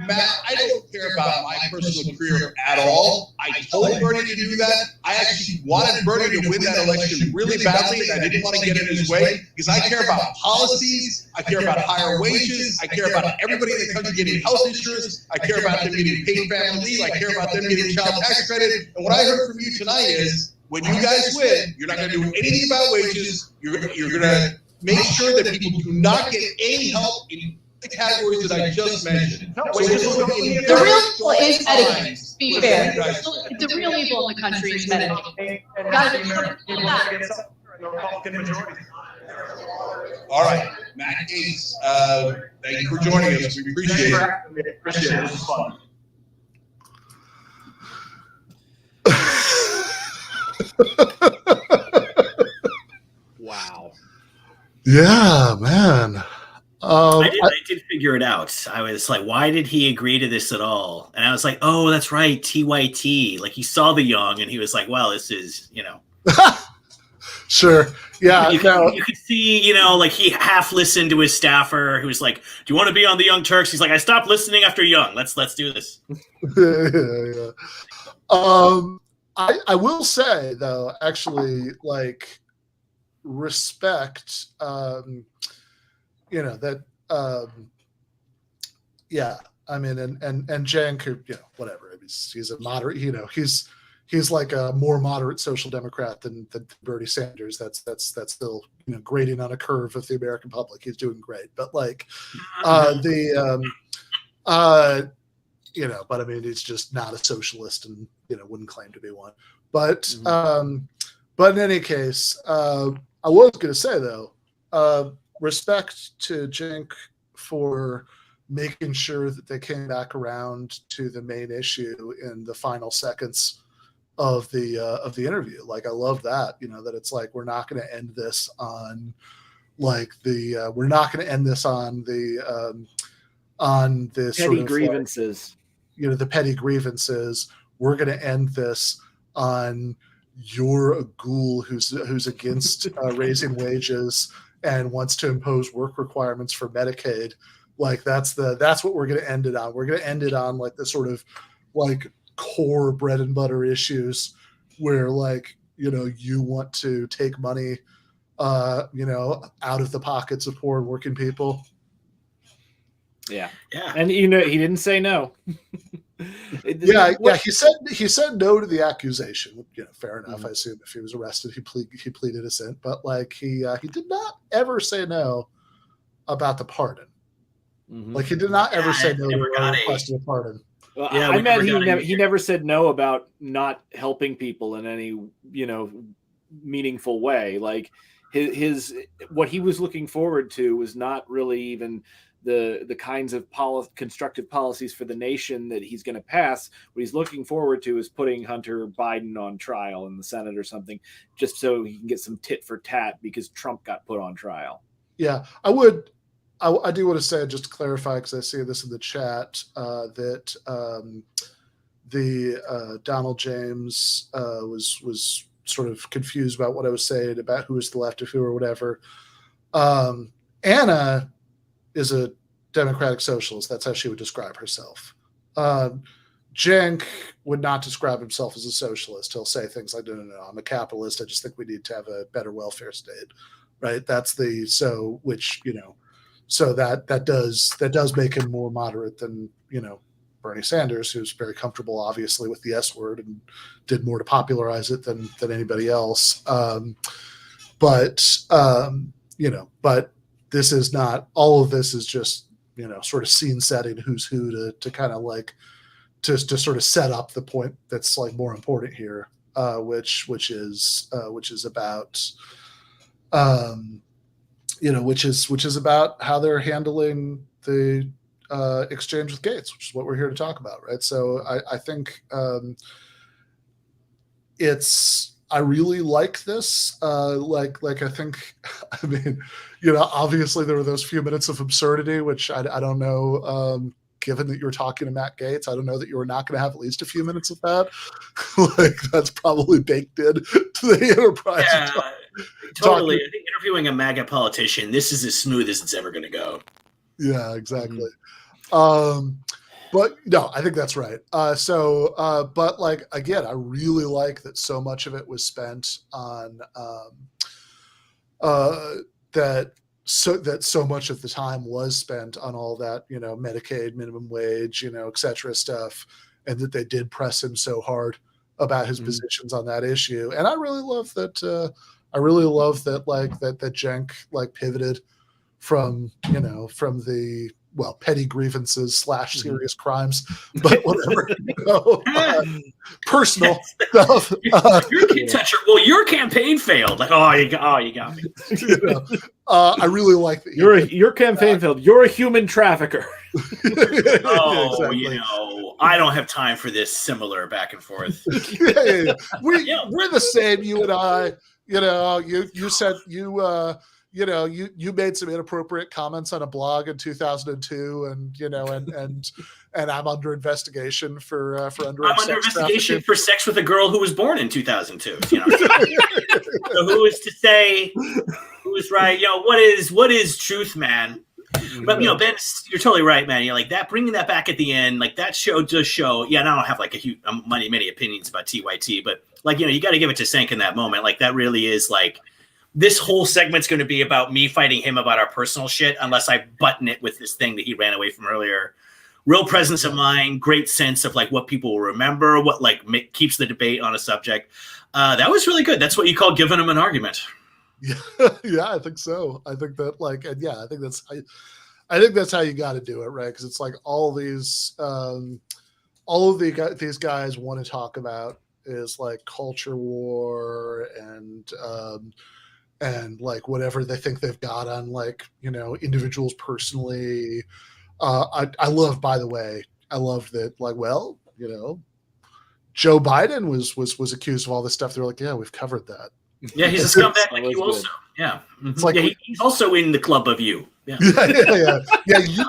Matt, I don't care about my personal career at all. I told Bernie to do that. I actually wanted Bernie to win that election really badly, and I didn't want to get in his way because I care about policies. I care about higher wages. I care about everybody in the country getting health insurance. I care about them getting paid family leave. I care about them getting child tax credit. And what I heard from you tonight is when you guys win, you're not going to do anything about wages. You're going to make sure that people do not get any help in the categories that I just mentioned. No, So The real evil is Medicaid. Be fair. The real evil in the country is Medicaid. Gotta be clear about that. All right, Matt Gaetz, thank you for joining us. We appreciate it. Appreciate it. This is fun. Yeah, man. I did figure it out. I was like, why did he agree to this at all? And I was like, oh, that's right, TYT. Like he saw the Young and he was like, well, this is, Sure. Yeah. You could see, like he half listened to his staffer who's like, do you want to be on the Young Turks? He's like, I stopped listening after Young. Let's do this. Yeah. I will say though, actually, like, respect, that, yeah, I mean, and Cenk, who, whatever, he's a moderate, he's like a more moderate social democrat than Bernie Sanders. That's still, grading on a curve of the American public. He's doing great, but like, but I mean, he's just not a socialist and, wouldn't claim to be one. But, but in any case, I was going to say though, respect to Cenk for making sure that they came back around to the main issue in the final seconds of the interview. Like, I love that, that it's like, we're not going to end this on like we're not going to end this on the petty sort of grievances, like, the petty grievances. We're going to end this on you're a ghoul who's against raising wages and wants to impose work requirements for Medicaid. Like that's what we're going to end it on. We're going to end it on like the sort of like core bread and butter issues where like, you want to take money, out of the pockets of poor and working people. Yeah. And he didn't say no. Yeah. He said no to the accusation. Fair enough. I assume if he was arrested, he pleaded innocent. But like he did not ever say no about the pardon. Like he did not ever say no to a request of a pardon. Well, I meant he never said no about not helping people in any meaningful way. Like his what he was looking forward to was not really even the kinds of constructive policies for the nation that he's going to pass. What he's looking forward to is putting Hunter Biden on trial in the Senate or something, just so he can get some tit for tat because Trump got put on trial. Yeah, I do want to say, just to clarify, because I see this in the chat, that the Donald James was sort of confused about what I was saying about who is the left of who or whatever. Anna is a democratic socialist. That's how she would describe herself. Cenk would not describe himself as a socialist. He'll say things like, no, I'm a capitalist. I just think we need to have a better welfare state. Right. That's so that does make him more moderate than, Bernie Sanders, who's very comfortable, obviously, with the S word and did more to popularize it than anybody else. But this is not, all of this is just, sort of scene setting who's who to kind of like, to sort of set up the point that's like more important here, which is about, which is about how they're handling the exchange with Gaetz, which is what we're here to talk about, right? So I think I really like this. Like I think, I mean, obviously there were those few minutes of absurdity, which I don't know. Given that you're talking to Matt Gaetz, I don't know that you were not going to have at least a few minutes of that. Like that's probably baked in to the enterprise. Yeah, totally. I think interviewing a MAGA politician, this is as smooth as it's ever going to go. Yeah, exactly. But no, I think that's right. But like, again, I really like that so much of it was spent on that so much of the time was spent on all that, Medicaid, minimum wage, et cetera stuff. And that they did press him so hard about his positions on that issue. And I really love that. That Cenk like pivoted from the, petty grievances / serious crimes, but whatever, personal stuff. Your kid toucher. Well, your campaign failed. Like, you got me. I really like that. Your campaign failed. You're a human trafficker. Exactly. I don't have time for this similar back and forth. We're the same, you and I. You said you know, you made some inappropriate comments on a blog in 2002, and you know, and I'm under investigation for underage I'm under investigation for sex with a girl who was born in 2002. You know, so who is to say who is right? You know, what is truth, man? But you know, Ben, you're totally right, man. You know, like that, bringing that back at the end, like that show does show. Yeah, and I don't have like a huge, many opinions about TYT, but like, you know, you got to give it to Cenk in that moment. Like that really is like. This whole segment's going to be about me fighting him about our personal shit, unless I button it with this thing that he ran away from earlier. Real presence of mind, great sense of like what people will remember, what like keeps the debate on a subject. That was really good. That's what you call giving him an argument. Yeah, yeah, I think so. I think that like, and yeah, I think that's how you got to do it, right? Because it's like all these guys want to talk about is like culture war and like whatever they think they've got on like, you know, individuals personally. I love, by the way, I love that, like, well, you know, Joe Biden was accused of all this stuff. They're like, yeah, we've covered that. Yeah, he's a scumbag like you also. Yeah. It's like, yeah, he's also in the club of you. Yeah,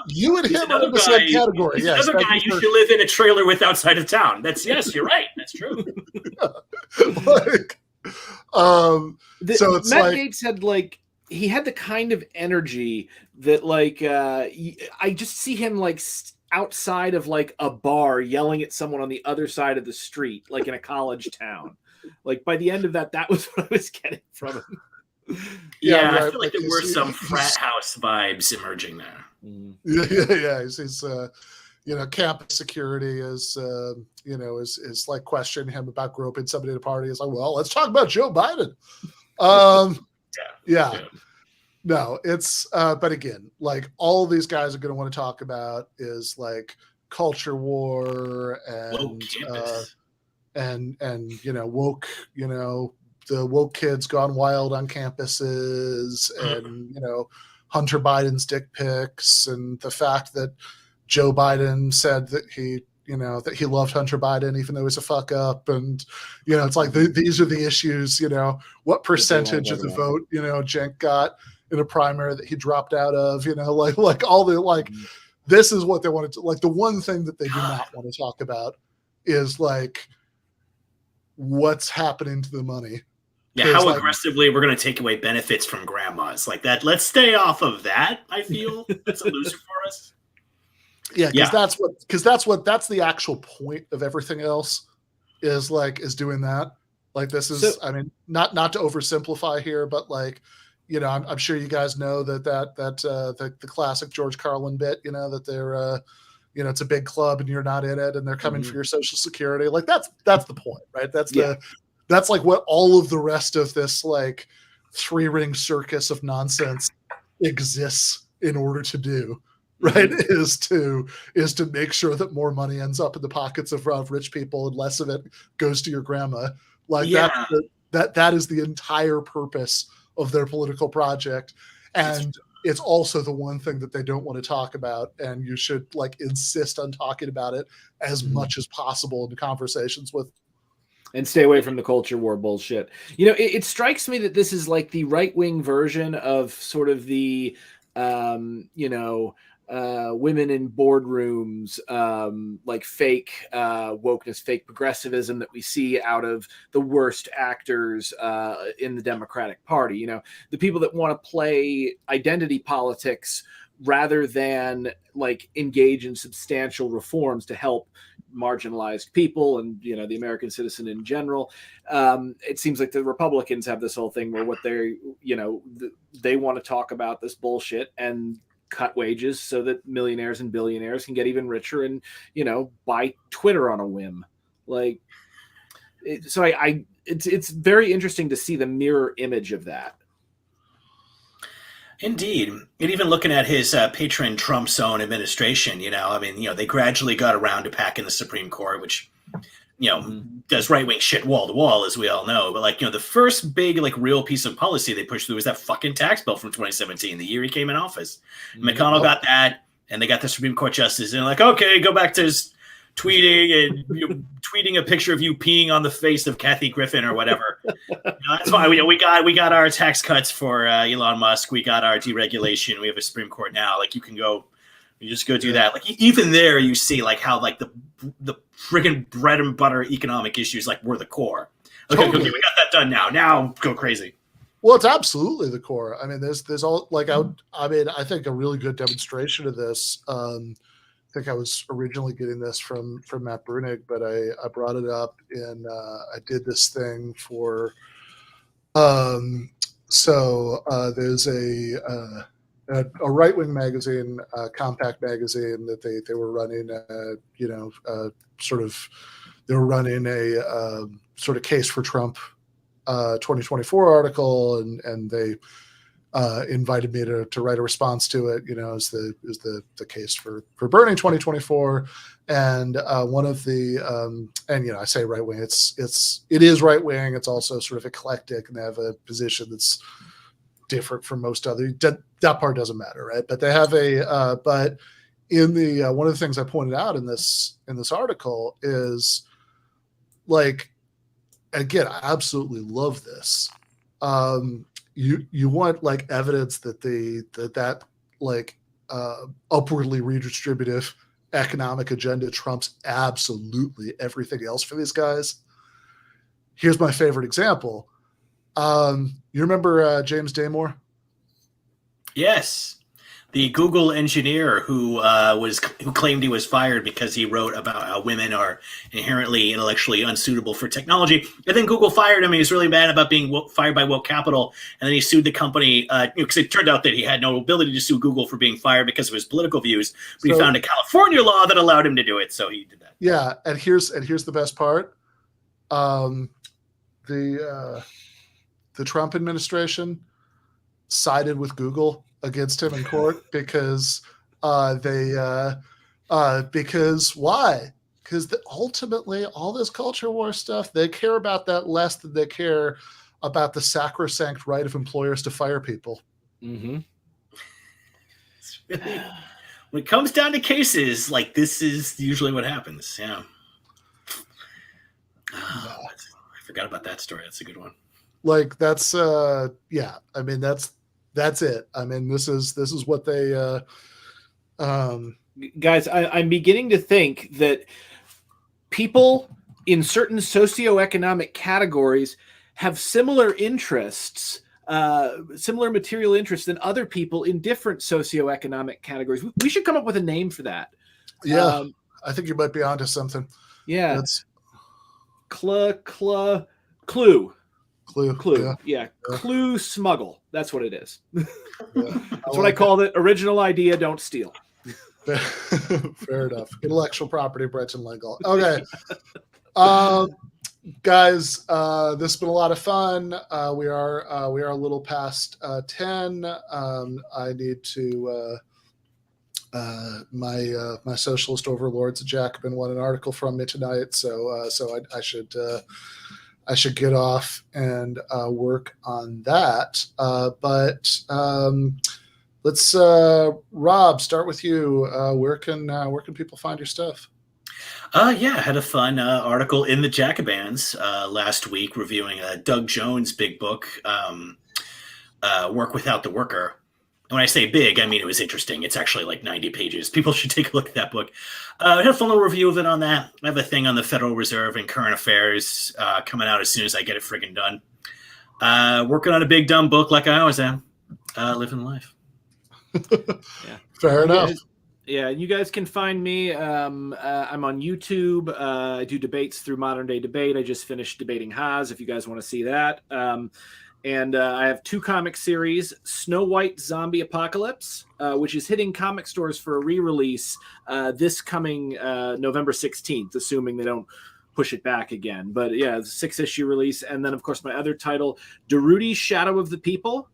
you and him are in the same category. Yeah, another guy you should live in a trailer with outside of town. Yes, you're right. That's true. Like, so it's Matt like Gaetz had like he had the kind of energy that like I just see him like outside of like a bar yelling at someone on the other side of the street, like in a college town. Like by the end of that was what I was getting from him. Yeah, right. I feel like there were some frat house vibes emerging there. Yeah. He's you know, campus security is you know, is like questioning him about groping somebody at a party. It's like, well, let's talk about Joe Biden. Yeah. No, it's but again, like all these guys are going to want to talk about is like culture war and you know, woke, you know, the woke kids gone wild on campuses, and you know, Hunter Biden's dick pics, and the fact that Joe Biden said that he, you know, that he loved Hunter Biden even though he's a fuck up, and you know, it's like these are the issues. You know, what percentage of the vote, you know, Cenk got in a primary that he dropped out of, you know, like all the like this is what they wanted to, like the one thing that they do not want to talk about is like what's happening to the money. Yeah, how aggressively we're going to take away benefits from grandmas like that. Let's stay off of that. I feel that's a loser for us. Yeah, that's the actual point of everything else is doing that. Like this is, I mean, not to oversimplify here, but like, you know, I'm sure you guys know that the classic George Carlin bit, you know, that they're, you know, it's a big club and you're not in it and they're coming for your Social Security. Like that's the point, right? That's like what all of the rest of this like 3-ring circus of nonsense exists in order to do, right? Is to make sure that more money ends up in the pockets of rich people and less of it goes to your grandma. Like that is the entire purpose of their political project. And it's also the one thing that they don't want to talk about. And you should like insist on talking about it as much as possible in the conversations with. And stay away from the culture war bullshit. You know, it strikes me that this is like the right-wing version of sort of the, you know, women in boardrooms, like fake wokeness, fake progressivism that we see out of the worst actors in the Democratic Party. You know, the people that want to play identity politics rather than like engage in substantial reforms to help marginalized people and, you know, the American citizen in general. It seems like the Republicans have this whole thing where what they're, you know, they want to talk about this bullshit and cut wages so that millionaires and billionaires can get even richer and, you know, buy Twitter on a whim. Like, it's very interesting to see the mirror image of that. Indeed. And even looking at his patron Trump's own administration, you know, I mean, you know, they gradually got around to packing the Supreme Court, which, you know, does right-wing shit wall to wall, as we all know. But like, you know, the first big, like, real piece of policy they pushed through was that fucking tax bill from 2017, the year he came in office. McConnell got that, and they got the Supreme Court justice, and like, okay, go back to tweeting and tweeting a picture of you peeing on the face of Kathy Griffin or whatever. That's why we got our tax cuts for Elon Musk. We got our deregulation. We have a Supreme Court now. Like you just go do that. Like even there, you see like how like the friggin' bread and butter economic issues like were the core. Okay, we got that done now. Now go crazy. Well, it's absolutely the core. I mean, there's all like I think a really good demonstration of this. I think I was originally getting this from Matt Brunig, but I brought it up and I did this thing for. There's a right-wing magazine, compact magazine that they were running. They were running a sort of case for Trump 2024 article, and they invited me to write a response to it. As the case for burning 2024, and one of the I say right wing. It is right wing. It's also sort of eclectic, and they have a position that's different from most other. That part doesn't matter, right? But they have but in the one of the things I pointed out in this article is like, again, I absolutely love this. You want like evidence that that upwardly redistributive economic agenda trumps absolutely everything else for these guys. Here's my favorite example. You remember James Damore? Yes. The Google engineer who claimed he was fired because he wrote about how women are inherently intellectually unsuitable for technology. And then Google fired him. He was really mad about being fired by woke capital. And then he sued the company because it turned out that he had no ability to sue Google for being fired because of his political views. But he found a California law that allowed him to do it. So he did that. Yeah. And here's the best part. The Trump administration sided with Google against him in court because because why? Because ultimately all this culture war stuff, they care about that less than they care about the sacrosanct right of employers to fire people. Mm-hmm. When it comes down to cases, like this is usually what happens. Yeah. I forgot about that story. That's a good one. Like that's I mean that's it. I mean this is what they guys, I'm beginning to think that people in certain socioeconomic categories have similar interests, similar material interests than other people in different socioeconomic categories. We should come up with a name for that. Yeah, I think you might be onto something. Yeah. That's Clue. Yeah. Clue smuggle. That's what it is. That's what I called it. Original idea, don't steal. Fair enough. Intellectual property, Brenton Lengel. Okay. Guys, this has been a lot of fun. We are a little past 10. I need to my socialist overlords, Jacobin, want an article from me tonight, so I should get off and work on that. But let's Rob, start with you. Where can people find your stuff? I had a fun article in the Jacobins last week reviewing Doug Jones' big book, Work Without the Worker. And when I say big, I mean it was interesting. It's actually like 90 pages. People should take a look at that book. I had a fun little review of it on that. I have a thing on the Federal Reserve and current affairs coming out as soon as I get it friggin' done. Working on a big dumb book like I always am. Living life. Yeah. Fair enough. Yeah, you guys can find me. I'm on YouTube. I do debates through Modern Day Debate. I just finished debating Haas, if you guys want to see that. And I have 2 comic series, Snow White Zombie Apocalypse, which is hitting comic stores for a re-release this coming November 16th, assuming they don't push it back again. But yeah, it's a 6-issue release. And then, of course, my other title, Darudi's Shadow of the People.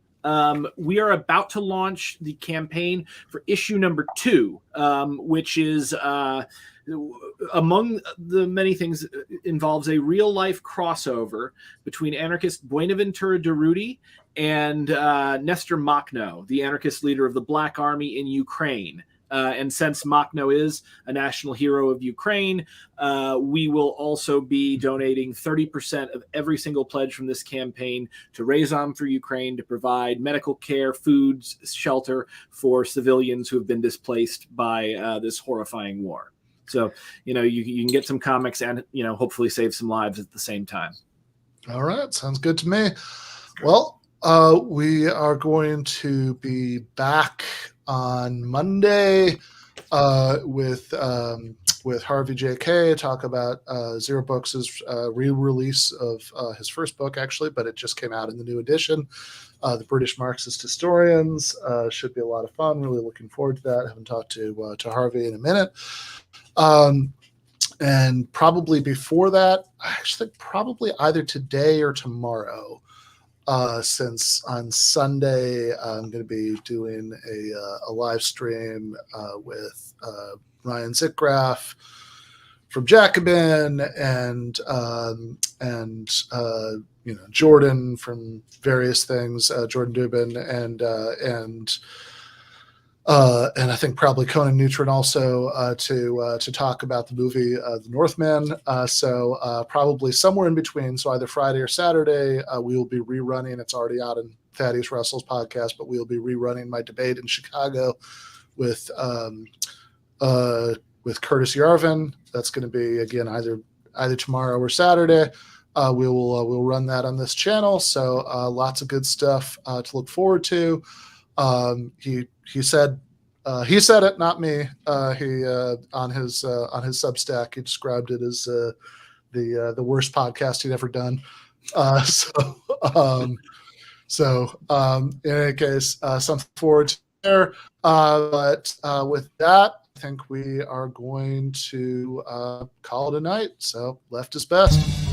We are about to launch the campaign for issue number 2, which is among the many things involves a real life crossover between anarchist Buenaventura Durruti and Nestor Makhno, the anarchist leader of the Black Army in Ukraine. And since Makhno is a national hero of Ukraine, we will also be donating 30% of every single pledge from this campaign to Raise Arms for Ukraine to provide medical care, food, shelter for civilians who have been displaced by this horrifying war. So, you can get some comics and, hopefully save some lives at the same time. All right. Sounds good to me. Well, we are going to be back on Monday with Harvey J.K. talk about Zero Books' re-release of his first book, actually, but it just came out in the new edition. The British Marxist Historians should be a lot of fun. Really looking forward to that. I haven't talked to Harvey in a minute. And probably before that, I actually think probably either today or tomorrow, since on Sunday I'm going to be doing a live stream with Ryan Zickgraf from Jacobin and Jordan from various things, Jordan Dubin and I think probably Conan Neutron also to talk about the movie The Northman. So probably somewhere in between, so either Friday or Saturday, we will be rerunning. It's already out in Thaddeus Russell's podcast, but we will be rerunning my debate in Chicago with Curtis Yarvin. That's going to be again either tomorrow or Saturday. We'll run that on this channel. So lots of good stuff to look forward to. He said it, not me. He on his Substack, he described it as the worst podcast he'd ever done. So in any case, something forward to there. But with that, I think we are going to call it a night. So left is best.